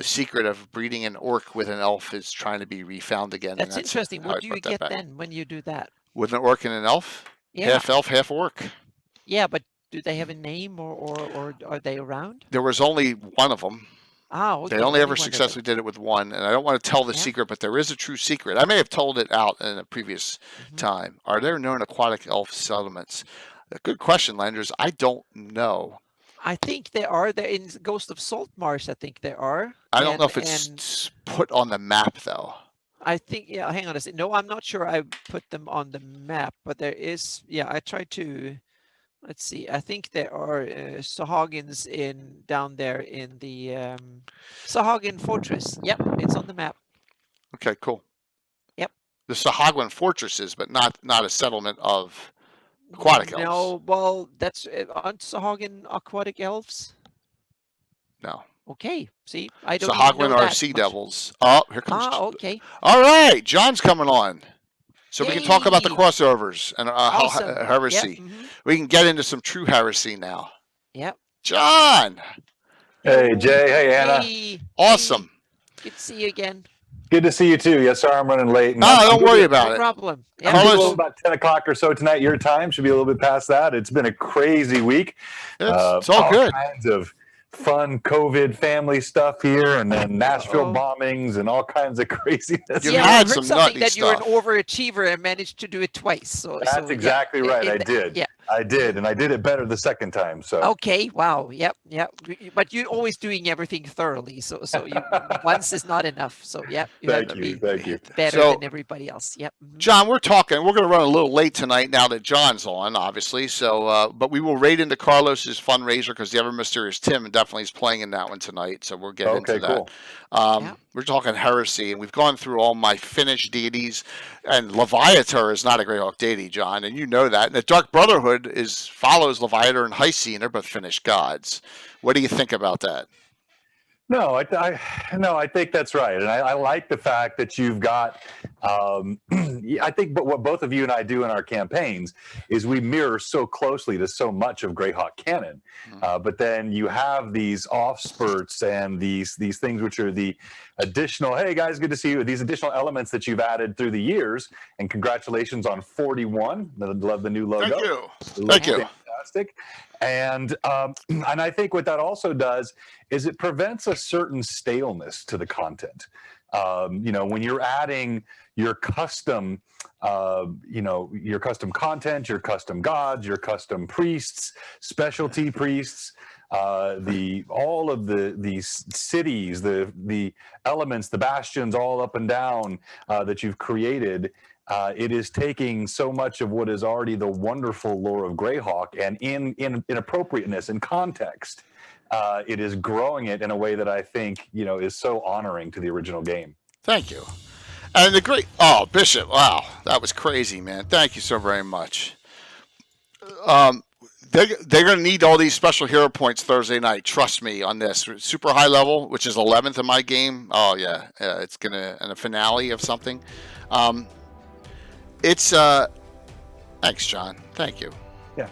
secret of breeding an orc with an elf is trying to be refound again. That's and interesting. how What I do you brought that get back. then when you do that? With an orc and an elf? Yeah. Half elf, half orc. Yeah, but do they have a name or are they around? There was only one of them. Okay. They only ever one of them. successfully did it with one, and I don't want to tell the Yeah. secret, but there is a true secret. I may have told it out in a previous time. Are there known aquatic elf settlements? A good question, Landers. I don't know. I think there are. They're in Ghost of Saltmarsh. I think there are. I don't know if it's put on the map though. I think, yeah, hang on a second. No, I'm not sure I put them on the map, but there is, yeah, I tried to, let's see, I think there are Sahagins down there in the Sahagin Fortress. Yep, it's on the map. Okay, cool. Yep. The Sahagwan fortresses, but not a settlement of aquatic elves. No, well, that's, aren't Sahagin aquatic elves? No. Okay, see, I don't Sahagwan know are that sea much. devils. Oh, here comes. Okay. All right, John's coming on. So we can talk about the Yay. crossovers and Awesome. heresy. Yep. We can get into some true heresy now. Yep. John! Hey, Jay. Hey, Anna. Hey. Awesome. Hey. Good to see you again. Good to see you, too. Yes, sorry I'm running late. No, don't worry about No it. problem. I'm Yep. Carlos- doing about 10 o'clock or so tonight, your time. Should be a little bit past that. It's been a crazy week. It's all good. Kinds of fun COVID family stuff here, and then Nashville Uh-oh. bombings and all kinds of craziness. You've Yeah, had I heard some something nutty that you're an stuff. overachiever and managed to do it twice. So That's yeah. exactly right. I In- did. Yeah. I did, and I did it better the second time. So Okay. Wow. Yep. Yep. But you're always doing everything thoroughly. So you once is not enough. So yep. thank have to you. be Thank you. better So- than everybody else. Yep. Mhm. John, we're going to run a little late tonight now that John's on, obviously. So, but we will raid into Carlos's fundraiser because the ever mysterious Tim definitely is playing in that one tonight. So we'll get Okay, into that. cool. Yeah. We're talking heresy, and we've gone through all my Finnish deities, and Leviather is not a Greyhawk deity, John, and you know that. And the Dark Brotherhood follows Leviather and Hycene, they're both Finnish gods. What do you think about that? No, I think that's right, and I like the fact that you've got. I think, but what both of you and I do in our campaigns is we mirror so closely to so much of Greyhawk canon, but then you have these off spurts and these things which are the additional. Hey guys, good to see you. These additional elements that you've added through the years, and congratulations on 41. Love the new logo. Thank you. It Thank looks you. fantastic. And I think what that also does is it prevents a certain staleness to the content. When you're adding your custom, your custom content, your custom gods, your custom priests, specialty priests, all of these cities, the elements, the bastions, all up and down that you've created. It is taking so much of what is already the wonderful lore of Greyhawk and in appropriateness and context, it is growing it in a way that I think is so honoring to the original game. Thank you. And Bishop, wow, that was crazy, man. Thank you so very much. They're going to need all these special hero points Thursday night. Trust me on this. Super high level, which is 11th in my game. Oh, yeah. It's going to, and a finale of something. Thanks, John. Thank you. Yeah.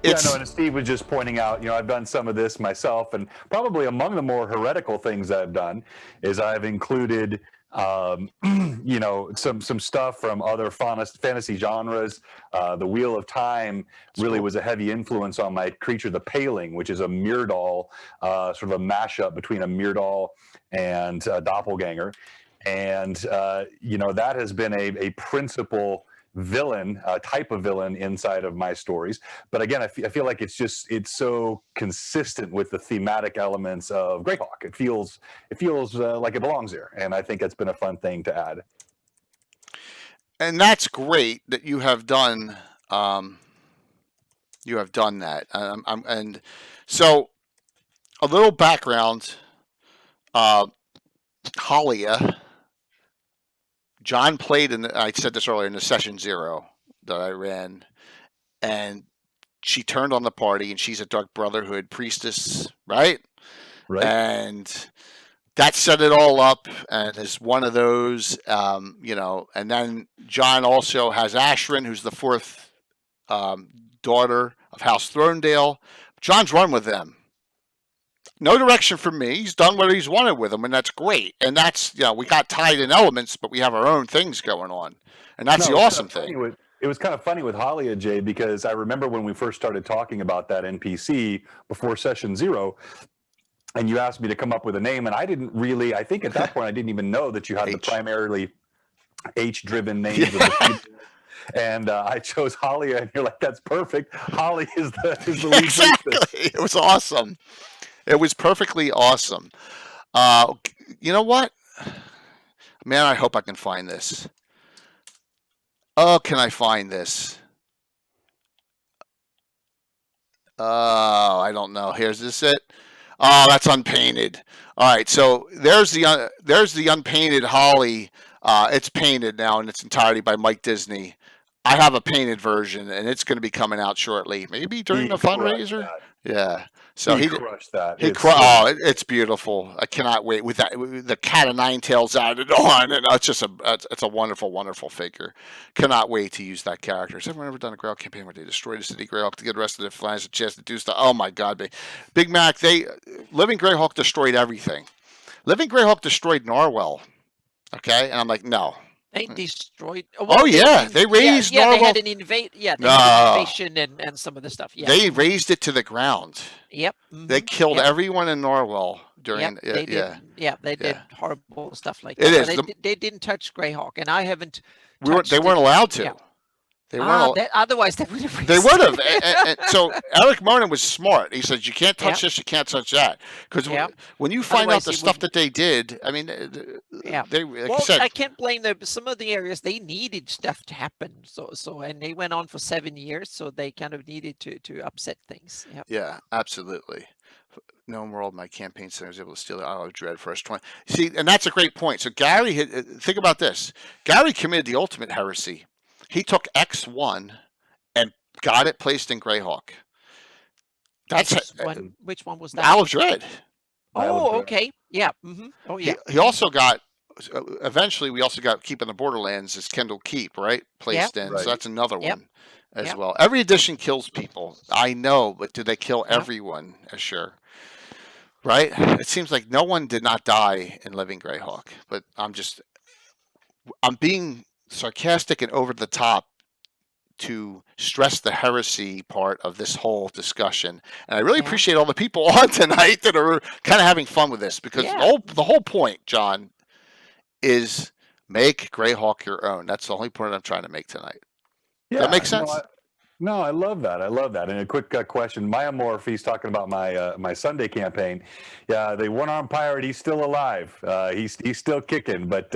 It's, And Steve was just pointing out, I've done some of this myself, and probably among the more heretical things I've done is I've included you know, some stuff from other fantasy genres. The Wheel of Time really was a heavy influence on my creature, the Paling, which is a Myrdal, sort of a mashup between a Myrdal and a doppelganger. And, you know, that has been a principal villain, type of villain inside of my stories. But again, I feel like it's so consistent with the thematic elements of Greyhawk. It feels like it belongs there, and I think it's been a fun thing to add. And that's great that you have done. You have done that, and so a little background. Halia. John played I said this earlier, in the session 0 that I ran, and she turned on the party, and she's a Dark Brotherhood priestess, right? Right. And that set it all up, and is one of those, you know. And then John also has Ashrin, who's the 4th daughter of House Thronedale. John's run with them. No direction from me. He's done what he's wanted with them, and that's great. And that's, you know, we got tied in elements, but we have our own things going on, and that's the awesome thing. It was kind of funny with Halia, Jay, because I remember when we first started talking about that NPC before session 0, and you asked me to come up with a name, and I didn't really. I think at that point I didn't even know that you had the primarily H-driven names of the people. And I chose Halia, and you're like, "That's perfect. Holly is the lead." Exactly. It was awesome. It was perfectly awesome. You know what? Man, I hope I can find this. Oh, can I find this? Oh, I don't know. Here's this it. Oh, that's unpainted. All right, so there's the unpainted Holly. It's painted now in its entirety by Mike Disney. I have a painted version, and it's going to be coming out shortly, maybe during the fundraiser. Yeah. So he crushed that. It's beautiful. I cannot wait with that. With the cat of nine tails added on, and it's a wonderful, wonderful figure. Cannot wait to use that character. Has everyone ever done a Greyhawk campaign where they destroy the city Greyhawk to get the rest of their flies a chance to do stuff? Oh my God, Big Mac. Living Greyhawk destroyed everything. Living Greyhawk destroyed Narwhal. Okay, and I'm like, no. They destroyed. Well, they raised. Yeah, Narwhal. they had an invade. Yeah, they had an invasion and some of the stuff. Yeah, they razed it to the ground. Yep. Mm-hmm. They killed everyone in Narwhal during. Yep, they did. Yeah, they did horrible stuff like that. It is. They didn't touch Greyhawk, and I haven't. They weren't allowed to. Yeah. They weren't. Otherwise, they would have. They would have. and so Eric Monin was smart. He said, "You can't touch this. You can't touch that." Because when you find out the stuff that they did, I mean, they. Like I said, I can't blame them. Some of the areas they needed stuff to happen. So, and they went on for 7 years, so they kind of needed to upset things. Yep. Yeah, absolutely. No world, my campaign center was able to steal the Isle of Dread first 20. See, and that's a great point. So Gary, think about this. Gary committed the ultimate heresy. He took X1 and got it placed in Greyhawk. That's which one was that? Isle of Dread. Oh, okay. Yeah. Mm-hmm. Oh, yeah. He also got. Eventually, we also got Keep in the Borderlands as Kendall Keep, right? Placed in. Right. So that's another one as well. Every edition kills people. I know, but do they kill everyone? Sure. Right? It seems like no one did not die in Living Greyhawk, but I'm being sarcastic and over the top to stress the heresy part of this whole discussion. And I really appreciate all the people on tonight that are kind of having fun with this, because the whole point, John, is make Greyhawk your own. That's the only point I'm trying to make tonight. Does that make sense? No, I love that. And a quick question. Myamorph, he's talking about my Sunday campaign. Yeah, the one-armed pirate, he's still alive. He's still kicking, but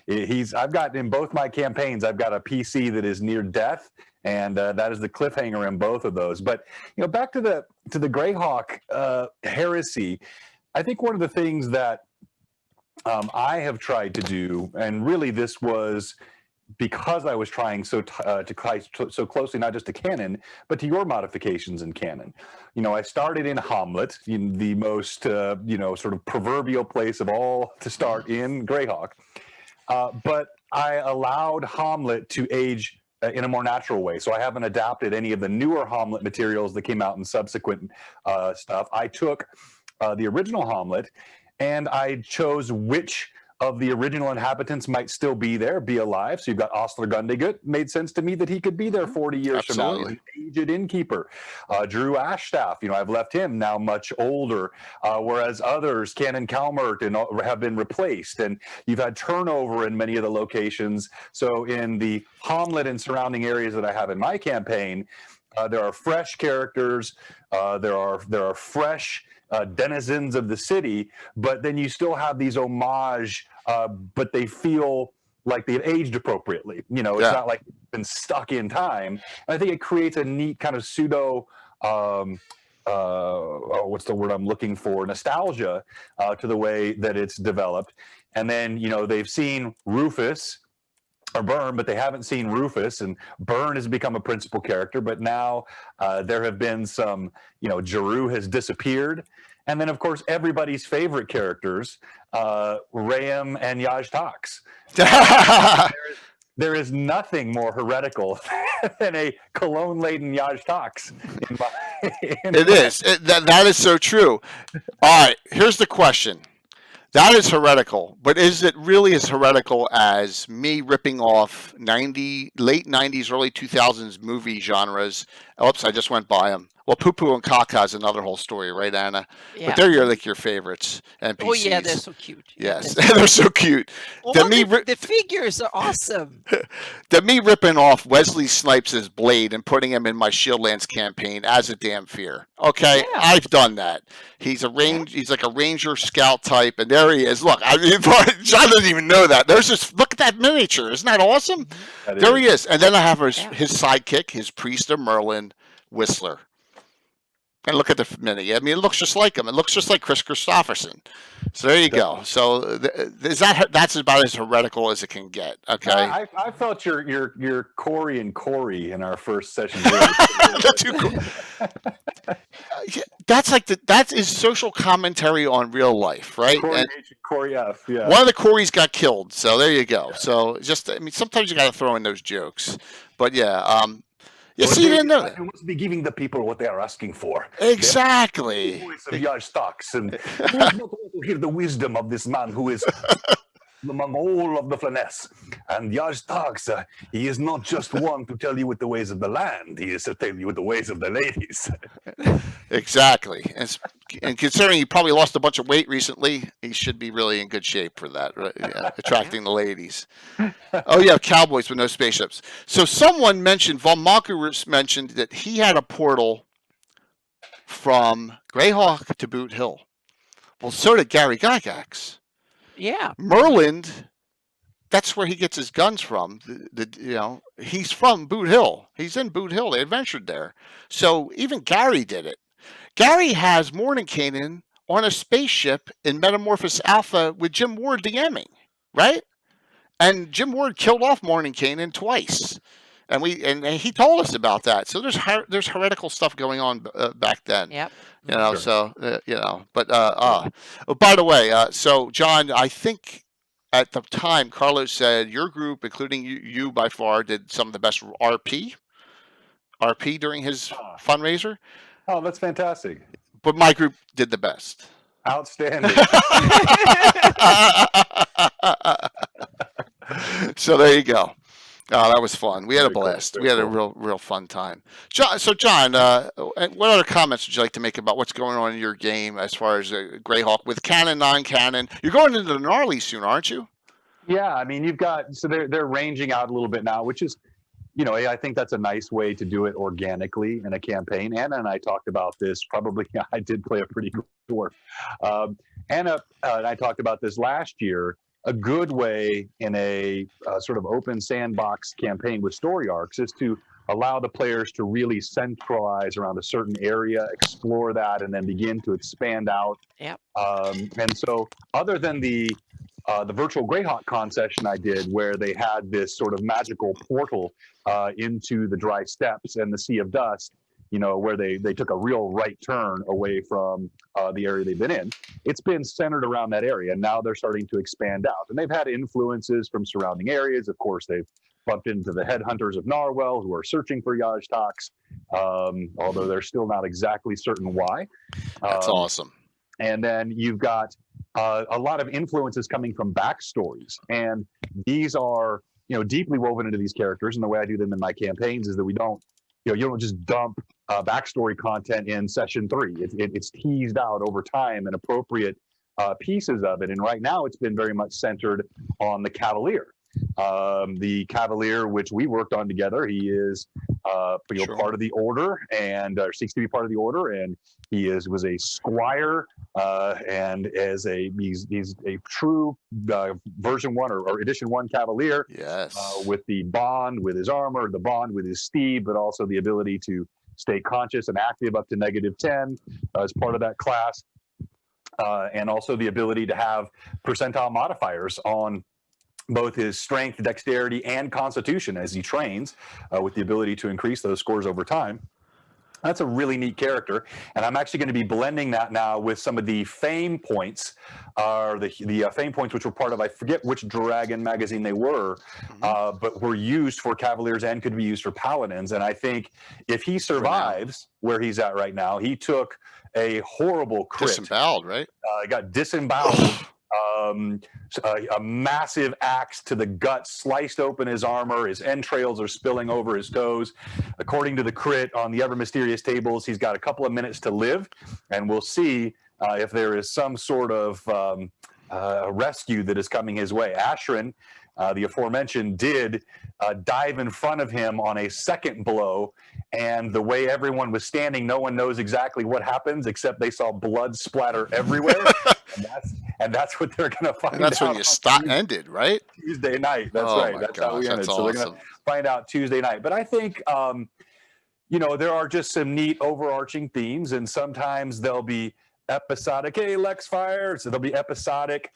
I've got in both my campaigns, I've got a PC that is near death, and that is the cliffhanger in both of those. But back to the Greyhawk heresy. I think one of the things that I have tried to do, and really this was because I was trying to tie so closely, not just to canon, but to your modifications in canon. I started in Hamlet, in the most, sort of proverbial place of all to start in Greyhawk. But I allowed Hamlet to age in a more natural way. So I haven't adapted any of the newer Hamlet materials that came out in subsequent stuff. I took the original Hamlet, and I chose which of the original inhabitants might still be there, be alive. So you've got Osler Gundegut. Made sense to me that he could be there 40 years from now. He's an aged innkeeper. Drew Ashstaff, I've left him now much older, whereas others, Canon Calmert, have been replaced. And you've had turnover in many of the locations. So in the Hamlet and surrounding areas that I have in my campaign, there are fresh characters. There are fresh denizens of the city, but then you still have these homage, but they feel like they've aged appropriately. It's not like it's been stuck in time. And I think it creates a neat kind of pseudo, what's the word I'm looking for? Nostalgia to the way that it's developed. And then, they've seen Rufus or Byrne, but they haven't seen Rufus, and Byrne has become a principal character. But now there have been some, Jeru has disappeared. And then, of course, everybody's favorite characters, Rayam and Yaj Tox. There is nothing more heretical than a cologne-laden Yaj Tox. It is. That is so true. All right, here's the question. That is heretical, but is it really as heretical as me ripping off late 90s, early 2000s movie genres? Oops, I just went by them. Well, Poo Poo and Kaka is another whole story, right, Anna? Yeah. But they're your favorites, NPCs. Oh, yeah, they're so cute. Yes, they're so cute. Well, the figures are awesome. Me ripping off Wesley Snipes' Blade and putting him in my Shieldlands campaign as a damn fear. Okay, yeah. I've done that. He's like a ranger scout type, and there he is. Look, John doesn't even know that. Look at that miniature. Isn't that awesome? He is. And then I have his sidekick, his priest of Merlin, Whistler. And look at the mini. I mean, it looks just like him. It looks just like Chris Christopherson. So there you go. So that's about as heretical as it can get. Okay. I felt your Corey and Corey in our first session. That is social commentary on real life, right? Corey F. Yeah. One of the Corys got killed. So there you go. So sometimes you got to throw in those jokes, but yeah. You didn't know that. You must be giving the people what they are asking for. Exactly. The voice of Yaj Tox, and who does not want to hear the wisdom of this man who is among all of the Flaness. And Yaj Tox, he is not just one to tell you with the ways of the land. He is to tell you with the ways of the ladies. Exactly. And considering he probably lost a bunch of weight recently, he should be really in good shape for that, right? Yeah, attracting the ladies. Oh, yeah, cowboys with no spaceships. So someone mentioned, Von Monkerus mentioned that he had a portal from Greyhawk to Boot Hill. Well, so did Gary Gygax. Yeah. Merlin, that's where he gets his guns from. He's from Boot Hill. He's in Boot Hill. They adventured there. So even Gary did it. Gary has Mordenkainen on a spaceship in Metamorphosis Alpha with Jim Ward DMing, right? And Jim Ward killed off Mordenkainen twice. And he told us about that. So there's heretical stuff going on back then. Yep. Sure. So but by the way, so John, I think at the time Carlos said your group, including you by far, did some of the best RP during his fundraiser. Oh, that's fantastic. But my group did the best. Outstanding. So there you go. Oh, that was fun. We had a blast. We had a real fun time. John, what other comments would you like to make about what's going on in your game as far as Greyhawk with canon, non-canon? You're going into the gnarly soon, aren't you? Yeah, I mean, they're ranging out a little bit now, which is, I think that's a nice way to do it organically in a campaign. Anna and I talked about this. Probably, I did play a pretty good dwarf. Anna and I talked about this last year. A good way in a sort of open sandbox campaign with story arcs is to allow the players to really centralize around a certain area, explore that, and then begin to expand out. Yep. And so other than the virtual Greyhawk con session I did, where they had this sort of magical portal into the dry steppes and the Sea of Dust, where they took a real right turn away from the area they've been in. It's been centered around that area, and now they're starting to expand out. And they've had influences from surrounding areas. Of course, they've bumped into the headhunters of Narwhal, who are searching for Yaj Tox, although they're still not exactly certain why. That's awesome. And then you've got a lot of influences coming from backstories, and these are deeply woven into these characters. And the way I do them in my campaigns is that we don't you don't just dump backstory content in session 3. It's teased out over time and appropriate pieces of it. And right now it's been very much centered on the Cavalier. The Cavalier, which we worked on together, he is part of the Order, and seeks to be part of the Order, and he was a squire, and he's a true version 1 or edition 1 Cavalier. Yes. With the bond with his armor, the bond with his steed, but also the ability to stay conscious and active up to -10 as part of that class, and also the ability to have percentile modifiers on both his strength, dexterity, and constitution as he trains, with the ability to increase those scores over time. That's a really neat character, and I'm actually going to be blending that now with some of the fame points, the fame points which were part of, I forget which Dragon magazine they were, but were used for Cavaliers and could be used for Paladins. And I think if he survives where he's at right now, he took a horrible crit. Disemboweled, right? Got disemboweled. A massive axe to the gut sliced open his armor. His entrails are spilling over his toes. According to the crit on the Ever Mysterious tables, he's got a couple of minutes to live, and we'll see if there is some sort of rescue that is coming his way. Ashrin, the aforementioned, did dive in front of him on a second blow, and the way everyone was standing, no one knows exactly what happens, except they saw blood splatter everywhere. And that's what they're going to find out. And that's when you ended, right? Tuesday night. That's right. That's how we ended. So we're going to find out Tuesday night. But I think, there are just some neat overarching themes, and sometimes they'll be episodic. Hey, Lex fires. So they'll be episodic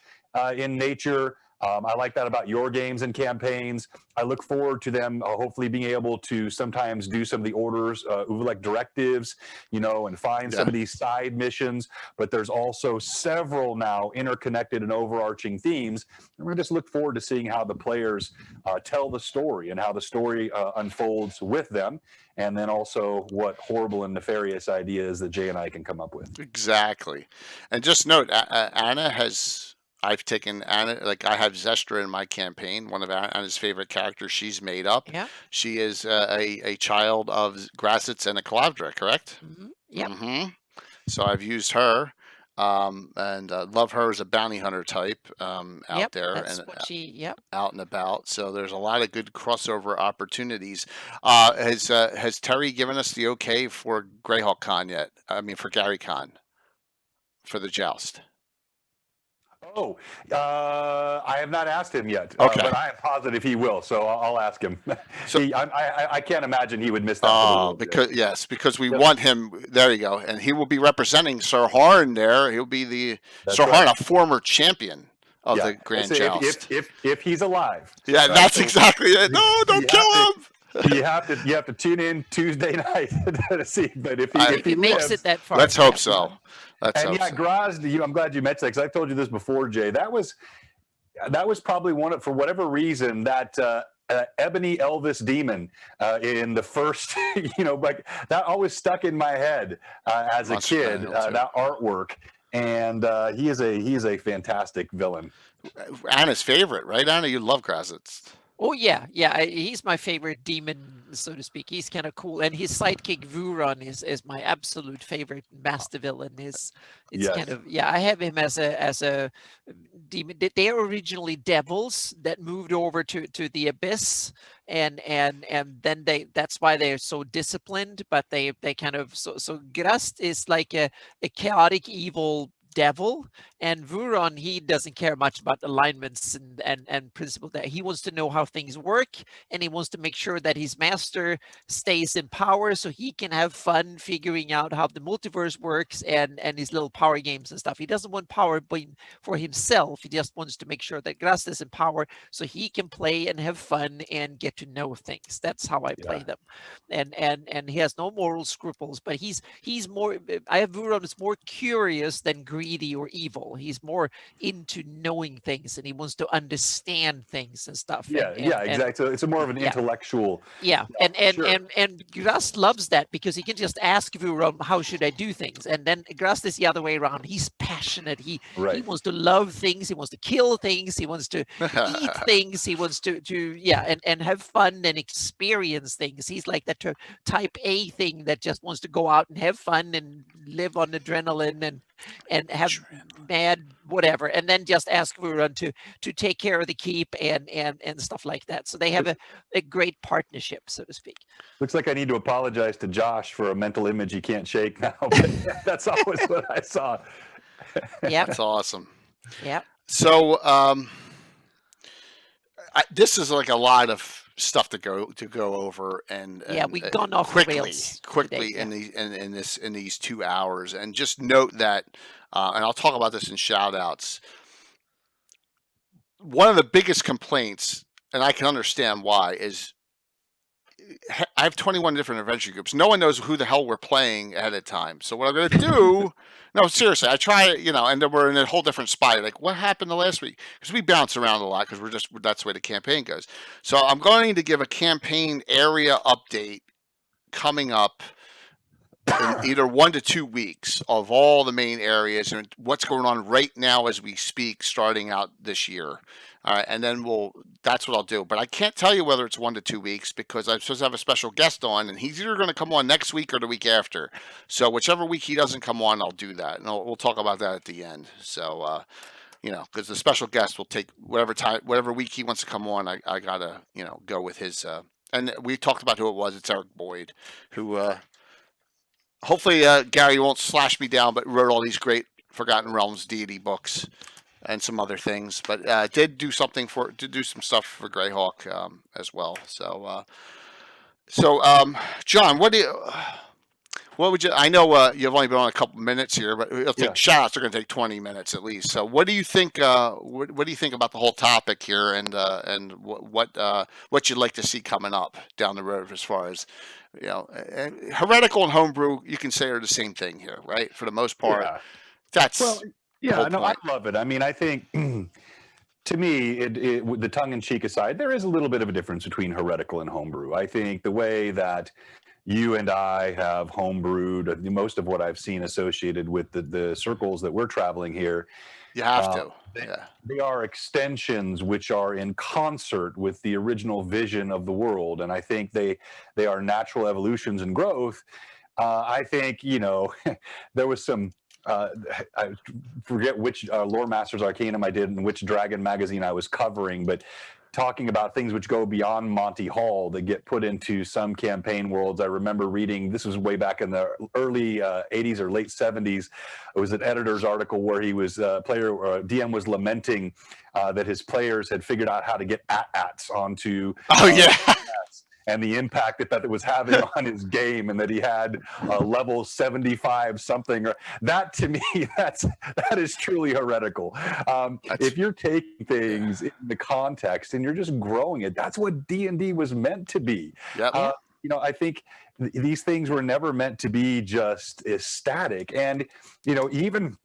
in nature. I like that about your games and campaigns. I look forward to them hopefully being able to sometimes do some of the orders, like directives, and find some of these side missions. But there's also several now interconnected and overarching themes. And we're just look forward to seeing how the players tell the story and how the story unfolds with them. And then also what horrible and nefarious ideas that Jay and I can come up with. Exactly. And just note, I've taken Anna, like I have Zestra in my campaign, one of Anna's favorite characters she's made up. Yeah. She is a child of Grassets and a Calavdra, correct? Mm-hmm. Yeah. Mm-hmm. So I've used her, and love her as a bounty hunter type out there and out and about. So there's a lot of good crossover opportunities. Has Terry given us the okay for Greyhawk Con yet? I mean, for Gary Con, for the joust? Oh, I have not asked him yet, okay. But I am positive he will, so I'll ask him. So I can't imagine he would miss that. Because we want him. There you go, and he will be representing Sir Harn there. He'll be Sir Harn, a former champion of the Grand Joust. If he's alive. Yeah, that's exactly it. No, don't kill him. You have to tune in Tuesday night to see. But if he makes it that far, let's hope so. Graz, I'm glad you mentioned that, because I've told you this before, Jay. That was probably for whatever reason, that Ebony Elvis demon in the first, like that always stuck in my head as a kid. That artwork, and he is a fantastic villain. Anna's favorite, right? Anna, you love Grassets. Oh yeah, he's my favorite demon, so to speak. He's kind of cool, and his sidekick Vuron is my absolute favorite master villain. It's kind of I have him as a demon. They are originally devils that moved over to the abyss, and then that's why they're so disciplined. But they kind of so Grast is like a chaotic evil devil, and Vuron, he doesn't care much about alignments and principles. That he wants to know how things work, and he wants to make sure that his master stays in power so he can have fun figuring out how the multiverse works and his little power games and stuff. He doesn't want power for himself. He just wants to make sure that Grast is in power so he can play and have fun and get to know things. That's how I play them. And he has no moral scruples, but he's more, I have Vuron is more curious than greedy. greedy or evil. He's more into knowing things, and he wants to understand things and stuff. Yeah, exactly. So it's more of an intellectual. Yeah, and Grast loves that because he can just ask Vuron, how should I do things? And then Grast is the other way around. He's passionate. He wants to love things. He wants to kill things. He wants to eat things. He wants to and have fun and experience things. He's like that type A thing that just wants to go out and have fun and live on adrenaline and have mad whatever, and then just ask Vuron to take care of the keep and stuff like that. So they have a great partnership, so to speak. Looks like I need to apologize to Josh for a mental image he can't shake now. But that's always what I saw. Yeah, that's awesome. Yeah. So this is like a lot of stuff to go over, and we've gone off quickly today, in these 2 hours. And just note that, and I'll talk about this in shout outs. One of the biggest complaints, and I can understand why, is I have 21 different adventure groups. No one knows who the hell we're playing ahead of time. So what I'm going to do, no, seriously, I try, and then we're in a whole different spot. Like, what happened the last week? Because we bounce around a lot because that's the way the campaign goes. So I'm going to give a campaign area update coming up in either 1 to 2 weeks of all the main areas and what's going on right now as we speak, starting out this year. All right, and then that's what I'll do. But I can't tell you whether it's 1 to 2 weeks because I'm supposed to have a special guest on, and he's either going to come on next week or the week after. So whichever week he doesn't come on, I'll do that, and we'll talk about that at the end. So, because the special guest will take whatever week he wants to come on. I gotta, go with his. And we talked about who it was. It's Eric Boyd, who hopefully Gary won't slash me down, but wrote all these great Forgotten Realms deity books and some other things, but did do some stuff for Greyhawk as well. So, John, what would you? I know you've only been on a couple minutes here, but it'll take shots are going to take 20 minutes at least. So, what do you think? What do you think about the whole topic here, and what you'd like to see coming up down the road as far as heretical and homebrew? You can say are the same thing here, right? For the most part, that's I love it. I mean, I think to me, the tongue-in-cheek aside, there is a little bit of a difference between heretical and homebrew. I think the way that you and I have homebrewed, most of what I've seen associated with the circles that we're traveling here, you have to. They are extensions which are in concert with the original vision of the world, and I think they are natural evolutions and growth. I think there was some. I forget which Lore Masters Arcanum I did and which Dragon magazine I was covering, but talking about things which go beyond Monty Hall that get put into some campaign worlds. I remember reading, this was way back in the early 80s or late 70s. It was an editor's article where he was DM was lamenting that his players had figured out how to get AT-ATs onto and the impact that it was having on his game, and that he had level 75 something. That to me, that is truly heretical. If you're taking things in the context and you're just growing it, that's what D&D was meant to be. Yep. I think these things were never meant to be just static. And even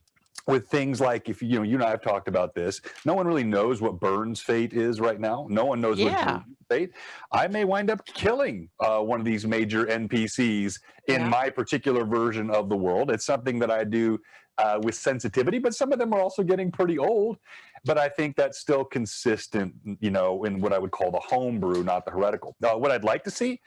with things like, if you and I have talked about this, no one really knows what Burns' fate is right now. No one knows what Drew's fate. I may wind up killing one of these major NPCs in my particular version of the world. It's something that I do with sensitivity, but some of them are also getting pretty old. But I think that's still consistent, in what I would call the homebrew, not the heretical. What I'd like to see,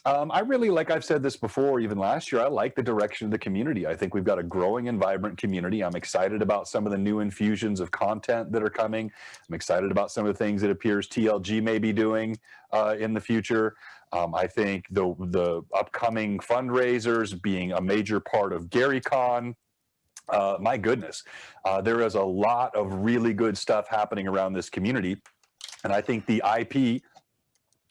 I really, like I've said this before, even last year, I like the direction of the community. I think we've got a growing and vibrant community. I'm excited about some of the new infusions of content that are coming. I'm excited about some of the things that appears TLG may be doing in the future. I think the upcoming fundraisers being a major part of GaryCon. My goodness, there is a lot of really good stuff happening around this community. And I think the IP,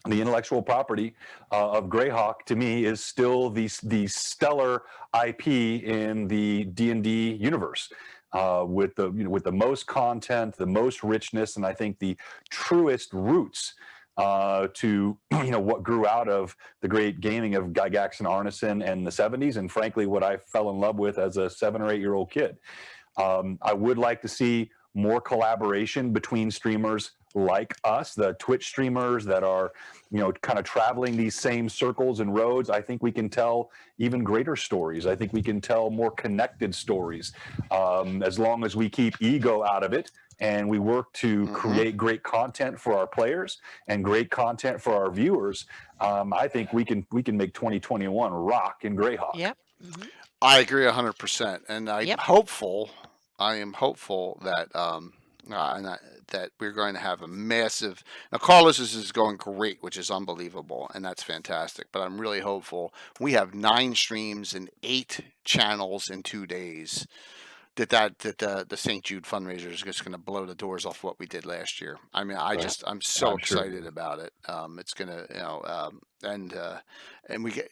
the intellectual property of Greyhawk, to me, is still the stellar IP in the D&D universe, with the most content, the most richness, and I think the truest roots to what grew out of the great gaming of Gygax and Arneson in the 70s, and frankly, what I fell in love with as a 7 or 8 year old kid. I would like to see more collaboration between streamers like us, the Twitch streamers that are, kind of traveling these same circles and roads. I think we can tell even greater stories. I think we can tell more connected stories, as long as we keep ego out of it and we work to create great content for our players and great content for our viewers. I think we can make 2021 rock in Greyhawk. Yep. I agree 100%, and I'm Yep. hopeful. I am hopeful that that we're going to have a massive. Now, Carlos's is going great, which is unbelievable, and that's fantastic. But I'm really hopeful. We have 9 streams and 8 channels in 2 days. That the St. Jude fundraiser is just going to blow the doors off what we did last year. I mean, I'm so excited about it. It's gonna, and we get.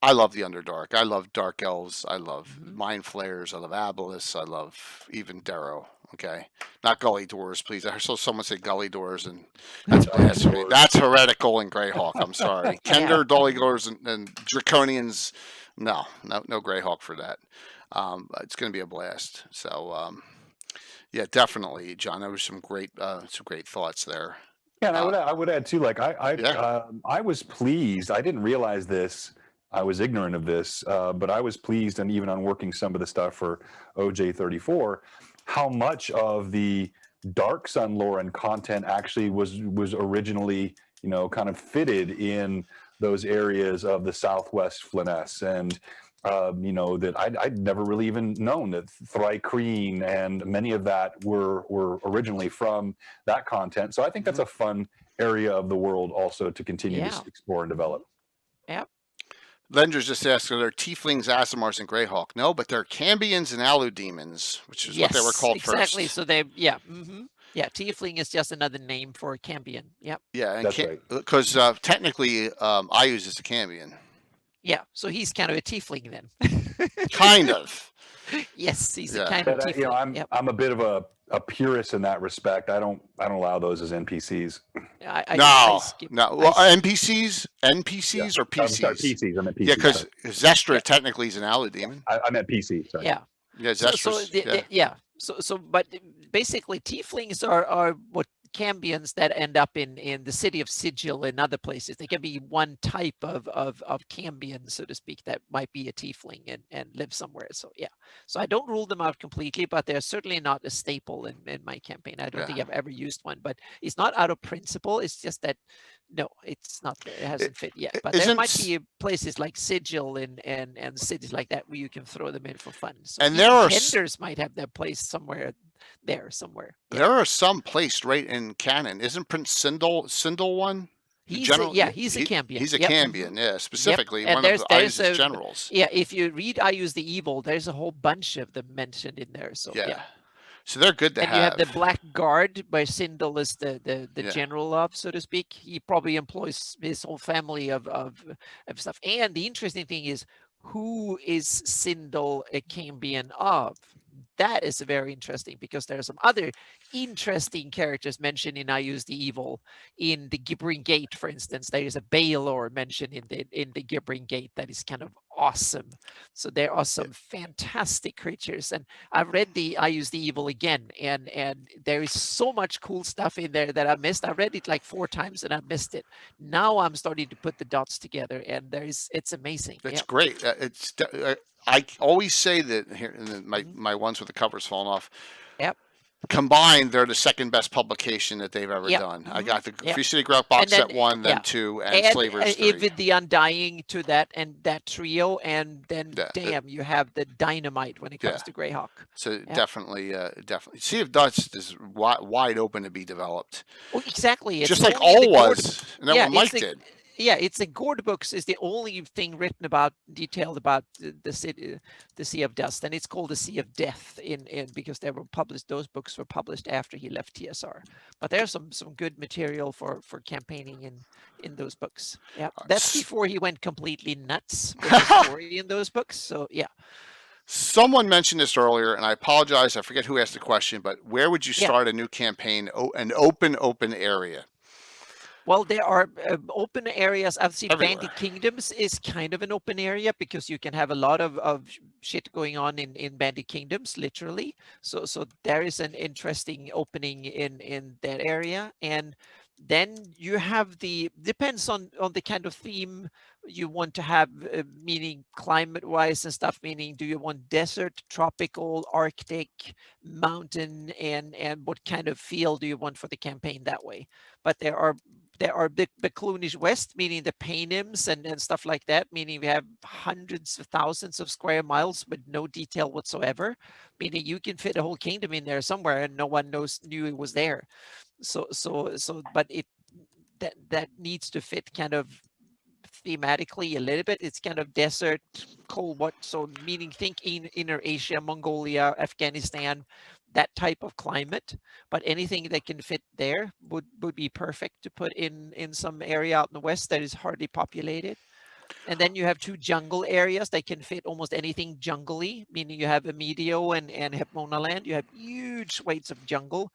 I love the Underdark. I love Dark Elves. I love Mind Flayers. I love Aboleths. I love even Darrow. Okay, not Gully Doors, please. I saw someone say Gully Doors, and that's blasphemy. That's heretical in Greyhawk. I'm sorry. Kender, Gully Doors, and Draconians. No Greyhawk for that. It's going to be a blast. So, yeah, definitely, John. There was some great thoughts there. Yeah, and I would add too. Like I was pleased. I didn't realize this. I was ignorant of this, but I was pleased, and even on working some of the stuff for OJ34, how much of the Dark Sun lore and content actually was originally, kind of fitted in those areas of the Southwest Flyness, and that I'd never really even known that Thrycreen and many of that were originally from that content. So I think that's a fun area of the world also to continue to explore and develop. Yep. Lender's just asking, are there Tieflings, Aasimars, and Greyhawk? No, but they're Cambions and Alu Demons, which is what they were called first. Exactly. So they, Tiefling is just another name for a Cambion. Yep. Yeah, and because technically, Ayuz is a Cambion. Yeah, so he's kind of a Tiefling then. Kind of. Yes, he's a kind of Tiefling. I'm a bit of a purist in that respect. I don't allow those as NPCs. No. Well, NPCs or PCs? I'm sorry, PCs. I meant PCs. Yeah, because Zestra technically is an Alu Demon. I meant PC. Sorry. Yeah. Yeah, Zestra. But basically, Tieflings are what Cambions that end up in the city of Sigil and other places. They can be one type of Cambion, so to speak, that might be a Tiefling and live somewhere. So so I don't rule them out completely, but they're certainly not a staple in my campaign. I don't think I've ever used one, but it's not out of principle. It's just that no, it's not. It hasn't fit yet. But there might be places like Sigil and cities like that where you can throw them in for fun. So and there are Tenders might have their place somewhere. There There are some placed right in canon. Isn't Prince Sindel one? He's a Cambion. He's a Cambion, specifically one of Ayuz's generals. Yeah, if you read Ayuz the Evil, there's a whole bunch of them mentioned in there. So so they're good to have. And you have the Black Guard, where Sindel is the general of, so to speak. He probably employs his whole family of stuff. And the interesting thing is, who is Sindel a Cambion of? That is very interesting, because there are some other interesting characters mentioned in Ayuz the Evil. In the Gibbering Gate, for instance, there is a Baelor mentioned in the Gibbering Gate that is kind of awesome. So there are some fantastic creatures, and I've read the Ayuz the Evil again, and there is so much cool stuff in there that I missed. I read it like 4 times and I missed it. Now I'm starting to put the dots together, and it's amazing. It's great. I always say that here, and my ones with the covers falling off. Yep. Combined, they're the second best publication that they've ever done. I got the Free City Grok box set 1, then 2, and Slavers 3. Even the Undying to that and that trio, and then damn, you have the dynamite when it comes to Greyhawk. So definitely. Sea of Dust is wide open to be developed. Well, exactly. It's just like all was, and then what Mike did. Yeah, it's the Gord books is the only thing written detailed about the Sea of Dust, and it's called the Sea of Death because they were published. Those books were published after he left TSR. But there's some good material for campaigning in those books. Yeah, that's before he went completely nuts with the story in those books. So yeah. Someone mentioned this earlier, and I apologize. I forget who asked the question, but where would you start a new campaign? An open area. Well, there are open areas. I've seen Everywhere. Bandit Kingdoms is kind of an open area because you can have a lot of shit going on in Bandit Kingdoms, literally. So there is an interesting opening in that area. And then you have depends on the kind of theme you want to have, meaning climate-wise and stuff, meaning do you want desert, tropical, Arctic, mountain, and what kind of feel do you want for the campaign that way? But there are the Clunish West, meaning the Paynims and stuff like that, meaning we have hundreds of thousands of square miles with no detail whatsoever, meaning you can fit a whole kingdom in there somewhere and no one knew it was there. But that needs to fit kind of thematically a little bit. It's kind of desert, cold, so meaning think Inner Asia, Mongolia, Afghanistan, that type of climate. But anything that can fit there would be perfect to put in some area out in the west that is hardly populated. And then you have two jungle areas that can fit almost anything jungly, meaning you have Emedio and Hepmonaland. You have huge swathes of jungle,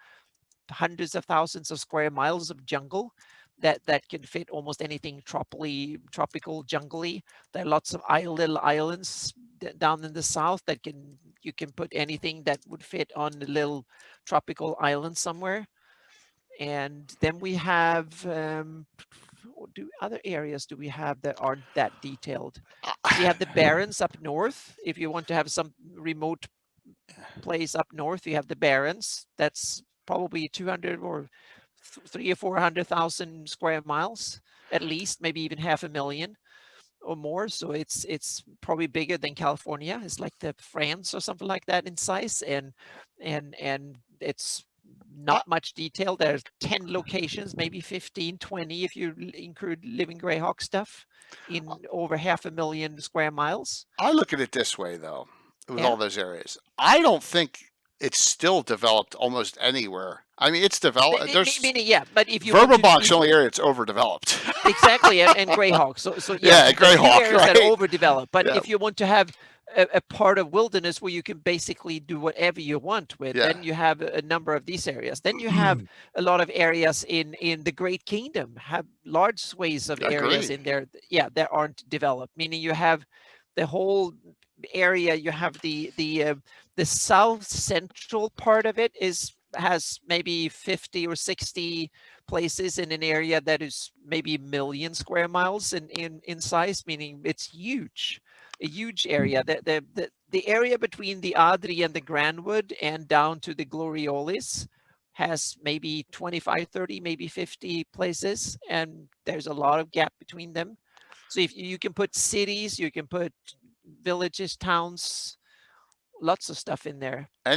hundreds of thousands of square miles of jungle that can fit almost anything tropical, jungly. There are lots of little islands down in the south that you can put anything that would fit on the little tropical island somewhere. And then we have other areas do we have that aren't that detailed? We have the Barrens up north. If you want to have some remote place up north, you have the Barrens. That's probably 200 or 300,000 or 400,000 square miles, at least, maybe even 500,000 or more. So it's probably bigger than California. It's like the France or something like that in size, and it's not much detail. There's 10 locations, maybe 15, 20 if you include living Greyhawk stuff, in over 500,000 square miles. I look at it this way, though, with all those areas. I don't think it's still developed almost anywhere. I mean, it's developed. There's but if you Verbobonk's the only area it's overdeveloped. Exactly, and Greyhawk. So yeah, Greyhawk, areas right? that are overdeveloped. But if you want to have a part of wilderness where you can basically do whatever you want with, then you have a number of these areas. Then you have a lot of areas in the Great Kingdom, have large swathes of areas in there, that aren't developed. Meaning you have the whole area. You have the south central part of it has maybe 50 or 60 places in an area that is maybe a million square miles in size, meaning it's huge, a huge area. The area between the Adri and the Granwood and down to the Gloriolis has maybe 25, 30, maybe 50 places, and there's a lot of gap between them. So if you can put cities, you can put villages, towns, lots of stuff in there. I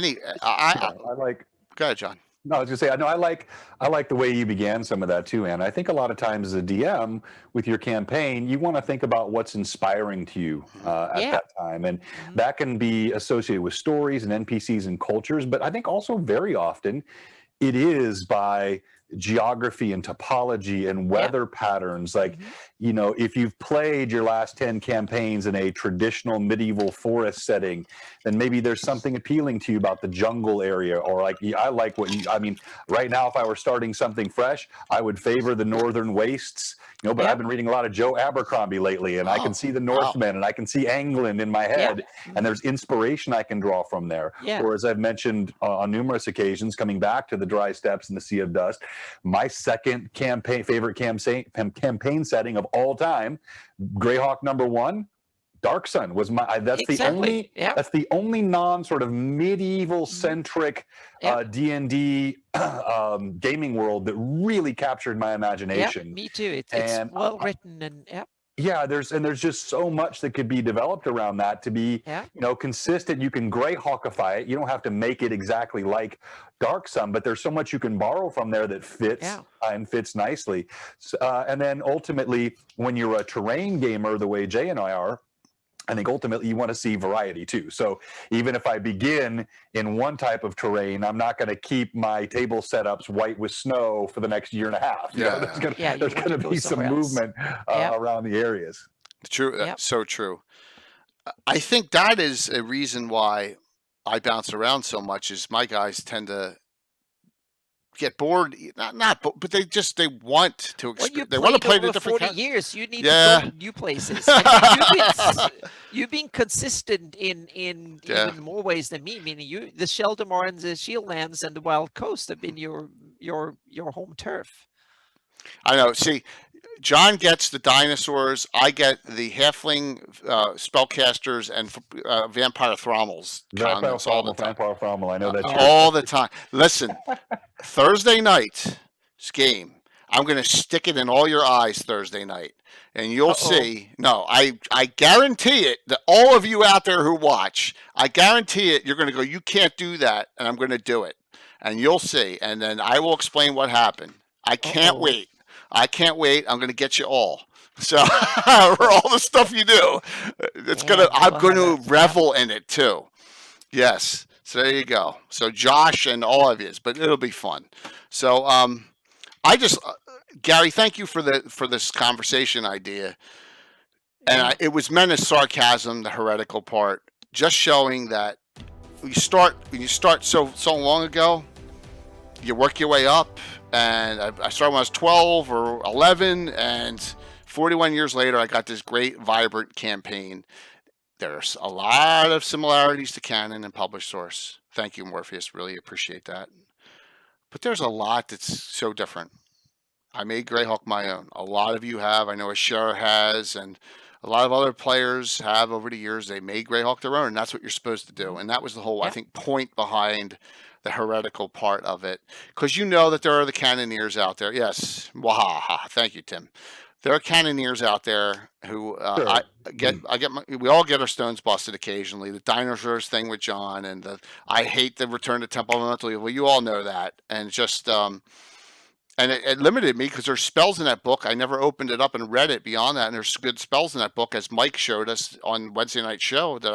like. Go ahead, John. No, I was gonna say, no, I like the way you began some of that too, Ann. I think a lot of times as a DM with your campaign, you want to think about what's inspiring to you at that time, and that can be associated with stories and NPCs and cultures. But I think also very often it is by geography and topology and weather patterns. Like, you know, if you've played your last 10 campaigns in a traditional medieval forest setting, then maybe there's something appealing to you about the jungle area, or like, I like I mean, right now, if I were starting something fresh, I would favor the northern wastes, you know, but I've been reading a lot of Joe Abercrombie lately, and I can see the Northmen and I can see England in my head, and there's inspiration I can draw from there. Or as I've mentioned on numerous occasions, coming back to the Dry Steppes and the Sea of Dust, my second favorite campaign setting of all time, Greyhawk #1, Dark Sun was that's the only non sort of medieval centric D&D gaming world that really captured my imagination. Me too. It's well written and there's just so much that could be developed around that to be you know, consistent. You can Greyhawkify it. You don't have to make it exactly like Dark Sun, but there's so much you can borrow from there that fits and fits nicely. And then ultimately, when you're a terrain gamer the way Jay and I are, I think ultimately you want to see variety too. So even if I begin in one type of terrain, I'm not going to keep my table setups white with snow for the next year and a half. You know, there's going to be some movement around the areas. True. So true. I think that is a reason why I bounce around so much, is my guys tend to get bored. But they want to. Well, you They want to played play the over different 40 years. You need to Yeah. go new places. And you've been consistent in Yeah. even more ways than me. Meaning the Sheldamore and the Shieldlands and the Wild Coast have been your home turf. I know. See, John gets the dinosaurs. I get the halfling spellcasters and vampire thrommels comments all the time. Vampire Thrommel. I know that's all the time. Listen, Thursday night's game. I'm going to stick it in all your eyes Thursday night, and you'll see. No, I guarantee it that all of you out there who watch, I guarantee it. You're going to go, you can't do that, and I'm going to do it, and you'll see. And then I will explain what happened. I can't wait. I can't wait. I'm going to get you all. So for all the stuff you do, I'm going to revel in it too. Yes. So there you go. So Josh and all of you, but it'll be fun. So I just Gary, thank you for this conversation idea. And it was meant as sarcasm, the heretical part, just showing that when you start so long ago, you work your way up. And I started when I was 12 or 11, and 41 years later, I got this great, vibrant campaign. There's a lot of similarities to canon and published source. Thank you, Morpheus. Really appreciate that. But there's a lot that's so different. I made Greyhawk my own. A lot of you have. I know Ashera has, and a lot of other players have over the years. They made Greyhawk their own, and that's what you're supposed to do. And that was the whole, I think, point behind the heretical part of it. Because you know that there are the cannoneers out there. Yes. Wahaha. Thank you, Tim. There are cannoneers out there who we all get our stones busted occasionally. The dinosaurs thing with John, and I hate the Return to Temple of Mental Evil. You all know that, and just and it limited me because there's spells in that book. I never opened it up and read it beyond that, and there's good spells in that book, as Mike showed us on Wednesday night show, that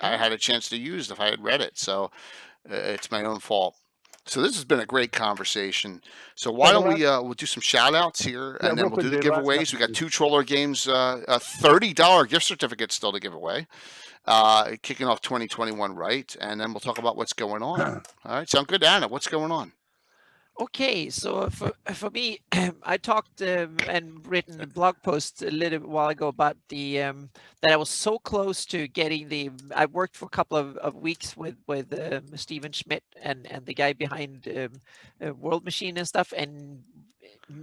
I had a chance to use if I had read it. So it's my own fault. So this has been a great conversation. So why don't we'll do some shout outs here, and then we'll do the giveaways. We got 2 Troller Games, a $30 gift certificate still to give away, kicking off 2021 right, and then we'll talk about what's going on. All right, sound good, Anna? What's going on? Okay, so for me, I talked and written a blog post a little while ago about the that I was so close to getting I worked for a couple of weeks with Stephen Schmidt and the guy behind World Machine and stuff, and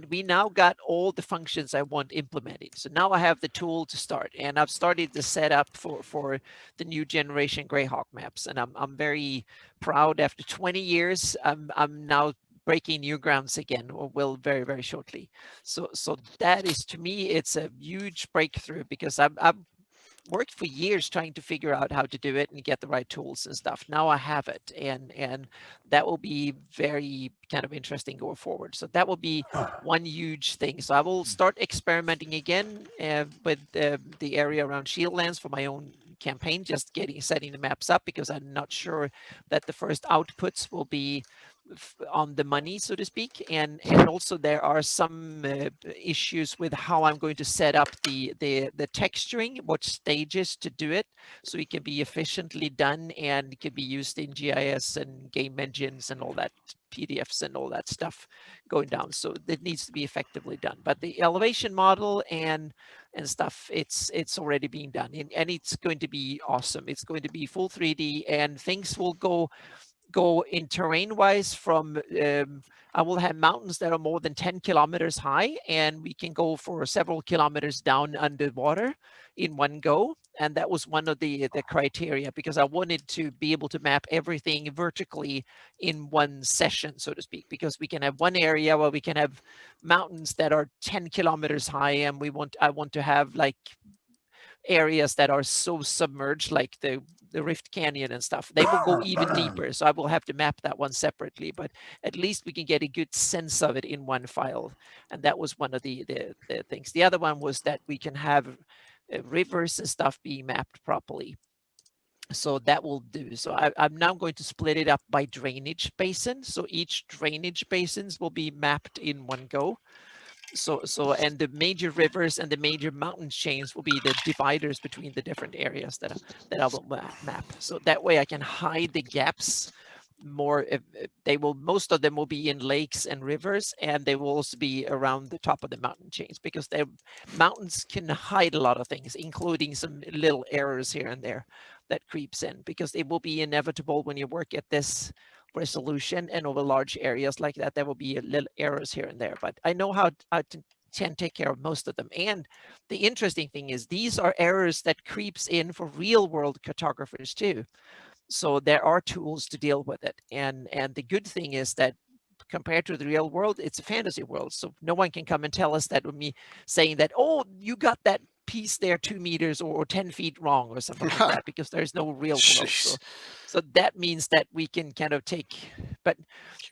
we now got all the functions I want implemented. So now I have the tool to start, and I've started the setup for the new generation Greyhawk maps, and I'm very proud. After 20 years, I'm now breaking new grounds again, or will very, very shortly. So that is, to me, it's a huge breakthrough, because I've worked for years trying to figure out how to do it and get the right tools and stuff. Now I have it, and that will be very kind of interesting going forward. So that will be one huge thing. So I will start experimenting again with the area around Shieldlands for my own campaign, just setting the maps up, because I'm not sure that the first outputs will be on the money, so to speak, and also there are some issues with how I'm going to set up the texturing, what stages to do it, so it can be efficiently done and it can be used in GIS and game engines and all that, PDFs and all that stuff going down. So it needs to be effectively done. But the elevation model and stuff, it's already being done, and it's going to be awesome. It's going to be full 3D, and things will go in terrain wise from I will have mountains that are more than 10 kilometers high, and we can go for several kilometers down underwater in one go. And that was one of the criteria, because I wanted to be able to map everything vertically in one session, so to speak, because we can have one area where we can have mountains that are 10 kilometers high, and I want to have like areas that are so submerged, like the Rift Canyon and stuff. They will go even deeper, so I will have to map that one separately, but at least we can get a good sense of it in one file. And that was one of the things. The other one was that we can have rivers and stuff being mapped properly. So that will do. So I'm now going to split it up by drainage basin. So each drainage basins will be mapped in one go. So and the major rivers and the major mountain chains will be the dividers between the different areas that I will map. So that way I can hide the gaps more, most of them will be in lakes and rivers, and they will also be around the top of the mountain chains, because the mountains can hide a lot of things, including some little errors here and there that creeps in, because it will be inevitable when you work at this resolution and over large areas like that, there will be little errors here and there, but I know how to can take care of most of them. And the interesting thing is these are errors that creeps in for real world cartographers too. So there are tools to deal with it. And the good thing is that compared to the real world, it's a fantasy world. So no one can come and tell us that with me saying that, oh, you got that piece there 2 meters or 10 feet wrong or something like that, because there's no real world. So that means that we can kind of take, but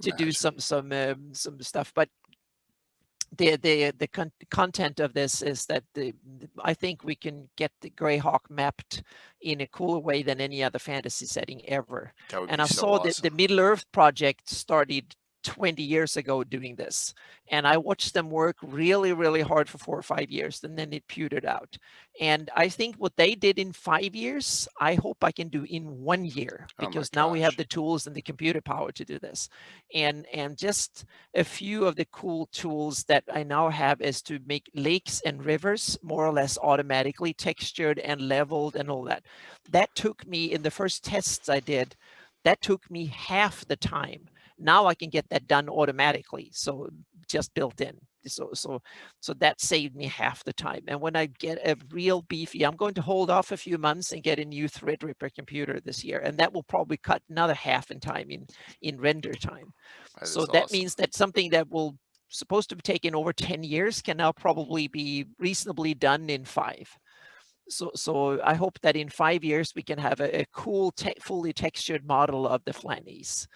to do some stuff. But the content of this is that I think we can get the Greyhawk mapped in a cooler way than any other fantasy setting ever. And I saw that the Middle Earth project started 20 years ago doing this, and I watched them work really, really hard for 4 or 5 years, and then it petered out. And I think what they did in 5 years, I hope I can do in 1 year, because now we have the tools and the computer power to do this. And just a few of the cool tools that I now have is to make lakes and rivers more or less automatically textured and leveled and all that. That took me, in the first tests I did, that took me half the time. Now I can get that done automatically, so just built in. So that saved me half the time. And when I get a real beefy, I'm going to hold off a few months and get a new Threadripper computer this year, and that will probably cut another half in time in render time. So that means that something that will supposed to be taken over 10 years can now probably be reasonably done in 5. So I hope that in 5 years we can have a cool, fully textured model of the Flannies.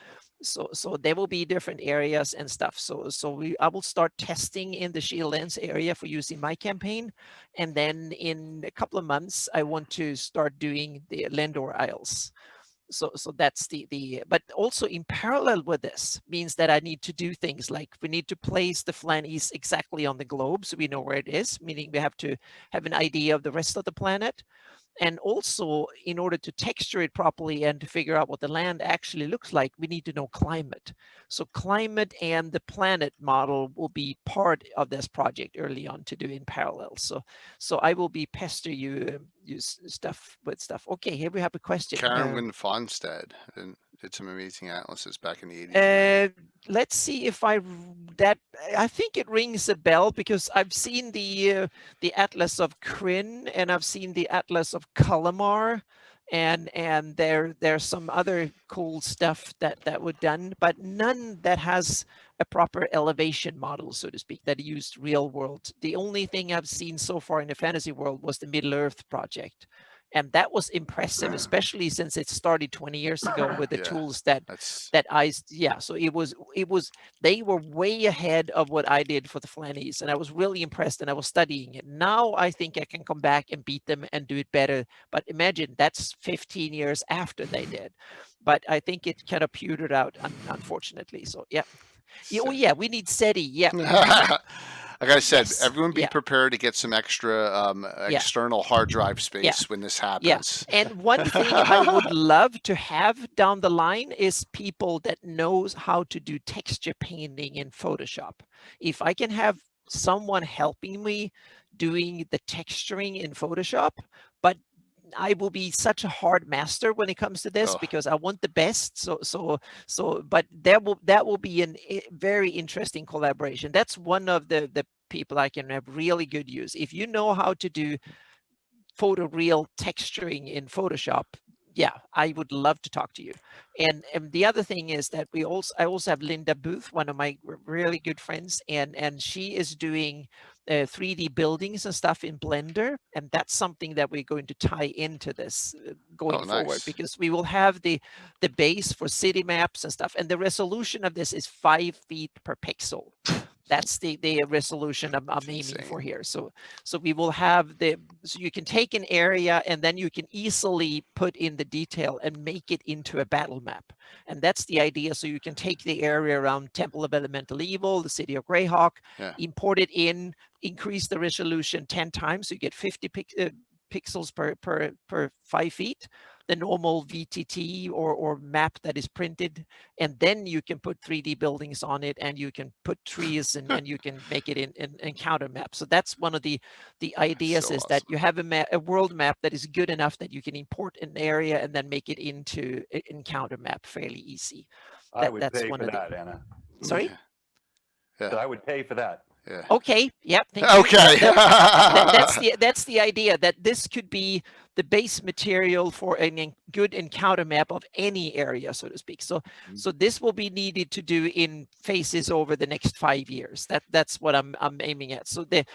So there will be different areas and stuff. I will start testing in the Shield Lens area for using my campaign, and then in a couple of months I want to start doing the Lendor Isles. So that's but also in parallel with this means that I need to do things like we need to place the Flannies exactly on the globe so we know where it is, meaning we have to have an idea of the rest of the planet. And also, in order to texture it properly and to figure out what the land actually looks like, we need to know climate. So climate and the planet model will be part of this project early on to do in parallel. So I will be pester you stuff with stuff. Okay, here we have a question. Karen Fonstad did some amazing atlases back in the 80s. Let's see if I think it rings a bell, because I've seen the Atlas of Kryn, and I've seen the Atlas of Kalamar, and there's some other cool stuff that were done, but none that has a proper elevation model, so to speak, that used real world. The only thing I've seen so far in the fantasy world was the Middle Earth project. And that was impressive, especially since it started 20 years ago with the tools so they were way ahead of what I did for the Flannies, and I was really impressed, and I was studying it. Now I think I can come back and beat them and do it better. But imagine that's 15 years after they did. But I think it kind of petered out, unfortunately. So yeah. Oh yeah, we need SETI. Yeah. Like I said, everyone be prepared to get some extra external hard drive space when this happens. Yeah. And one thing I would love to have down the line is people that knows how to do texture painting in Photoshop. If I can have someone helping me doing the texturing in Photoshop, but I will be such a hard master when it comes to this because I want the best. But that will be a very interesting collaboration. That's one of the people I can have really good use. If you know how to do photoreal texturing in Photoshop, I would love to talk to you. And the other thing is that I also have Linda Booth, one of my really good friends, and she is doing 3D buildings and stuff in Blender, and that's something that we're going to tie into this going forward, because we will have the base for city maps and stuff, and the resolution of this is 5 feet per pixel. That's the resolution I'm aiming for here. So we will have so you can take an area and then you can easily put in the detail and make it into a battle map. And that's the idea. So you can take the area around Temple of Elemental Evil, the city of Greyhawk, import it in, increase the resolution 10 times. So you get 50 pixels per 5 feet. the normal VTT or map that is printed, and then you can put 3D buildings on it, and you can put trees, and you can make it in encounter map. So that's one of the ideas, so is that awesome. you have a world map that is good enough that you can import an area and then make it into an encounter map fairly easy. I would That's pay one for of the. that, Anna. Sorry. Yeah. So I would pay for that. Yeah. Okay. Yep. Thank you. Okay. That's the idea, that this could be the base material for a good encounter map of any area, so to speak. So this will be needed to do in phases over the next 5 years. That's what I'm aiming at. So the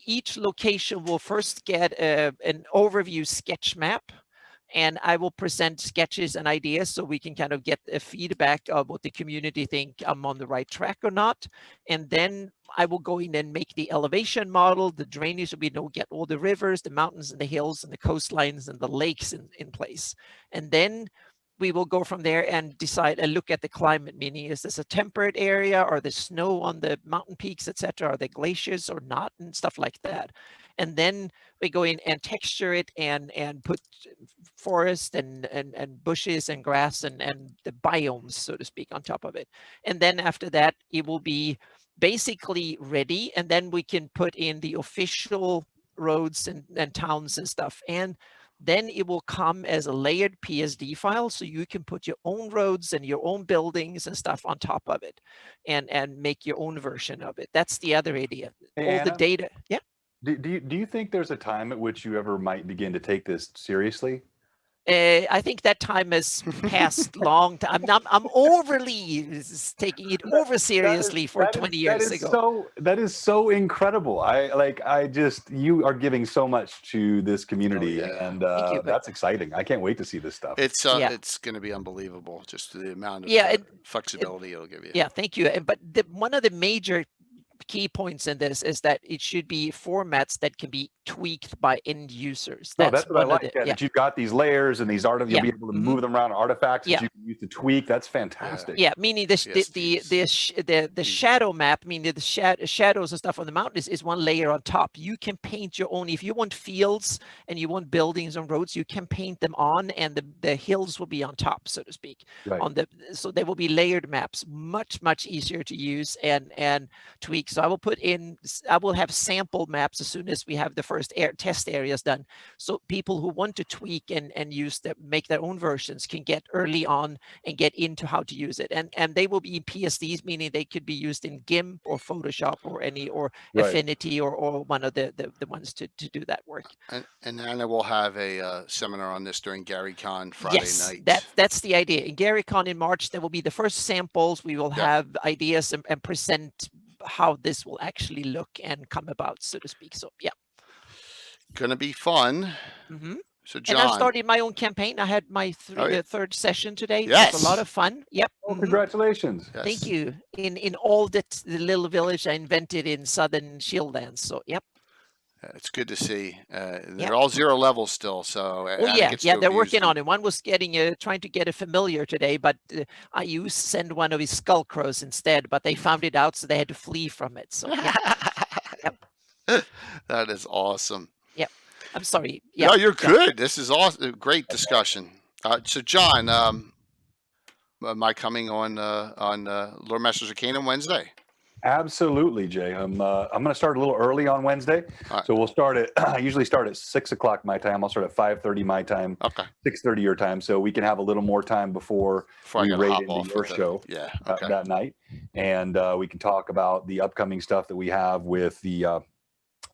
each location will first get an overview sketch map, and I will present sketches and ideas so we can kind of get a feedback of what the community think I'm on the right track or not. And then I will go in and make the elevation model, the drainage, so we know, get all the rivers, the mountains and the hills and the coastlines and the lakes in place. And then we will go from there and decide and look at the climate, meaning is this a temperate area, or the snow on the mountain peaks, etc., are there glaciers or not, and stuff like that. And then we go in and texture it and put forest and bushes and grass and the biomes, so to speak, on top of it. And then after that, it will be basically ready, and then we can put in the official roads and towns and stuff. And then it will come as a layered PSD file, so you can put your own roads and your own buildings and stuff on top of it, and make your own version of it. That's the other idea. Hey, all the Anna? data. Yeah. Do you think there's a time at which you ever might begin to take this seriously? I think that time has passed long time. I'm overly taking it over seriously for 20 years ago. That is so incredible. You are giving so much to this community, and Thank you, that's exciting. I can't wait to see this stuff. It's Yeah. it's going to be unbelievable, just the amount of Yeah, flexibility it'll give you. Yeah, thank you. But one of the major key points in this is that it should be formats that can be tweaked by end users. That's what I like. Yeah. That you've got these layers and these you'll be able to move them around, artifacts that you can use to tweak. That's fantastic. Yeah, meaning the shadow map, meaning the shadows and stuff on the mountain is one layer on top. You can paint your own. If you want fields and you want buildings and roads, you can paint them on, and the hills will be on top, so to speak. Right. So they will be layered maps, much easier to use and tweak. So I will have sample maps as soon as we have the first test areas done. So people who want to tweak and make their own versions can get early on and get into how to use it. And they will be in PSDs, meaning they could be used in GIMP or Photoshop or Affinity or one of the ones to do that work. And Anna will have a seminar on this during GaryCon Friday night. That's the idea. In GaryCon in March, there will be the first samples. We will have ideas and present how this will actually look and come about, so to speak. So yeah, gonna be fun. So John, and I started my own campaign. I had my third session today. Yes. It was a lot of fun. Yep. Well, congratulations. Yes. Thank you. In all the little village I invented in southern Shieldlands. So yep. It's good to see. They're all 0 levels still, so they're working on it. One was trying to get a familiar today, but I send one of his skull crows instead. But they found it out, so they had to flee from it. So yep. That is awesome. Yep. I'm sorry. Yeah. No, you're good. This is awesome. Great discussion. So John, am I coming on Lord Masters Arcana Wednesday? Absolutely, Jay. I'm going to start a little early on Wednesday. Right. So we'll start at, I usually start at 6 o'clock my time. I'll start at 5:30 my time, okay, 6:30 your time. So we can have a little more time before we raid into your show that night. And we can talk about the upcoming stuff that we have with the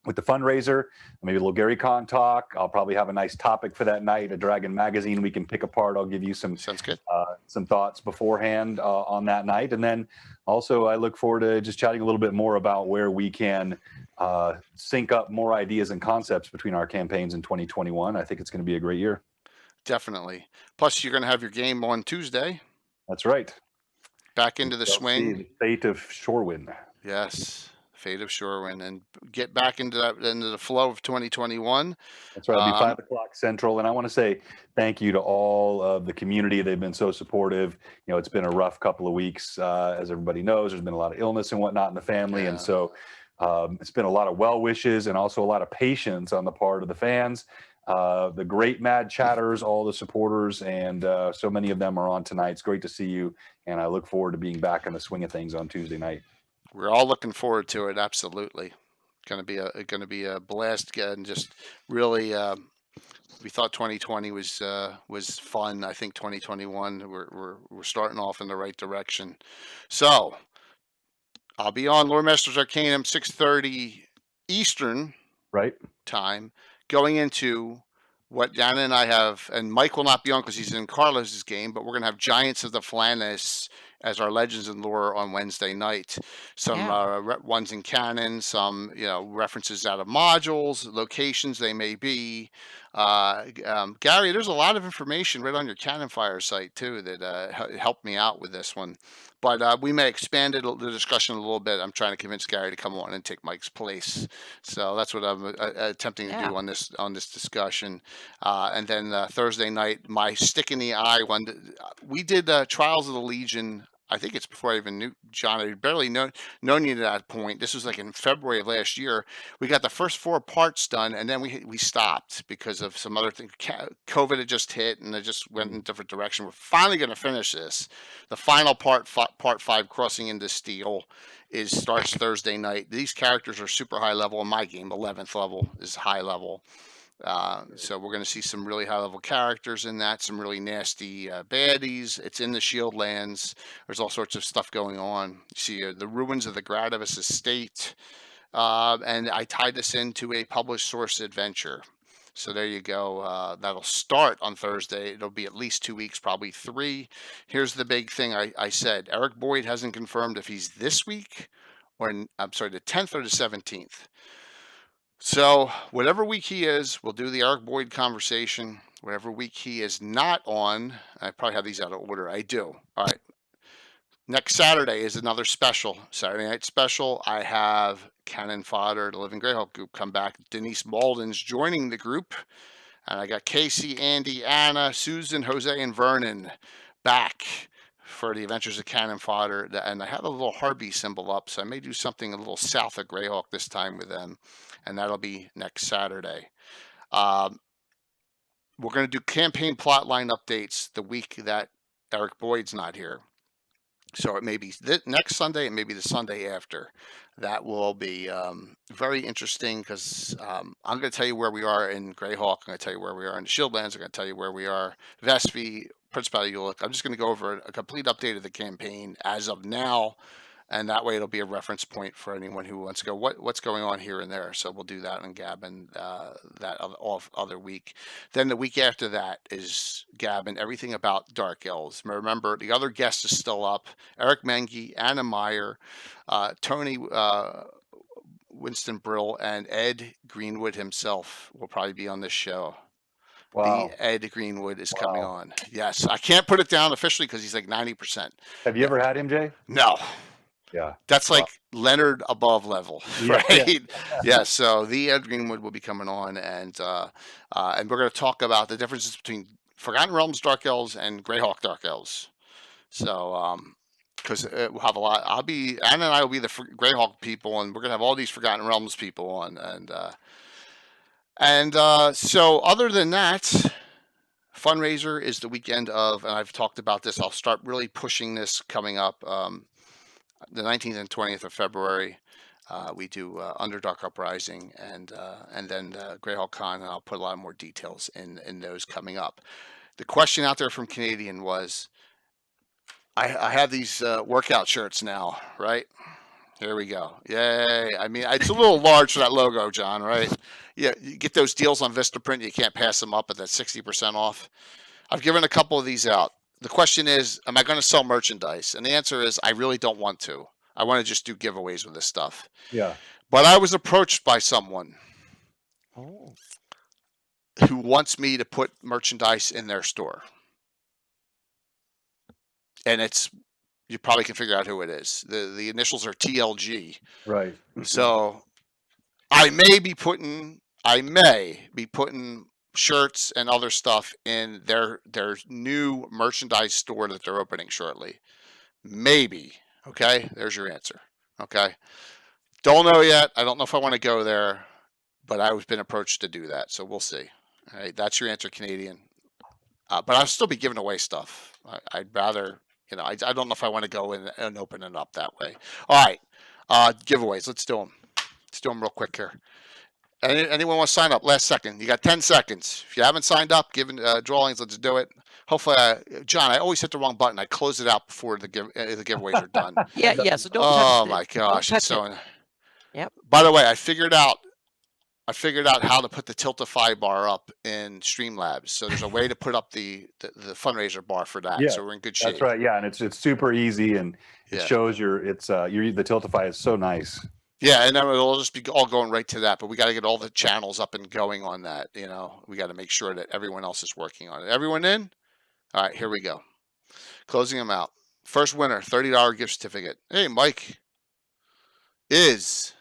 fundraiser, maybe a little GaryCon talk. I'll probably have a nice topic for that night, a Dragon magazine we can pick apart. I'll give you some sounds good. Some thoughts beforehand on that night. And then also I look forward to just chatting a little bit more about where we can sync up more ideas and concepts between our campaigns in 2021. I think it's going to be a great year. Definitely. Plus, you're going to have your game on Tuesday. That's right. Back into the swing. The fate of Shorewind. Yes. Fate of Shorewind, and get back into the flow of 2021. That's right. It'll be 5 o'clock Central. And I want to say thank you to all of the community. They've been so supportive. You know, it's been a rough couple of weeks. As everybody knows, there's been a lot of illness and whatnot in the family. Yeah. And so it's been a lot of well wishes and also a lot of patience on the part of the fans. the great Mad Chatters, all the supporters, and so many of them are on tonight. It's great to see you, and I look forward to being back in the swing of things on Tuesday night. We're all looking forward to it. Absolutely, going to be a blast, and just really. We thought 2020 was fun. I think 2021 we're starting off in the right direction. So I'll be on Lore Masters Arcanum 6:30 Eastern Right. time, going into what Jana and I have, and Mike will not be on because he's in Carlos's game, but we're going to have Giants of the Flannis as our Legends and Lore on Wednesday night. Some ones in canon, some references out of modules, locations they may be. Gary, there's a lot of information right on your Cannon Fire site too that helped me out with this one. But we may expand the discussion a little bit. I'm trying to convince Gary to come on and take Mike's place. So that's what I'm attempting to do on this discussion. And then Thursday night, my stick in the eye one. We did Trials of the Legion. I think it's before I even knew John. I had barely known you at that point. This was like in February of last year. We got the first 4 parts done, and then we stopped because of some other things. COVID had just hit, and it just went in a different direction. We're finally going to finish this. The final part 5, Crossing into Steel, starts Thursday night. These characters are super high level in my game. 11th level is high level. So we're going to see some really high level characters in that, some really nasty baddies. It's in the Shield Lands. There's all sorts of stuff going on. You see the ruins of the Gradivus estate. And I tied this into a published source adventure. So there you go. That'll start on Thursday. It'll be at least 2 weeks, probably 3. Here's the big thing I said. Eric Boyd hasn't confirmed if he's this week or, I'm sorry, the 10th or the 17th. So whatever week he is, we'll do the Eric Boyd conversation. Whatever week he is not on, I probably have these out of order. I do. All right. Next Saturday is another special, Saturday night special. I have Cannon Fodder, the Living Greyhawk group, come back. Denise Malden's joining the group. And I got Casey, Andy, Anna, Susan, Jose, and Vernon back for the Adventures of Cannon Fodder. And I have a little Harvey symbol up, so I may do something a little south of Greyhawk this time with them. And that'll be next Saturday. We're going to do campaign plotline updates the week that Eric Boyd's not here. So it may be next Sunday, it may be the Sunday after. That will be very interesting because I'm going to tell you where we are in Greyhawk. I'm going to tell you where we are in the Shieldlands. I'm going to tell you where we are Vespy, Principality Ulick. I'm just going to go over a complete update of the campaign as of now. And that way it'll be a reference point for anyone who wants to go, what's going on here and there. So we'll do that on Gabbin that other week. Then the week after that is Gabbin, everything about Dark Elves. Remember, the other guest is still up. Eric Mengi, Anna Meyer, Tony Winston Brill, and Ed Greenwood himself will probably be on this show. Wow. The Ed Greenwood is coming on. Yes. I can't put it down officially because he's like 90%. Have you ever had him, Jay? No. Yeah. That's like Leonard above level, right? Yeah. So the Ed Greenwood will be coming on, and we're going to talk about the differences between Forgotten Realms Dark Elves and Greyhawk Dark Elves. So, because we'll have a lot. Anna and I will be the Greyhawk people, and we're going to have all these Forgotten Realms people on, and so other than that, fundraiser is the weekend of, and I've talked about this. I'll start really pushing this coming up. The 19th and 20th of February, we do Underdark Uprising and then Greyhawk Con, and I'll put a lot more details in those coming up. The question out there from Canadian was, I have these workout shirts now, right? Here we go. Yay. I mean, it's a little large for that logo, John, right? Yeah, you get those deals on Vistaprint, you can't pass them up at that 60% off. I've given a couple of these out. The question is, am I going to sell merchandise? And the answer is, I really don't want to. I want to just do giveaways with this stuff. Yeah. But I was approached by someone who wants me to put merchandise in their store. And you probably can figure out who it is. The initials are TLG. Right. So I may be putting shirts and other stuff in their new merchandise store that they're opening shortly. Maybe. Okay, there's your answer. Okay, don't know yet. I don't know if I want to go there, but I've been approached to do that, so we'll see. All right, that's your answer, Canadian. But I'll still be giving away stuff. I'd rather, I don't know if I want to go in and open it up that way. All right, giveaways. Let's do them. Let's do them real quick here. Anyone want to sign up? Last second. You got 10 seconds. If you haven't signed up, given drawings, let's do it. Hopefully, John, I always hit the wrong button. I close it out before the giveaways are done. Yeah. So don't. Oh touch my it. gosh! Don't It's touch so. Yep. By the way, I figured out how to put the Tiltify bar up in Streamlabs. So there's a way to put up the fundraiser bar for that. Yeah, so we're in good shape. That's right. Yeah, and it's super easy, and it shows the Tiltify is so nice. Yeah, and then it'll just be all going right to that. But we got to get all the channels up and going on that. We got to make sure that everyone else is working on it. Everyone in? All right, here we go. Closing them out. First winner, $30 gift certificate. Hey, Mike. Is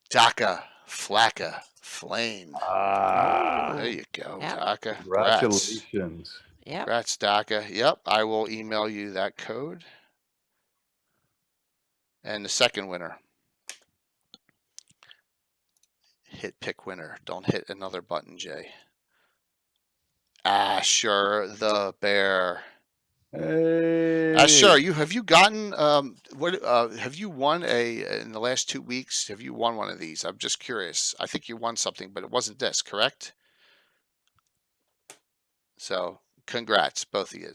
Daka Flacca Flame. There you go, Yep. Daka. Congratulations. Yeah. Congrats, Daka. Yep, I will email you that code. And the second winner. Hit pick winner. Don't hit another button, Jay. Asher the Bear. Hey. Asher, have you gotten have you won in the last 2 weeks? Have you won one of these? I'm just curious. I think you won something, but it wasn't this, correct? So congrats, both of you.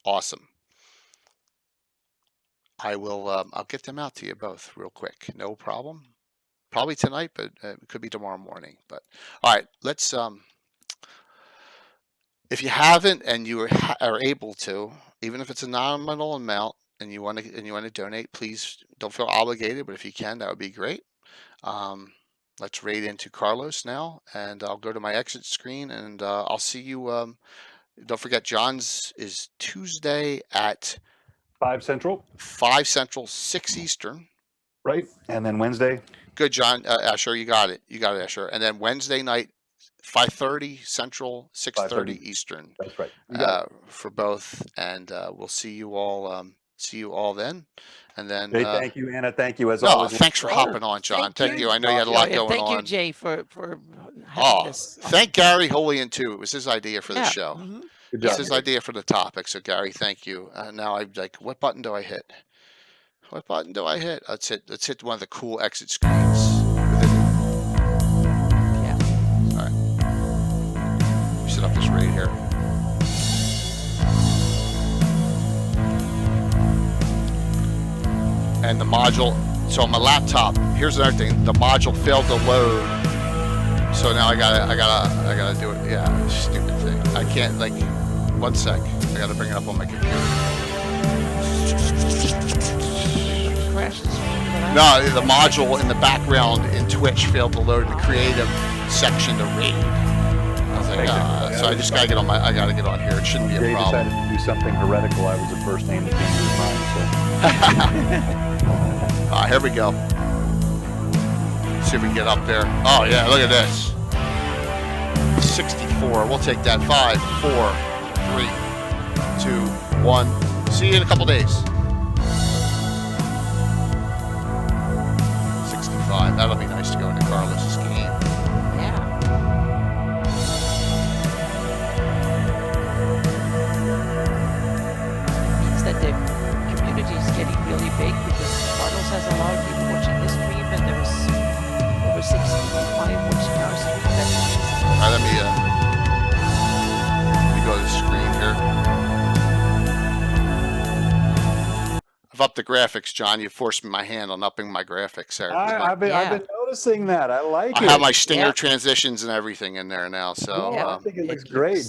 Awesome. I will. I'll get them out to you both real quick. No problem. Probably tonight, but it could be tomorrow morning. But all right, let's. If you haven't and you are able to, even if it's a nominal amount, and you want to donate, please don't feel obligated. But if you can, that would be great. Let's raid into Carlos now, and I'll go to my exit screen, and I'll see you. Don't forget, John's is Tuesday at 5 Central. 5 Central, 6 Eastern. Right, and then Wednesday. Good, John. Asher, you got it. You got it, Asher. And then Wednesday night, 5:30 Central, 6:30 Eastern. That's right. For both, and we'll see you all. See you all then. And then. Hey, thank you, Anna. Thank you as always. Thanks for hopping on, John. Thank you. I know you had a lot going on. Thank you, Jay, for having this. Thank Gary Holian too. It was his idea for the show. Mm-hmm. Good job. It's his idea for the topic. So Gary, thank you. Now I'm like, what button do I hit? What button do I hit? Let's hit one of the cool exit screens. Yeah. All right. We set up this raid here. And the module. So on my laptop, here's another thing. The module failed to load. So now I gotta do it. Yeah, stupid thing. I can't, like, 1 sec. I gotta bring it up on my computer. No, the module in the background in Twitch failed to load the creative section to raid. I was like, so I just gotta get on here. It shouldn't be a Jay problem. decided to do something heretical. I was the first name that came to his mind. So. Here we go. See if we can get up there. Oh yeah, look at this. 64. We'll take that. 5, 4, 3, 2, 1. See you in a couple days. 65. That'll be nice to go into Carlos's game. Yeah. Means that the community is getting really big because Carlos has a lot of people watching this stream, and there's over 65 watching our stream. All right, let me go to the screen here. I've upped the graphics, John. You forced my hand on upping my graphics there. I've been noticing that. I like it. I have my stinger transitions and everything in there now. So I think it looks great.